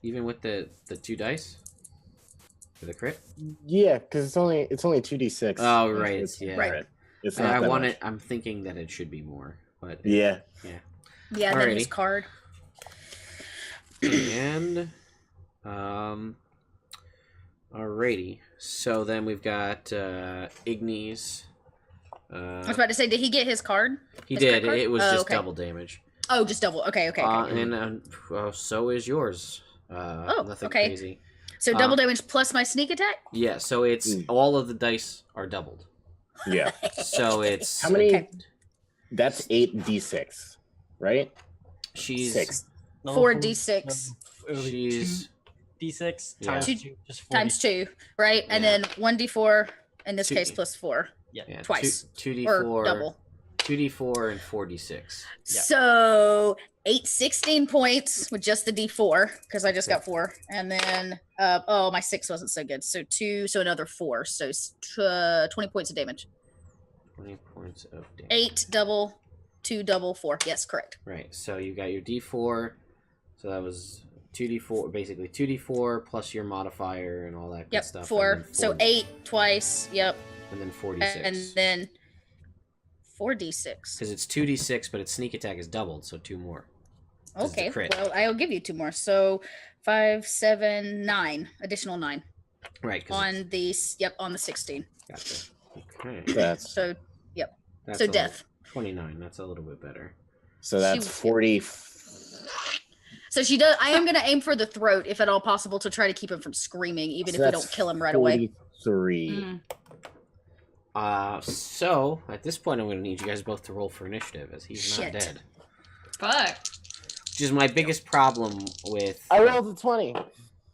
Even with the 2 dice for the crit? Yeah, because it's only 2d6. Oh right, Right. It's not that much. I'm thinking that it should be more, but Yeah. Yeah, then his card. And alrighty. So then we've got Igni's. I was about to say, did he get his card? He did. It was just double damage. Oh, just double. Okay. And so is yours. Nothing crazy. So double damage plus my sneak attack? Yeah, so it's all of the dice are doubled. Yeah. So it's how many? Okay. That's 8d6, right? She's 6. 4d6. She's d6 times 2, just 4 times 2, right? Yeah. And then 1d4 in this case plus 4. Yeah. Twice. 2d4 or double. 2d4 and 4d6. Yeah. So 16 points with just the d4 because I just got 4, and then my 6 wasn't so good. So 2, so another 4. So 20 points of damage. 20 points of damage. 8 double, 2 double, 4. Yes, correct. Right. So you got your d4. So that was 2d4, basically 2d4 plus your modifier and all that good stuff. 4. So 8 twice. Yep. And then 4d6. And then 4d6. Because it's 2d6, but its sneak attack is doubled, so 2 more. Okay. Well, I'll give you 2 more. So 5, 7, 9. Additional 9. Right. On on the 16. Gotcha. Okay. That's so death. 29. That's a little bit better. So that's 40. So she does. I am going to aim for the throat, if at all possible, to try to keep him from screaming, even if we don't kill him right away. 43. So at this point, I'm going to need you guys both to roll for initiative, as he's not dead. Fuck. Which is my biggest problem with. I rolled a 20.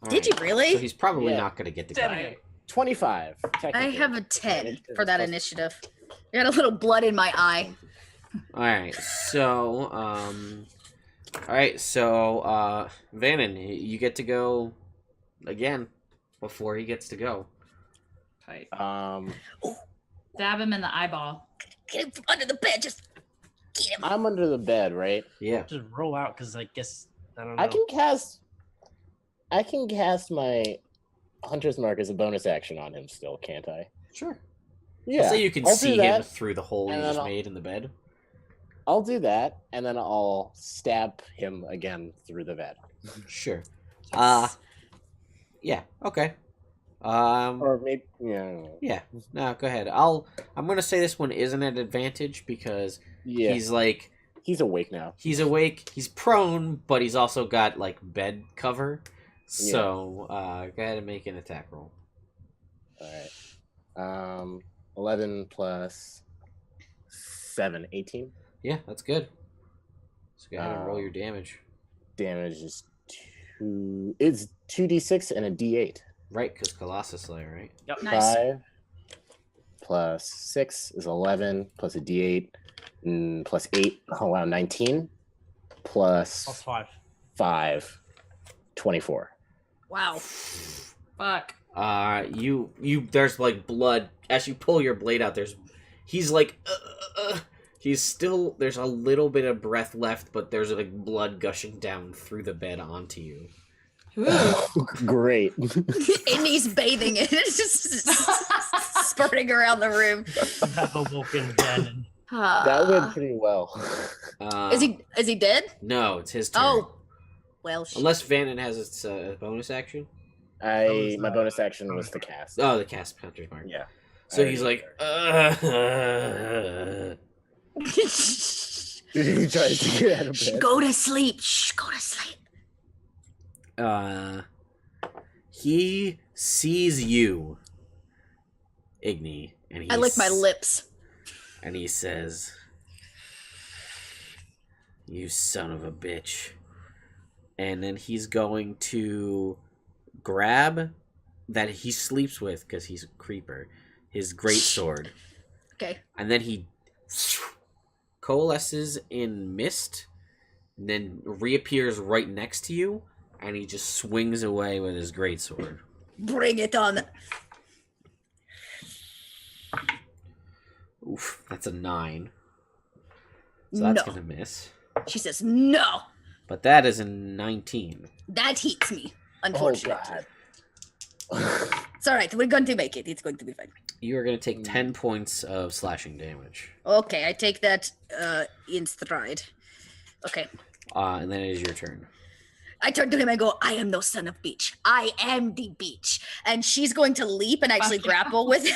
Did you really? So he's probably not going to get the guy. 25. I have a 10 for that initiative. I got a little blood in my eye. All right, so Vanan, you get to go again before he gets to go. Tight. Stab him in the eyeball. Get him from under the bed. Just get him. I'm under the bed, right? Yeah. Just roll out because I guess I don't know. I can cast my Hunter's Mark as a bonus action on him still, can't I? Sure. Yeah. So you can see him through the hole you just made in the bed. I'll do that, and then I'll stab him again through the bed. Sure. Yeah. Okay. Or maybe Yeah. No, go ahead. I'm gonna say this one isn't an advantage because he's awake now. He's awake. He's prone, but he's also got like bed cover. So go ahead and make an attack roll. All right. 11 plus 7, 18. Yeah, that's good. So go ahead and roll your damage. Damage is 2. It's 2d6 and a d8. Right, because Colossus Slayer, right? Yep. Nice. 5 plus 6 is 11, plus a d8, plus 8. Oh, wow, 19. Plus 5, 24. Wow. Fuck. There's like blood as you pull your blade out. He's like, he's still. There's a little bit of breath left, but there's like blood gushing down through the bed onto you. Great. And he's bathing in it. It's just spurting around the room. Have awoken Vanan. That went pretty well. Is he dead? No, it's his turn. Oh, well. Unless Vanan has its bonus action. My bonus action was the cast. Oh, the cast Hunter's Mark. Yeah. So he's like, He tries to get out of bed. Go to sleep. Shh, go to sleep. He sees you, Igni, and I lick my lips. And he says, "You son of a bitch." And then he's going to grab that he sleeps with, because he's a creeper, his greatsword. Okay. And then he coalesces in mist, and then reappears right next to you, and he just swings away with his greatsword. Bring it on. Oof, that's a 9. So that's No. gonna miss. She says no. But that is a 19. That hits me, Oh, unfortunately. God. It's all right. We're going to make it. It's going to be fine. You are going to take 10 points of slashing damage. Okay, I take that in stride. Okay. And then it is your turn. I turn to him and go, I am no son of bitch. I am the bitch. And she's going to leap and actually grapple with him.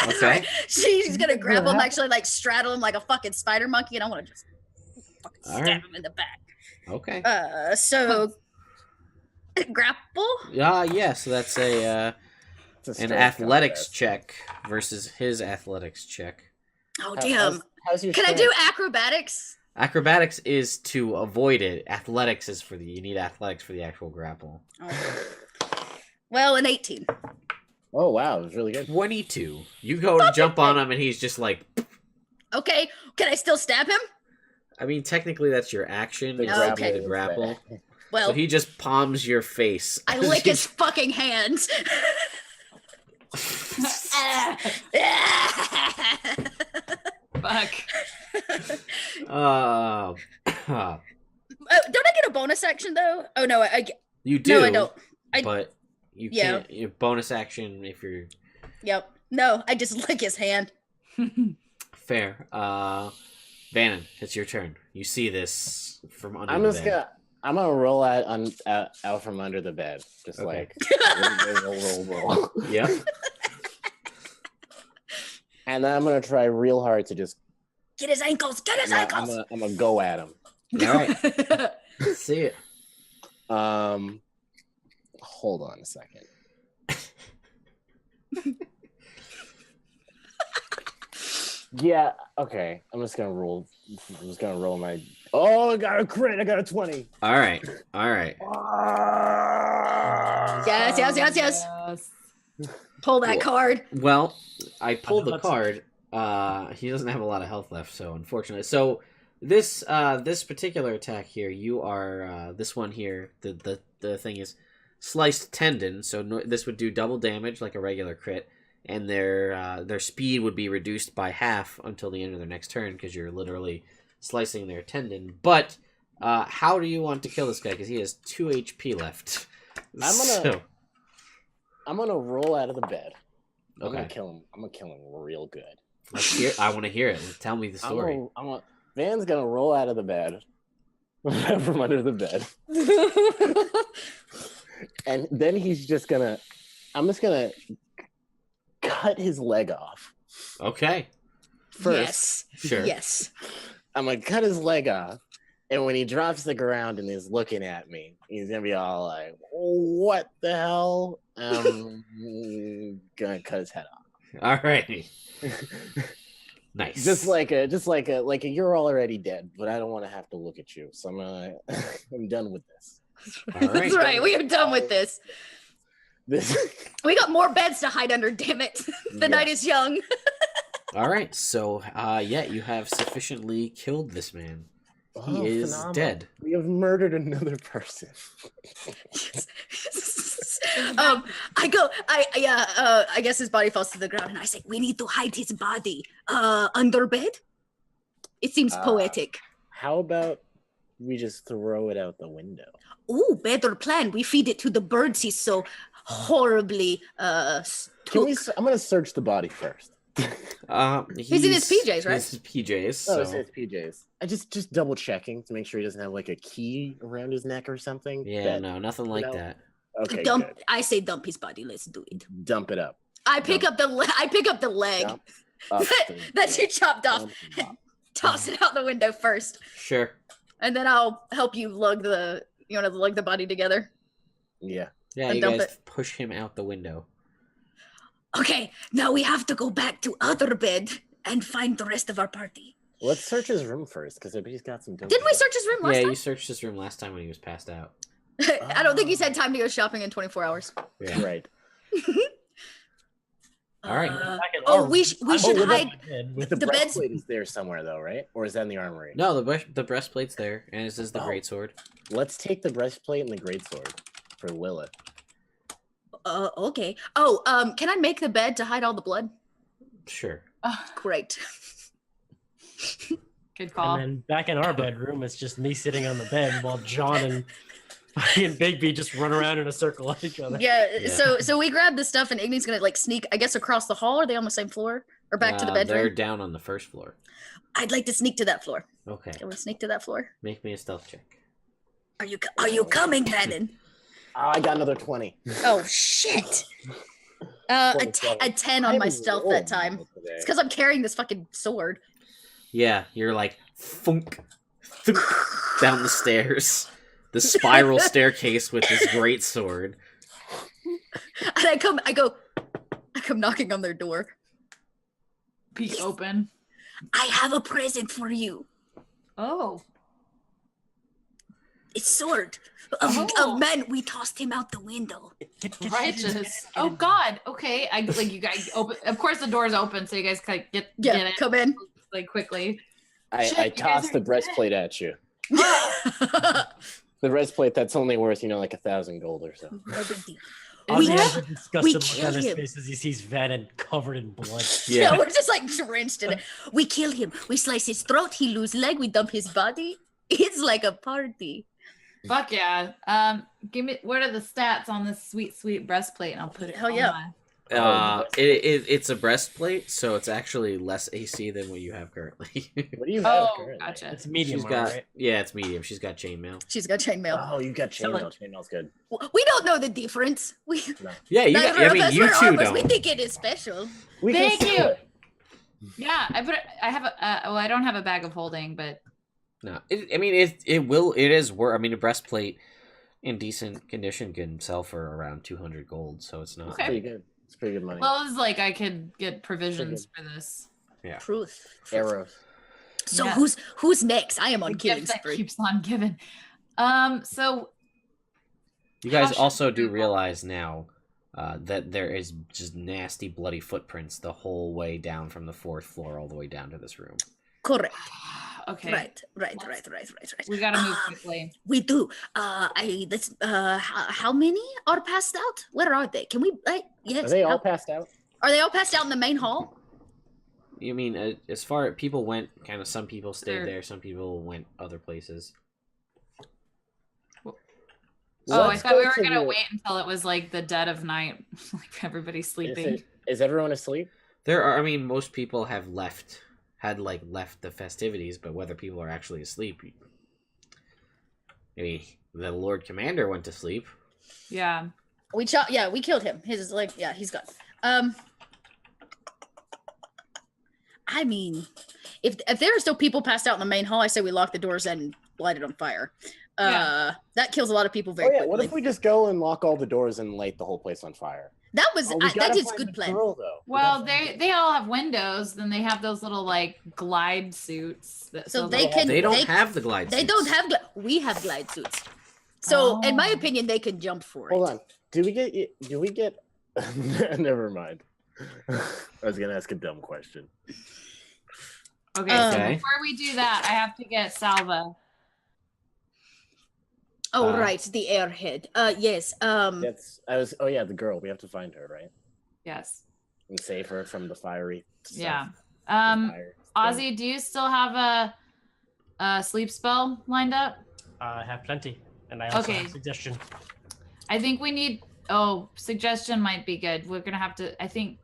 That's Okay. right. She's going to grapple him, actually like straddle him like a fucking spider monkey, and I want to just fucking stab him in the back. Okay. So grapple? Yeah, so that's an athletics check versus his athletics check. Oh, damn. How's your Can I strength? do acrobatics? Acrobatics is to avoid it. Athletics is you need athletics for the actual grapple. Oh. Well, an 18. Oh, wow. It was really good. 22. You go to jump on him and he's just like... Okay, can I still stab him? I mean, technically that's your action. The Is grapple the grapple. Well, So he just palms your face. I lick his fucking hands. Fuck. Don't Don't I get a bonus action though? Oh no, you do. No, I don't. But you can't. Your bonus action if you're. Yep. No, I just lick his hand. Fair. Vanan, it's your turn. You see this from under the bed. I'm gonna roll out from under the bed, just Okay. like roll. Yep. And then I'm gonna try real hard to just Get his ankles. Get his ankles. I'm gonna go at him. All right. See it. Hold on a second. Yeah. Okay. I'm just gonna roll. I'm just gonna roll my. Oh, I got a crit. I got a 20. All right. Yes. Pull that card. Well, I pulled the card. He doesn't have a lot of health left, so unfortunately. So this particular attack here, you are this one here. The thing is sliced tendon, so this would do double damage like a regular crit, and their speed would be reduced by half until the end of their next turn because you're literally slicing their tendon. But how do you want to kill this guy? Because he has 2 HP left. I'm gonna roll out of the bed. I'm Okay. gonna kill him. I'm gonna kill him real good. I want to hear it. Tell me the story. Van's gonna roll out of the bed from under the bed, and then he's just gonna. I'm just gonna cut his leg off. Okay. First, Yes. Sure. Yes. I'm gonna cut his leg off, and when he drops the ground and is looking at me, he's gonna be all like, "What the hell?" I'm gonna cut his head off. All right. Nice. Just like a you're already dead, but I don't want to have to look at you, so I'm done with this. All right. That's right. We are done with this. This We got more beds to hide under. Damn it! The night is young. All right. So, you have sufficiently killed this man. He is phenomenal. dead. We have murdered another person. I guess his body falls to the ground, and I say, we need to hide his body under bed. It seems poetic. How about we just throw it out the window? Ooh, better plan. We feed it to the birds. He's so horribly I'm gonna search the body first. He's in his PJs, right? His PJs. So. Oh, it's his PJs. I just double checking to make sure he doesn't have like a key around his neck or something. Yeah, no, nothing like that. Okay, dump. good. I say dump his body. Let's do it. Dump it up. I pick up the leg Dump up that you chopped off. Dump it up. Toss it out the window first, Sure. and then I'll help you lug the body together. Yeah. Yeah, And you dump guys push him out the window. Okay, now we have to go back to other bed and find the rest of our party. Let's search his room first, because I bet he's got some. Didn't we search his room last Yeah, time? you searched his room last time when he was passed out. I don't think he's had time to go shopping in 24 hours. Yeah. Right. All right. We should hide. The The beds- breastplate is there somewhere, though, right? Or is that in the armory? No, the breastplate's there, and this is the Oh. greatsword. Let's take the breastplate and the greatsword for Lilith. Okay. Can I make the bed to hide all the blood? Sure. Great. Good call. And then back in our bedroom, it's just me sitting on the bed while John and Bigby just run around in a circle at each other. Yeah. So we grab the stuff, and Igny's gonna like sneak, I guess, across the hall. Are they on the same floor or back to the bedroom? They're down on the first floor. I'd like to sneak to that floor. Okay. Can we sneak to that floor? Make me a stealth check. Are you coming, Vanan? Oh, I got another 20. Oh shit! A 10 on my stealth that time. It's because I'm carrying this fucking sword. Yeah, you're like thunk, thunk, down the stairs, the spiral staircase with this great sword. And I come knocking on their door. Peek open. I have a present for you. Oh. It's sword. Man, we tossed him out the window. Righteous. Oh God. Okay. You guys open. Of course, the door's open, so you guys can get in Come in. like quickly. I Shit, you guys tossed are the breastplate at you. The breastplate that's only worth, like 1,000 gold or so. No big deal. Ozzy We has a kill disgusted look on his him. face as he sees Vanan covered in blood. Yeah, we're just like drenched in it. We kill him. We slice his throat. He lose leg. We dump his body. It's like a party. Fuck yeah. Give me. What are the stats on this sweet breastplate? And I'll put it. Hell on yeah. my- It's a breastplate, so it's actually less AC than what you have currently. What do you have Oh, currently? gotcha. It's medium, She's got, right? yeah, it's medium. She's got chainmail. She's got chainmail. Oh, you got So, like- chainmail. Chainmail's good. We don't know the difference. Yeah, you Neither got. I of mean, us you wear two armors. We don't. think it is special. We can Thank sell you. it. Yeah, I have a. I don't have a bag of holding, but No, it is worth. I mean, a breastplate in decent condition can sell for around 200 gold, so it's not. Okay. Pretty good. It's pretty good money. well, it's like I could get provisions for this. Yeah. Truth. Arrows. So Yes. who's next? I am on The killing gift that spree. keeps on giving. So You guys How should also we do go? realize now that there is just nasty, bloody footprints the whole way down from the 4th floor all the way down to this room. Correct. okay, Right. we gotta move quickly. We do. How many are passed out? Where are they? Can we? Yes. Are they all passed out? Are they all passed out in the main hall? You mean as far as people went, kind of some people stayed Sure. there, some people went other places. Oh, I Let's thought go we were to gonna the- wait until it was like the dead of night, like everybody's sleeping. Is everyone asleep? Most people had left the festivities, but whether people are actually asleep, maybe the Lord Commander went to sleep. Yeah. We killed him. He's gone. I mean, if there are still people passed out in the main hall, I say we lock the doors and light it on fire. That kills a lot of people very quickly. What if we just go and lock all the doors and light the whole place on fire? That was We that gotta is find good the plan. girl, though. Well, they all have windows. Then they have those little like glide suits. So they can. They don't have the glide They suits. don't have. We have glide suits. So, in my opinion, they can jump for it. Hold on. Do we get? Never mind. I was gonna ask a dumb question. Okay, so Okay. before we do that, I have to get Salva. Oh, right, the airhead. Yes. Oh yeah, the girl. We have to find her, right? Yes. And save her from the fiery. stuff. Yeah. The fire thing. Ozzy, do you still have a sleep spell lined up? I have plenty, and I also Okay. have a suggestion. I think we need. Oh, suggestion might be good. We're gonna have to. I think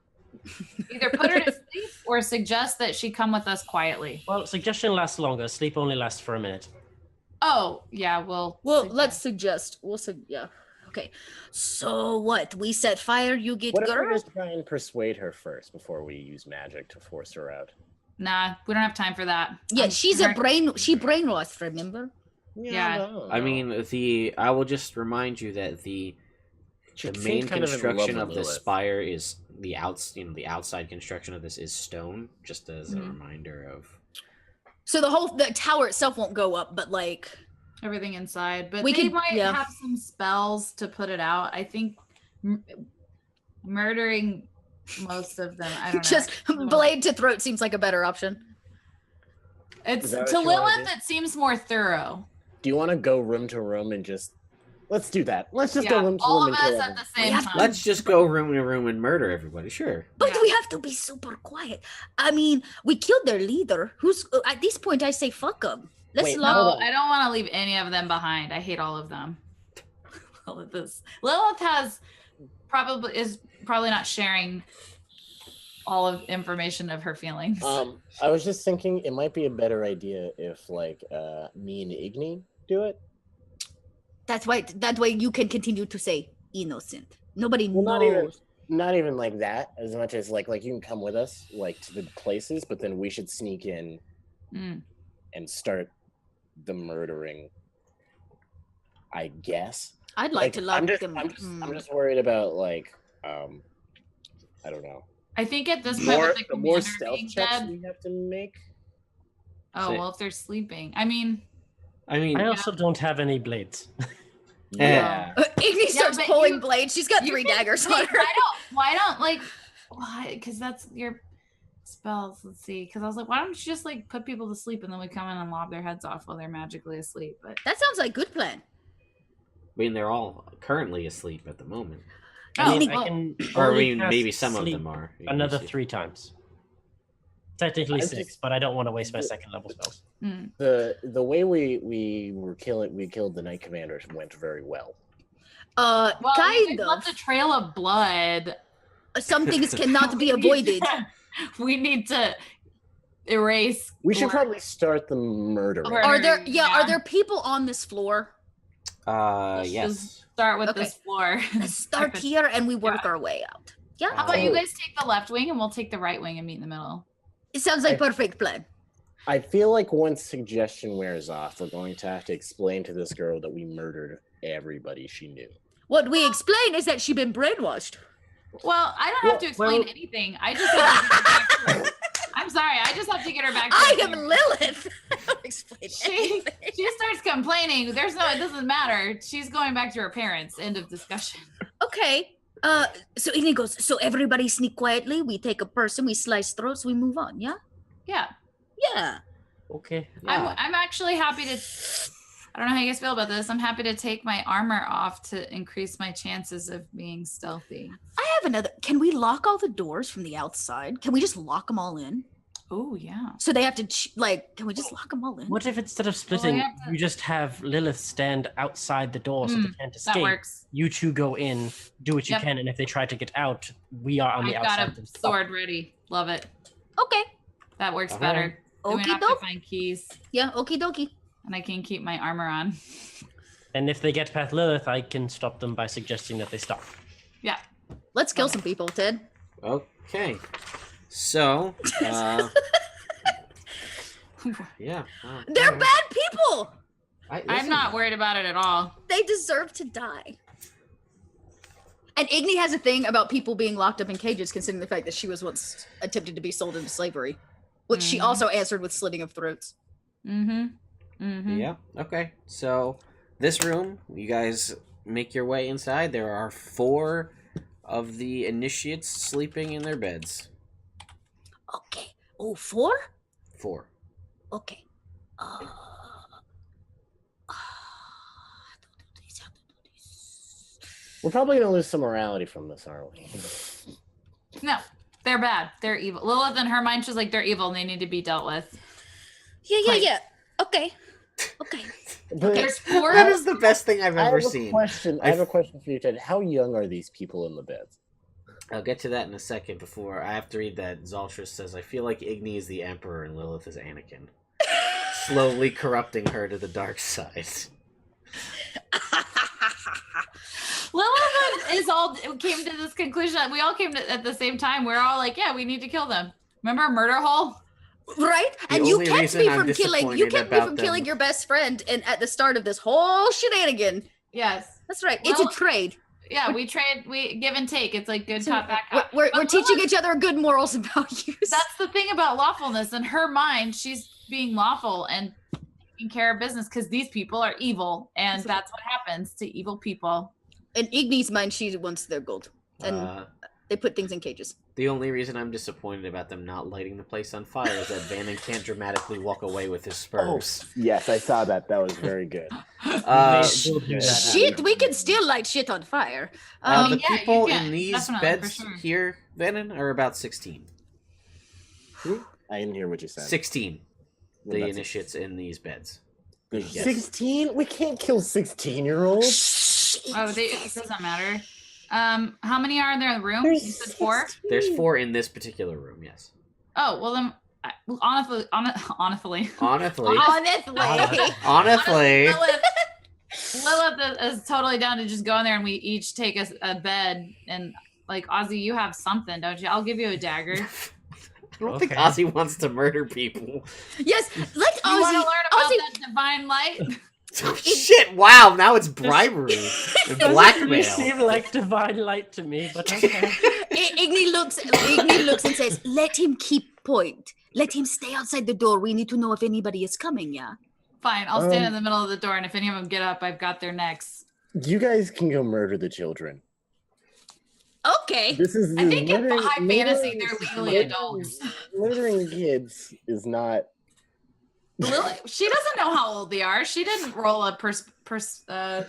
either put her to sleep or suggest that she come with us quietly. Well, suggestion lasts longer. Sleep only lasts for a minute. Oh, yeah. Well, Let's suggest. Yeah. Okay. So what? We set fire. You get What if we girl. just try and persuade her first before we use magic to force her out? Nah, we don't have time for that. Yeah, She She brainwashed. Remember? Yeah. No, I no. mean, I will just remind you that the She main seemed kind of in love construction with of the Lilith. spire is the outside construction of this is stone, just as a reminder of. So the tower itself won't go up, but like everything inside, but We they could- might yeah. have some spells to put it out. I think murdering most of them. I don't know. just blade to throat seems like a better option. It's Is that to what you wanna Lilith. do? It seems more thorough. Do you want to go room to room and just? Let's do that. Let's just Yeah, go room to all room of and us kill at the everyone. same time. Let's just go room to room and murder everybody. Sure. But Yeah. we have to be super quiet. I mean, we killed their leader. Who's at this point? I say fuck them. Let's Wait, lock. hold No, on. I don't want to leave any of them behind. I hate all of them. Lilith is probably not sharing all of information of her feelings. I was just thinking it might be a better idea if like me and Igni do it. That's why. That way you can continue to say innocent. Nobody Well, knows. not even like that. As much as like you can come with us like to the places, but then we should sneak in Mm. and start the murdering. I guess. I'd like to lock I'm just, them. I'm just worried about like I don't know. I think at this point, with the The more commander stealth being checks dead. we have to make. Oh well, if they're sleeping, I mean, I mean, I also don't have any blades. Yeah. Igni starts but pulling you- blades. She's got you 3 can- daggers wait, on her. Why don't why? Because that's your spells. Let's see. Because I was like, why don't you just like put people to sleep and then we come in and lob their heads off while they're magically asleep? But That sounds like a good plan. I mean, they're all currently asleep at the moment. I mean, well, I can Or I only mean, cast maybe some of sleep them are. You another see. 3 times. Technically I 6, just- but I don't want to waste my second level spells. The way we killed the Knight Commanders went very well. well, you Kind guys of. left a trail of blood. Some things cannot be We need avoided. to- We need to erase. We should blood. probably start the murder. Or- Are there? Yeah. Are there people on this floor? Let's Yes. just start with Okay. this floor. Let's start here and we work our way out. Yeah, How about you Oh. guys take the left wing and we'll take the right wing and meet in the middle? it sounds like perfect plan. I feel like once suggestion wears off, we're going to have to explain to this girl that we murdered everybody she knew. What we explain is that she's been brainwashed. Well, I don't have to explain well- anything. I just have to do the actual- I'm sorry. I just have to get her back. To I am Lilith. I don't explain she starts complaining. It doesn't matter. She's going back to her parents. End of discussion. Okay. So Igni goes, so everybody sneak quietly. We take a person, we slice throats, we move on, yeah? Yeah. Yeah. Okay. Yeah. I'm actually happy to. I don't know how you guys feel about this. I'm happy to take my armor off to increase my chances of being stealthy. I have another. Can we lock all the doors from the outside? Can we just lock them all in? Oh, yeah. So they have to, can we just lock them all in? What if instead of splitting, you just have Lilith stand outside the door so they can't escape? That works. You two go in, do what you can, and if they try to get out, we are on the outside. I've got a sword ready. Love it. Okay. That works better. Then we don't have to find keys. Yeah, okie dokie. And I can keep my armor on. And if they get past Lilith, I can stop them by suggesting that they stop. Yeah. Let's kill some people, Ted. Okay. So, yeah. They're bad people! I'm not worried about it at all. They deserve to die. And Igni has a thing about people being locked up in cages, considering the fact that she was once attempted to be sold into slavery, which she also answered with slitting of throats. Yeah. Okay. So, this room, you guys make your way inside. There are 4 of the initiates sleeping in their beds. Okay. Oh, 4? 4. Okay. We're probably gonna lose some morality from this, aren't we? No, they're bad. They're evil. Lilith in her mind, she's like, they're evil and they need to be dealt with. Yeah. Okay. But There's 4. That is the best thing I've ever seen. I have a question for you, Ted. How young are these people in the beds? I'll get to that in a second. Before I have to read that, Zaltrus says, I feel like Igni is the Emperor and Lilith is Anakin. Slowly corrupting her to the dark side. Lilith came to this conclusion. We all came to at the same time. We're all like, yeah, we need to kill them. Remember Murder Hole? Right? And you kept me from killing your best friend at the start of this whole shenanigan. Yes. That's right. It's a trade. Yeah, we give and take. It's like good cop, bad cop. We're teaching each other good morals and values. That's the thing about lawfulness. In her mind, she's being lawful and taking care of business because these people are evil. And that's what happens to evil people. In Igni's mind, she wants their gold. And they put things in cages. The only reason I'm disappointed about them not lighting the place on fire is that Vanan can't dramatically walk away with his spurs. Oh, yes, I saw that. That was very good. Shit, we can still light shit on fire. The people in these beds here, Vanan, are about 16. I didn't hear what you said. 16. The initiates in these beds. 16? We can't kill 16-year-olds. It doesn't matter. How many are there in the room? You said 4? There's 4 in this particular room, yes. Oh, well then, honestly. Lilith is totally down to just go in there and we each take a bed and like, Ozzy, you have something, don't you? I'll give you a dagger. I don't think Ozzy wants to murder people. Yes, let Ozzy. You want to learn about that divine light? Shit! Wow, now it's bribery and blackmail. You seem like divine light to me, but okay. Igni looks and says, "Let him keep point. Let him stay outside the door. We need to know if anybody is coming." Yeah. Fine, I'll stand in the middle of the door, and if any of them get up, I've got their necks. You guys can go murder the children. Okay. This is I think in high fantasy, they're legally adults. Murdering kids is not. Lily, she doesn't know how old they are. She didn't roll a The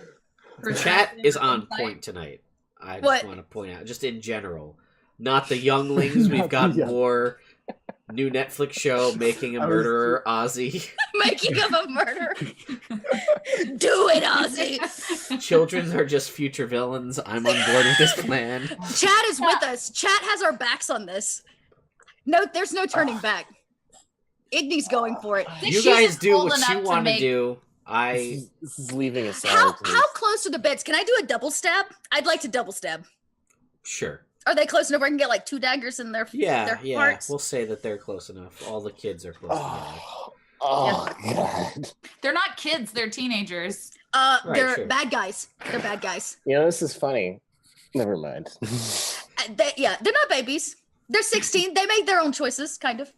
chat is on point tonight. I just want to point out, just in general, not the younglings. We've got more new Netflix show, Making a Murderer, Ozzy. Making of a murderer. Do it, Ozzy. Children are just future villains. I'm on board with this plan. Chat is with us. Chat has our backs on this. No, there's no turning back. Igni's going for it. You guys do what you want to do. This is leaving us. How close are the beds? Can I do a double stab? I'd like to double stab. Sure. Are they close enough where I can get like 2 daggers in their hearts? We'll say that they're close enough. All the kids are close enough. God. They're not kids, they're teenagers. They're bad guys. They're bad guys. You know, this is funny. Never mind. They're not babies. They're 16. They made their own choices, kind of.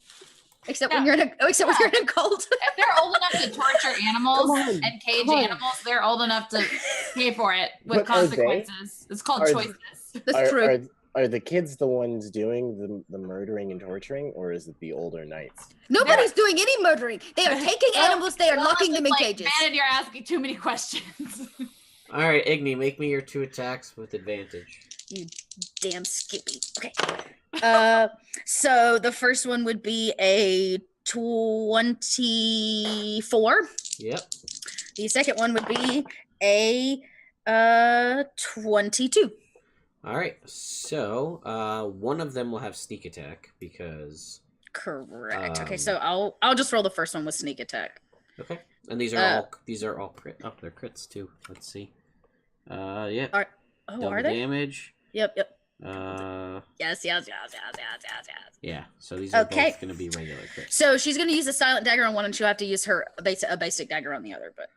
Except when you're in a cult. If they're old enough to torture animals and cage animals, they're old enough to pay for it with consequences. It's called choices. That's true. Are the kids the ones doing the murdering and torturing, or is it the older knights? Nobody's doing any murdering. They are taking animals. They are locking them in cages. Man, you're asking too many questions. All right, Igni, make me your 2 attacks with advantage. You damn Skippy. Okay. So the first one would be a 24. Yep. The second one would be a 22. All right. So one of them will have sneak attack because. Correct. Okay, so I'll just roll the first one with sneak attack. Okay. And these are all crit. Oh, they're crits too. Let's see. Yeah. Double are they? Damage. Yep. Yes. Yeah. So these are both going to be regular crits. So she's going to use a silent dagger on one, and she'll have to use a basic dagger on the other. But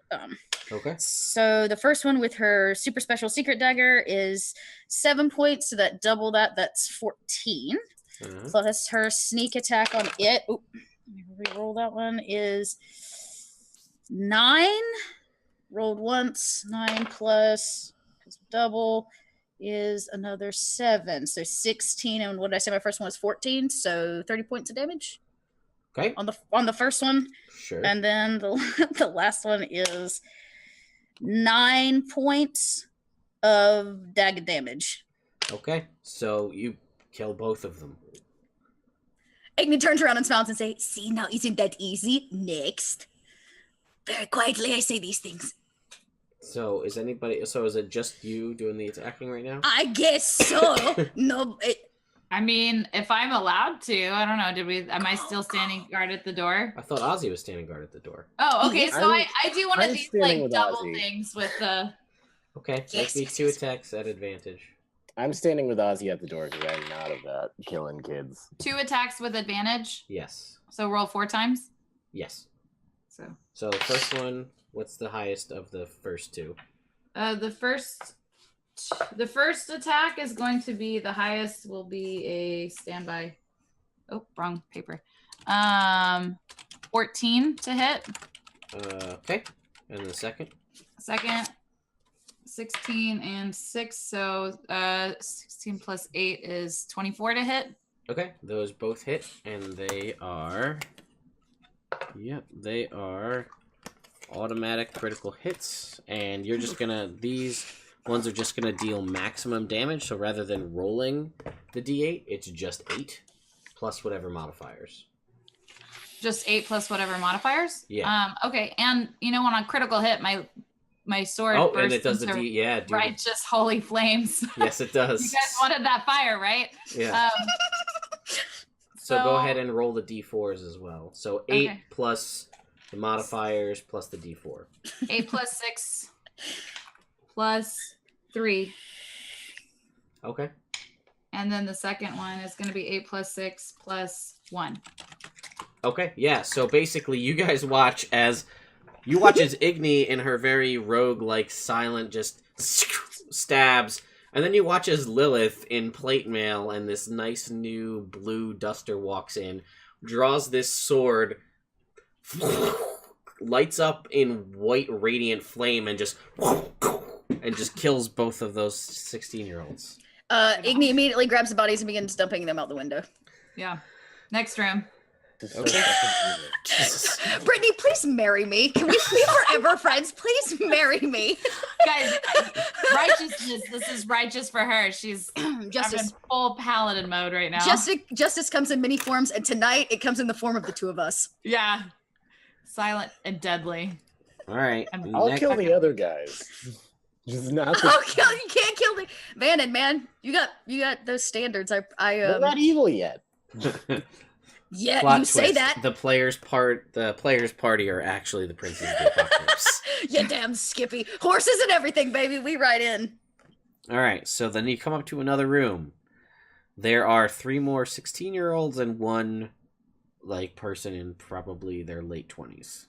Okay. So the first one with her super special secret dagger is 7 points. So that double that's 14. Plus her sneak attack on it. Oop, let me re-roll that one. Is 9. Rolled once. 9 plus double is another 7. So 16. And what did I say? My first one was 14. So 30 points of damage. Okay. On the first one. Sure. And then the last one is 9 points of dagger damage. Okay. So you kill both of them. Igni turns around and smiles and says, "See, now isn't that easy? Next." Very quietly I say these things. So is it just you doing the attacking right now? I guess so. No, I mean, if I'm allowed to, I don't know. Am I still standing guard at the door? I thought Ozzy was standing guard at the door. Oh, okay. So I do one of these like double Ozzy. things with the. Okay, make me 2 attacks at advantage. I'm standing with Ozzy at the door because I'm not about killing kids. 2 attacks with advantage. Yes. So roll 4 times. Yes. So the first one, what's the highest of the first 2? The first attack is going to be the highest. Will be a standby. Oh, wrong paper. 14 to hit. Okay. And the second? Second, 16 and 6. So 16 plus 8 is 24 to hit. Okay, those both hit, and they are automatic critical hits, and you're just gonna, these ones are just gonna deal maximum damage, so rather than rolling the d8, it's just 8 plus whatever modifiers. Just 8 plus whatever modifiers? Yeah. Okay, and you know, when on critical hit, my sword bursts and it does the righteous holy flames. Yes, it does. You guys wanted that fire, right? Yeah. So go ahead and roll the d4s as well. So 8 plus the modifiers plus the d4. 8 plus 6 plus 3. Okay. And then the second one is going to be 8 plus 6 plus 1. Okay, yeah. So basically, you guys watch as Igni in her very rogue-like silent just stabs. And then you watch as Lilith in plate mail and this nice new blue duster walks in, draws this sword, lights up in white radiant flame, and just kills both of those 16-year-olds. Igni immediately grabs the bodies and begins dumping them out the window. Yeah. Next room. Okay. Brittany, please marry me. Can we be forever friends? Please marry me. Guys, righteousness. This is righteous for her. She's justice. I'm in full paladin mode right now. Justice comes in many forms, and tonight it comes in the form of the 2 of us. Yeah. Silent and deadly. All right. I'll kill the other guys. Just not the... You can't kill the Vanan, man. You got those standards. They're not evil yet. Yeah, Plot you twist. say that. The players' party are actually the princes of the apocalypse. You damn Skippy. Horses and everything, baby. We ride in. All right, so then you come up to another room. There are 3 more 16-year-olds and 1 person in probably their late 20s.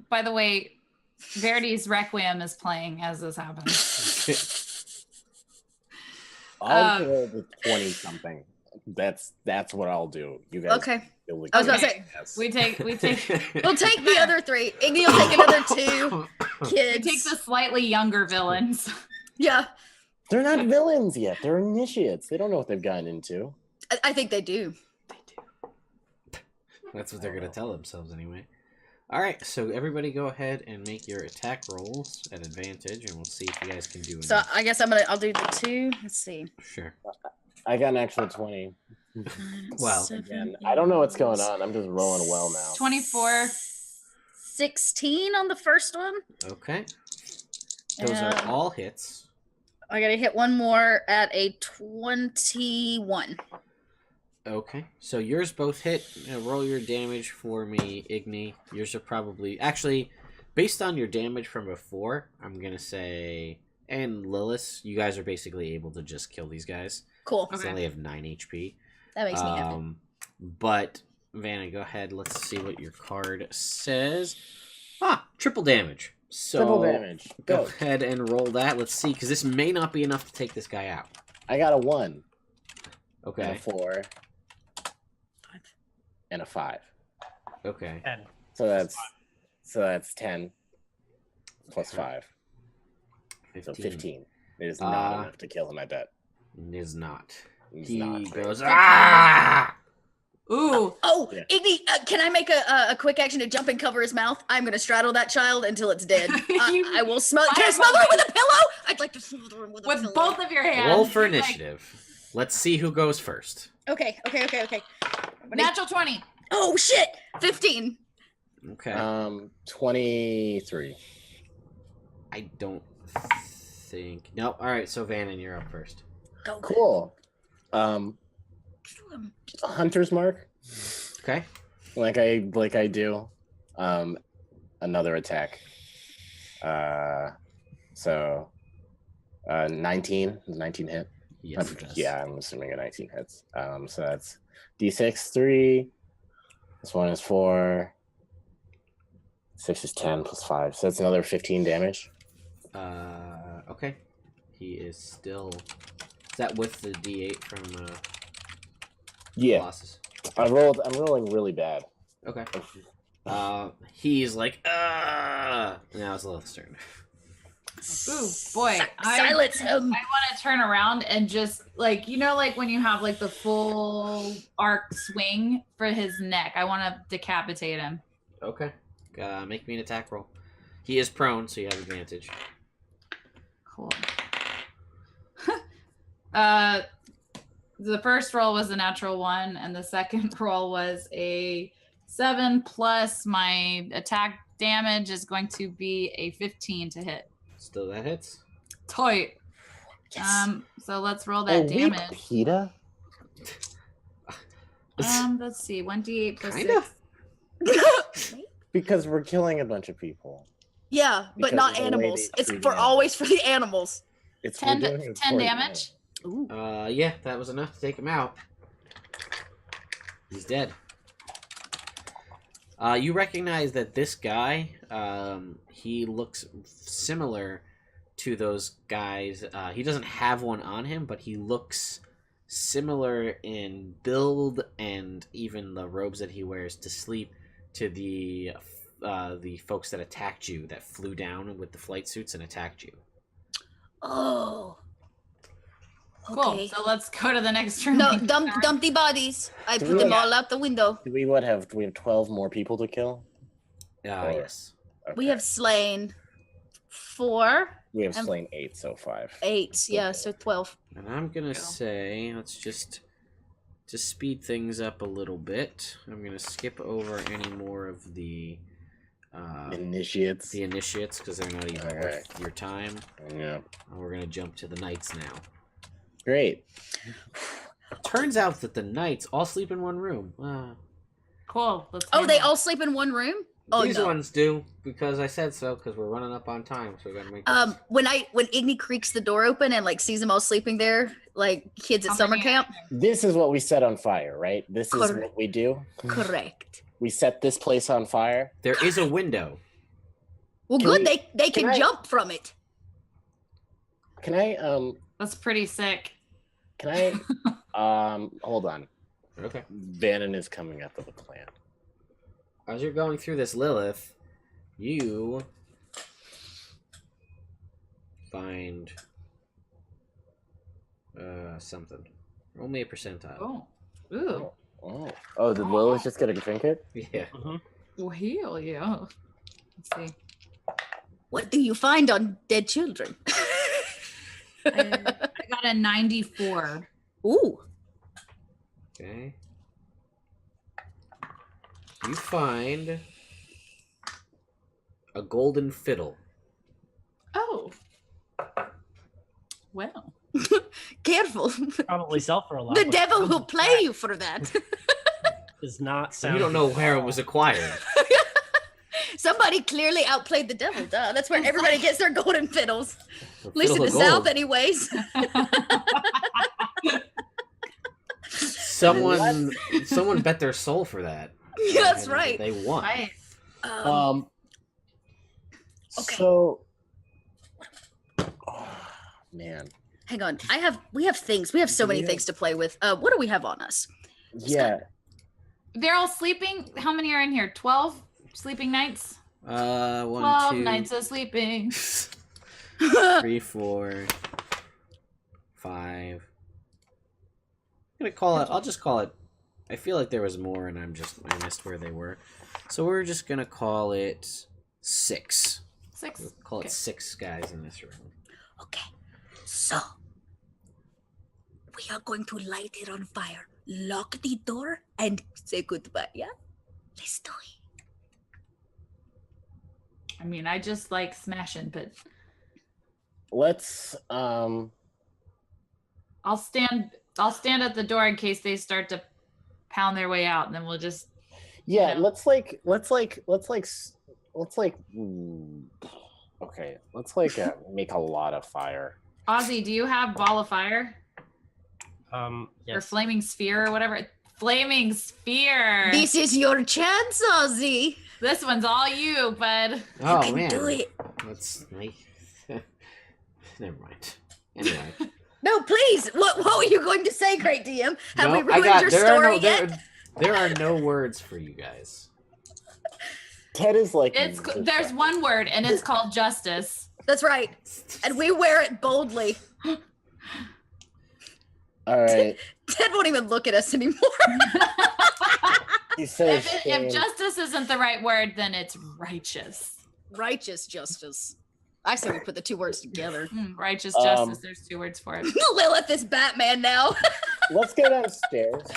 By the way, Verdi's Requiem is playing as this happens. I'll kill the 20-something. That's what I'll do. You guys. Okay. I was about to say, We take We'll take the other 3. Iggy will take another 2 kids. we take the slightly younger villains. Yeah. They're not villains yet. They're initiates. They don't know what they've gotten into. I think they do. That's what they're going to tell themselves anyway. All right, so everybody go ahead and make your attack rolls at advantage, and we'll see if you guys can do it. So I guess I'll do the 2. Let's see. Sure. I got an actual 20. Well, 7, Again, I don't know what's going on. I'm just rolling well now. 24. 16 on the first one. Okay. Those are all hits. I gotta hit one more at a 21. Okay, so yours both hit. Roll your damage for me, Igni. Yours are probably... Actually, based on your damage from before, I'm going to say... And Lilith, you guys are basically able to just kill these guys. Cool. They only have 9 HP. That makes me happy. But, Vanna, go ahead. Let's see what your card says. Triple damage. So, Triple damage. Go ahead and roll that. Let's see, because this may not be enough to take this guy out. I got a 1. Okay. And a 4. And a 5. Okay. 10. So that's 10 plus 5. 15. So 15. It is not enough to kill him, I bet. It is not. It's He not. goes, ah! Ooh. Oh, Yeah. Iggy, can I make a quick action to jump and cover his mouth? I'm gonna straddle that child until it's dead. I will smother. Can I smother it with a pillow? I'd like to smother him with a pillow. With both of your hands. Roll for like, initiative. Let's see who goes first. Okay. natural 20. Oh shit! 15. Okay. 23. I don't think. Nope. All right. So Vanan, you're up first. Go. Cool. Hunter's mark. Okay. Like I do. Another attack. So 19. 19 hit. Yes. It does. Yeah, I'm assuming a 19 hits. So that's D6 3. This one is 4. 6 is 10 plus 5. So that's another 15 damage. Okay. He is still. Is that with the D8 from Yeah. Colossus? I'm rolling really bad. Okay. He's like, now it's Lilith's turn. Ooh, boy. Silence him. I want to turn around and just, like, you know, like when you have, like, the full arc swing for his neck. I want to decapitate him. Okay. Make me an attack roll. He is prone, so you have advantage. Cool. The first roll was a natural 1, and the second roll was a 7, plus my attack damage is going to be a 15 to hit. Still that hits. Toy. Yes. So let's roll that damage. PETA? Let's see. 1d8 plus Kinda. 6. Because we're killing a bunch of people. Yeah, but Because not of the way animals. they It's treat for animals. always for the animals. It's 10 we're doing it 10 for you. damage. Ooh. Yeah, that was enough to take him out. He's dead. You recognize that this guy, he looks similar to those guys. He doesn't have one on him, but he looks similar in build and even the robes that he wears to sleep to the folks that attacked you, that flew down with the flight suits and attacked you. Oh. Cool. Okay. So let's go to the next room. No, dump the bodies. I put them all out the window. Do we have 12 more people to kill? Yes. Okay. We have slain 4, We have and- slain 8 so 5. 8. Yeah, so 12. And I'm gonna say, let's just to speed things up a little bit. I'm gonna skip over any more of the Initiates. initiates because they're not even Alright. worth your time. Yeah. And we're gonna jump to the knights now. Great. Turns out that the knights all sleep in one room. Cool. Let's Oh, they handle it. all sleep in one room? Oh, These no. ones do because I said so. Because we're running up on time, so we gotta make. When Igni creaks the door open and like sees them all sleeping there, like kids at How summer many- camp. This is what we set on fire, right? This is Correct. what we do. Correct. We set this place on fire. There is a window. Well, Can good. we- They can can I- jump from it. Can I That's pretty sick. Can I? Hold on. Okay. Vanan is coming up with a plan. As you're going through this, Lilith, you find something. Roll me a percentile. Oh. Ooh. Oh, did Lilith just get a trinket? Yeah. Well, hell yeah. Let's see. What do you find on dead children? I got a 94. Ooh. Okay. You find a golden fiddle. Oh. Well. Careful. Probably sell for a lot. The devil will play you for that. Does not So sound. you don't know where it was acquired. Somebody clearly outplayed the devil. Duh. That's where everybody gets their golden fiddles. At least in Fiddle the of South, gold. anyways. Someone bet their soul for that. That's And right. They won. Right. Okay. So, man. Hang on. We have things. We have so many things to play with. What do we have on us? Yeah. They're all sleeping. How many are in here? 12 sleeping nights? 1, 12 2, nights of sleeping. 3, 4, 5. I'll just call it. I feel like there was more, and I missed where they were. So we're just gonna call it 6. 6. We'll call Okay. it 6 guys in this room. Okay. So we are going to light it on fire, lock the door, and say goodbye. Yeah? Let's do it. I mean, I just like smashing, but Let's I'll stand at the door in case they start to pound their way out, and then we'll just yeah, No. let's okay, let's make a lot of fire. Ozzy, do you have ball of fire or Yes. flaming sphere or whatever? Flaming sphere. This is your chance, Ozzy. This one's all you, bud. You Oh can man. do it. Let's make. Never mind. Anyway. No, please. What were you going to say, Great DM? Have we No, ruined your story yet? There are no words for you guys. Ted is like. There's one word, and it's called justice. That's right. And we wear it boldly. All right. Ted won't even look at us anymore. He says. If justice isn't the right word, then it's righteous. Righteous justice. I say we put the two words together. Righteous justice. There's 2 words for it. Lilith is Batman now. Let's go downstairs.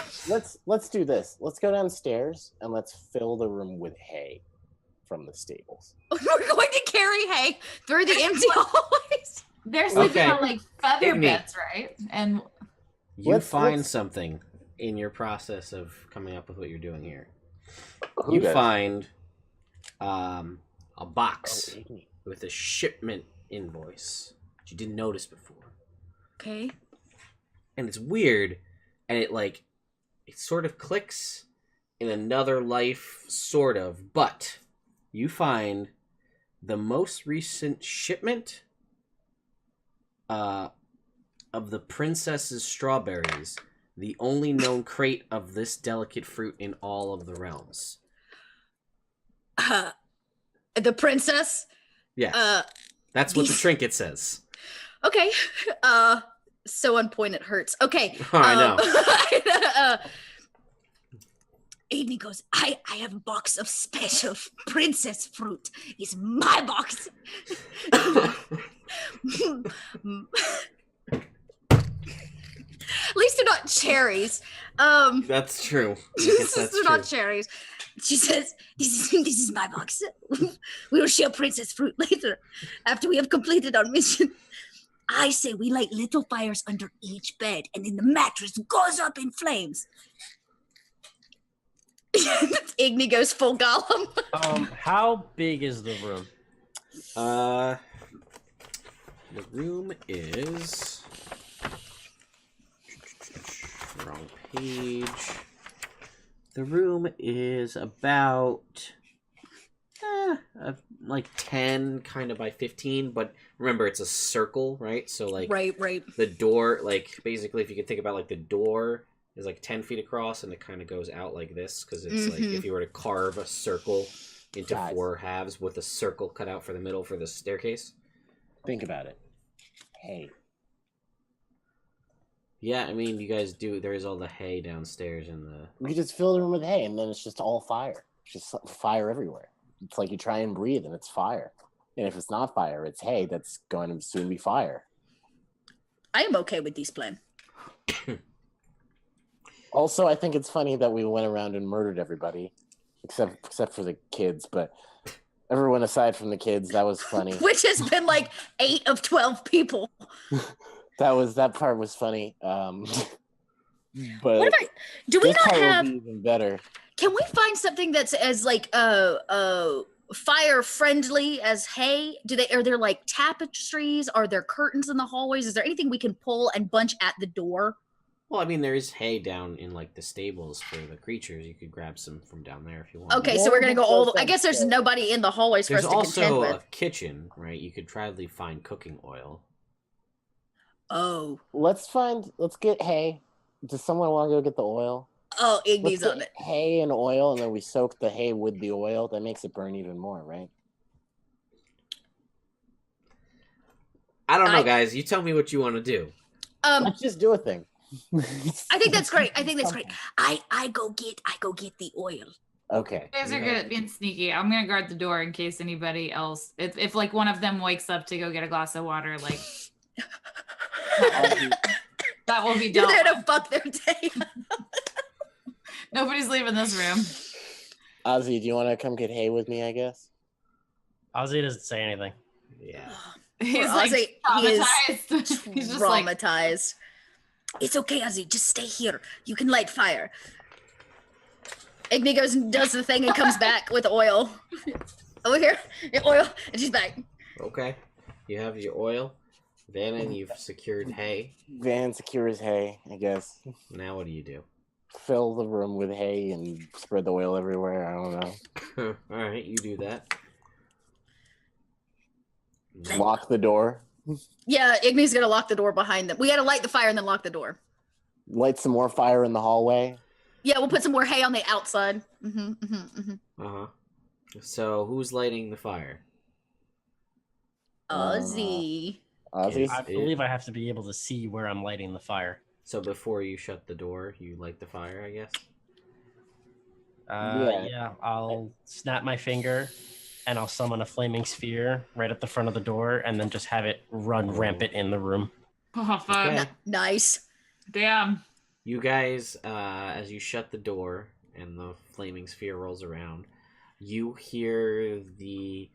Let's do this. Let's go downstairs and let's fill the room with hay from the stables. We're going to carry hay through the empty hallways. They're sleeping Okay. on like feather Hit me. beds, right? And You Let's- find let's- something in your process of coming up with what you're doing here. Who You does? find a box Oh, with a shipment invoice that you didn't notice before. Okay. And it's weird, and it sort of clicks in another life, sort of, but you find the most recent shipment of the princess's strawberries, the only known crate of this delicate fruit in all of the realms. The princess. Yes. That's what the these- trinket says. Okay. So on point it hurts. Okay. I know. Amy goes, I have a box of special princess fruit. It's my box. At least they're not cherries. That's true. I At guess least that's they're true. not cherries. She says, this is my box. We will share princess fruit later after we have completed our mission. I say we light little fires under each bed and then the mattress goes up in flames. Igni goes full Gollum. How big is the room? The room is wrong page. The room is about like 10 kind of by 15, but remember it's a circle, right? So like right. The door, like basically if you could think about like the door is like 10 feet across and it kind of goes out like this because it's like if you were to carve a circle into 4 halves with a circle cut out for the middle for the staircase. Think about it. Hay. Yeah, I mean, you guys do. There is all the hay downstairs in the. We just fill the room with hay, and then it's just all fire. Just fire everywhere. It's like you try and breathe, and it's fire. And if it's not fire, it's hay that's going to soon be fire. I am okay with this plan. Also, I think it's funny that we went around and murdered everybody, except for the kids. But everyone aside from the kids, that was funny. Which has been like 8 of 12 people. That part was funny. But what do we not have even better? Can we find something that's as like fire friendly as hay? Are there like tapestries? Are there curtains in the hallways? Is there anything we can pull and bunch at the door? Well, I mean, there is hay down in like the stables for the creatures. You could grab some from down there if you want. Okay, so we're gonna go I guess there's nobody in the hallways for us to contend with. There's also a kitchen, right? You could probably find cooking oil. Oh. Let's get hay. Does someone want to go get the oil? Oh, Iggy's on it. Hay and oil, and then we soak the hay with the oil. That makes it burn even more, right? I don't know, guys. You tell me what you want to do. Let's just do a thing. I think that's great. I go get the oil. Okay. You guys are good at being sneaky. I'm gonna guard the door in case anybody else. If like one of them wakes up to go get a glass of water, like. That will be done. You're there to fuck their day. Nobody's leaving this room. Ozzy, do you want to come get hay with me, I guess? Ozzy doesn't say anything. Yeah. He's like traumatized. He's just traumatized. It's okay, Ozzy. Just stay here. You can light fire. Iggy goes and does the thing and comes back with oil. Over here. Oil. And she's back. Okay. You have your oil. Vanan, you've secured hay. Van secures hay, I guess. Now what do you do? Fill the room with hay and spread the oil everywhere. I don't know. All right, you do that. Lock the door. Yeah, Iggy's gonna lock the door behind them. We gotta light the fire and then lock the door. Light some more fire in the hallway. Yeah, we'll put some more hay on the outside. Uh-huh. So who's lighting the fire? Ozzy. Ozzy? I believe I have to be able to see where I'm lighting the fire. So before you shut the door, you light the fire, I guess? Yeah, I'll snap my finger and I'll summon a flaming sphere right at the front of the door and then just have it run rampant in the room. Oh, fuck. Okay. Nice. Damn. You guys, as you shut the door and the flaming sphere rolls around, you hear the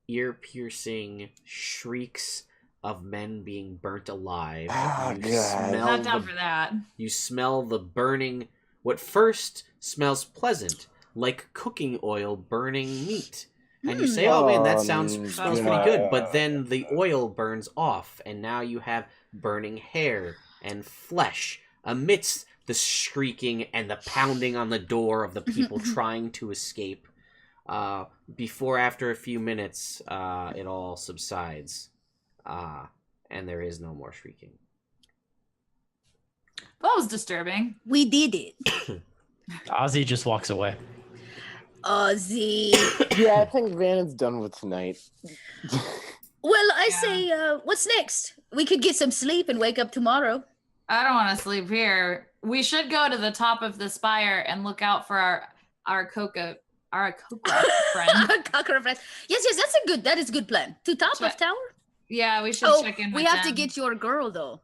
ear-piercing shrieks of men being burnt alive. Oh, you God. Not down for that. You smell the burning, what first smells pleasant, like cooking oil burning meat. And you say, oh man, that smells pretty good. But then the oil burns off, and now you have burning hair and flesh amidst the shrieking and the pounding on the door of the people trying to escape. Before, after a few minutes, it all subsides. And there is no more shrieking. That was disturbing. We did it. Ozzy just walks away. Ozzy. Yeah, I think Vanon's done with tonight. Well, I say, what's next? We could get some sleep and wake up tomorrow. I don't want to sleep here. We should go to the top of the spire and look out for our Aarakocra friend. Yes, that is a good plan. To top of tower? Yeah, we should check in with we have them. to get your girl, though.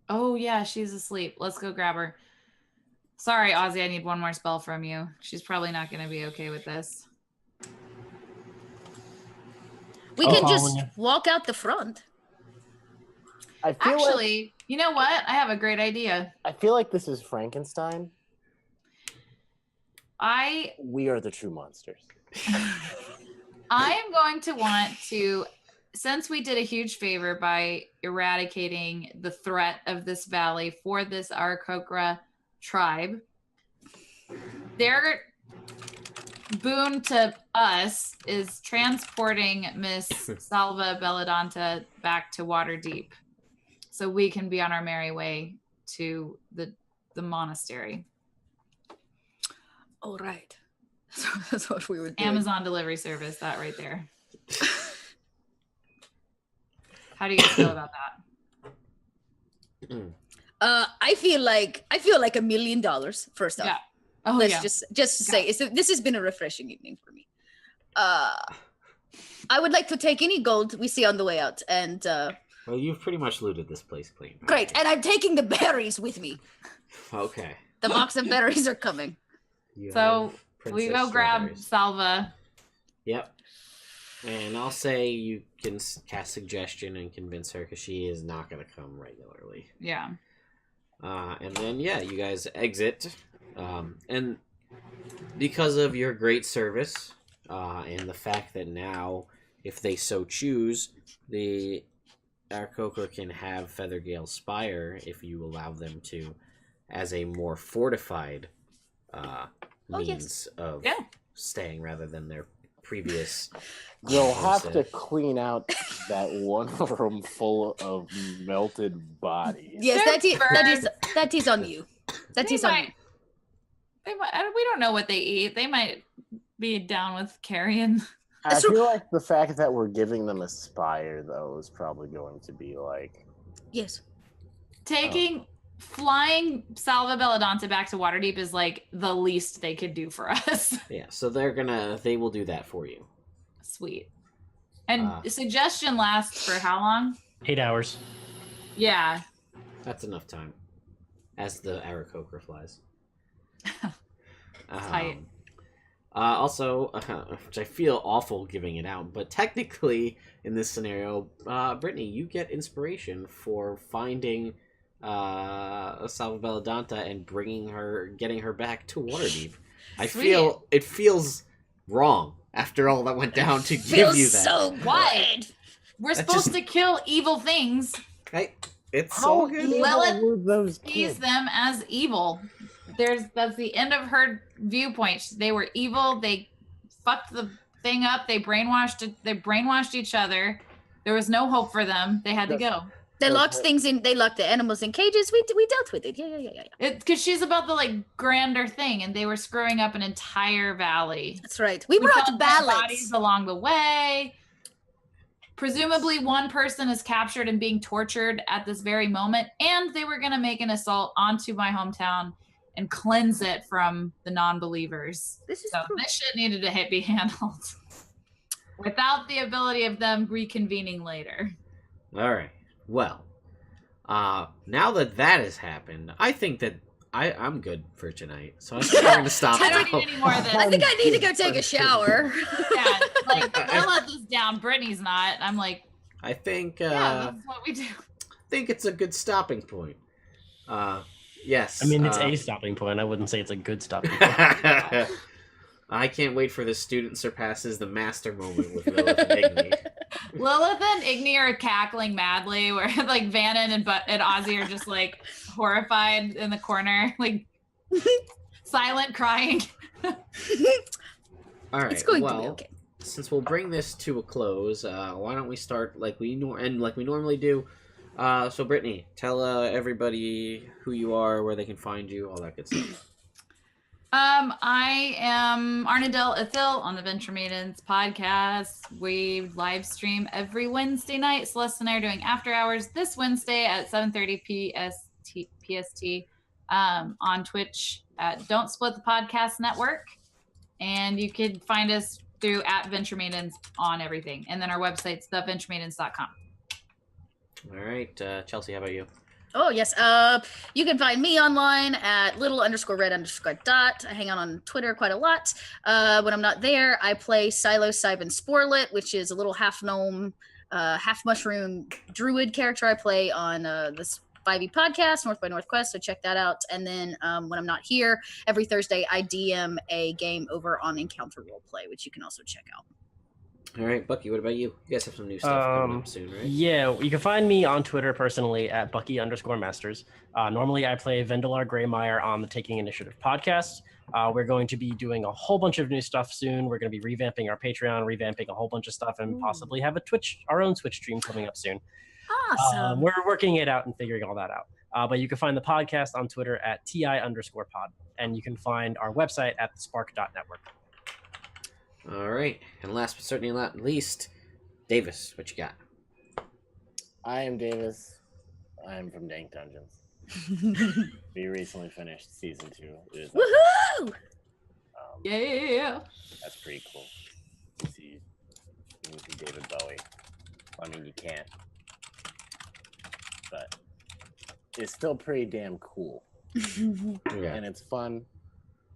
Oh, yeah, she's asleep. Let's go grab her. Sorry, Ozzy, I need one more spell from you. She's probably not going to be okay with this. We can just walk out the front. Actually, you know what? I have a great idea. I feel like this is Frankenstein. We are the true monsters. I am going to want to, since we did a huge favor by eradicating the threat of this valley for this Aarakocra tribe, boon to us is transporting Miss Salva Belladonna back to Waterdeep so we can be on our merry way to the monastery. All right. So that's what we would do. Amazon delivery service, that right there. How do you guys feel about that? I feel like $1 million first off. Yeah. Oh, Let's yeah. just to say this has been a refreshing evening for me. I would like to take any gold we see on the way out, and Well, you've pretty much looted this place clean. great. And I'm taking the berries with me. Okay. The box of berries are coming. You So have we Princess go grab Strawberries. Salva. Yep. And I'll say you can cast suggestion and convince her because she is not going to come regularly. Yeah. And then, yeah, you guys exit. And because of your great service and the fact that now, if they so choose, the Aarakocra can have Feathergale Spire if you allow them to, as a more fortified means of staying rather than their previous. You'll have to clean out that one room full of melted bodies. Yes, that is on you. That is on you. We don't know what they eat. They might be down with carrion. I feel like the fact that we're giving them a spire, though, is probably going to be like... Yes. Flying Salva Belladonna back to Waterdeep is like the least they could do for us. Yeah, so they will do that for you. Sweet. And suggestion lasts for how long? 8 hours. Yeah. That's enough time. As the Aarakocra flies. Tight. Also, which I feel awful giving it out, but technically in this scenario, Brittany, you get inspiration for finding Salva Belladonna and getting her back to Waterdeep. I feel it feels wrong after all that went down to give you that. So Why? We're supposed to kill evil things. It's so good. Lilith sees them as evil. That's the end of her viewpoint. They were evil. They fucked the thing up. They brainwashed each other. There was no hope for them. They had to go. They locked They locked the animals in cages. We dealt with it. Yeah. Because she's about the grander thing, and they were screwing up an entire valley. That's right. We brought balance bodies along the way. Presumably, one person is captured and being tortured at this very moment, and they were going to make an assault onto my hometown and cleanse it from the non-believers. This shit needed to be handled without the ability of them reconvening later. All right. Well, now that has happened, I think that I'm good for tonight. So I think I'm going to stop I now. don't need any more of this. I think I need to go take a shower. Yeah, Lilith is down. Brittany's not. I'm like, I think that's what we do. I think it's a good stopping point. Yes. I mean, it's a stopping point. I wouldn't say it's a good stopping point. I can't wait for the student surpasses the master moment with Lilith and Igni. Lilith and Igni are cackling madly, where Vanan and Ozzy are just horrified in the corner, silent crying. All right. It's going to be okay. Since we'll bring this to a close, why don't we start like we normally do? So Brittany, tell everybody who you are, where they can find you, all that good stuff. I am Arnadel Ithil on the Venture Maidens podcast. We live stream every Wednesday night. Celeste and I are doing after hours this Wednesday at 7:30 PST on Twitch at Don't Split the Podcast Network. And you can find us through @Venture Maidens on everything. And then our website's theventuremaidens.com. All right, Chelsea, how about you? Oh, yes. You can find me online at little_red_dot. I hang out on Twitter quite a lot. When I'm not there, I play Silo Sybin Sporlet, which is a little half gnome, half mushroom druid character I play on this 5e podcast, North by Northwest, so check that out. And then when I'm not here, every Thursday, I DM a game over on Encounter Roleplay, which you can also check out. All right, Bucky, what about you? You guys have some new stuff coming up soon, right? Yeah, you can find me on Twitter personally at Bucky_Masters. Normally, I play Vendalar Greymeyer on the Taking Initiative podcast. We're going to be doing a whole bunch of new stuff soon. We're going to be revamping our Patreon, revamping a whole bunch of stuff, and possibly have our own Twitch stream coming up soon. Awesome. We're working it out and figuring all that out. But you can find the podcast on Twitter at TI_pod. And you can find our website at thespark.network. All right. And last but certainly not least, Davis, what you got? I am Davis. I am from Dank Dungeons. We recently finished season 2. It is Woohoo! Yeah. That's pretty cool. You see David Bowie. I mean, you can't. But it's still pretty damn cool. Yeah. And it's fun.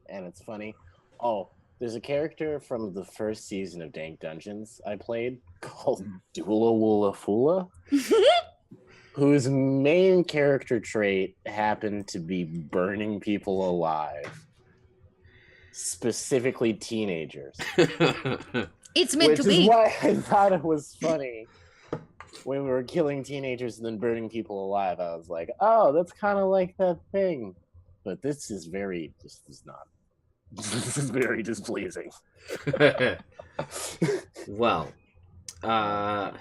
And it's funny. Oh, there's a character from the first season of Dank Dungeons I played called Dula Wula Fula, whose main character trait happened to be burning people alive. Specifically teenagers. It's meant to be. Which is why I thought it was funny. When we were killing teenagers and then burning people alive, I was like, oh, that's kind of like that thing. But this is not. This is very displeasing. Well, and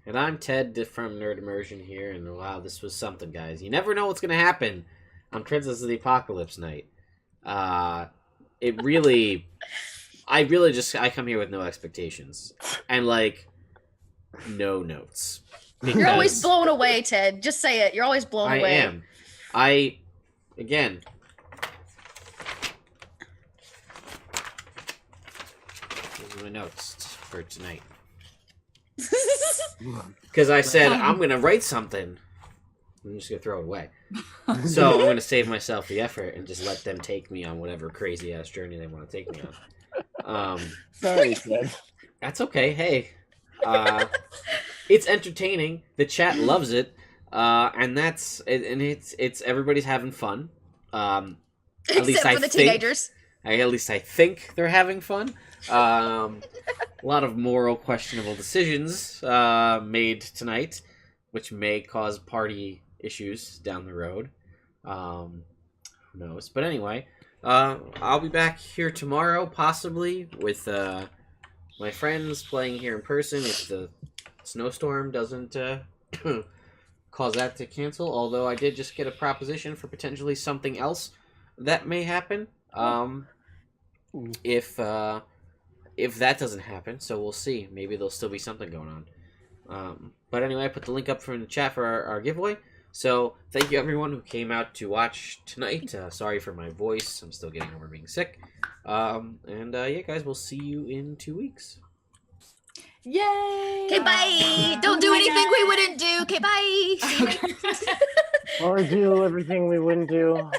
I'm Ted from Nerd Immersion here, and wow, this was something, guys. You never know what's going to happen on Princess of the Apocalypse night. I come here with no expectations and no notes. You're always blown away, Ted. Just say it. You're always blown away. I am. Again. These are my notes for tonight. Because I said, I'm going to write something. I'm just going to throw it away. So I'm going to save myself the effort and just let them take me on whatever crazy-ass journey they want to take me on. Sorry, Ted. That's okay. Hey. It's entertaining. The chat loves it. And it's everybody's having fun. Except for the teenagers. At least I think they're having fun. A lot of moral questionable decisions made tonight, which may cause party issues down the road. Who knows? But anyway, I'll be back here tomorrow, possibly, with my friends playing here in person if the snowstorm doesn't cause that to cancel. Although I did just get a proposition for potentially something else that may happen. If that doesn't happen, so we'll see. Maybe there'll still be something going on. But anyway, I put the link up in the chat for our giveaway. So thank you everyone who came out to watch tonight. Sorry for my voice. I'm still getting over being sick. Yeah, guys, we'll see you in 2 weeks. Yay! Okay, bye. Don't do anything we wouldn't do. Okay, bye. Or do everything we wouldn't do.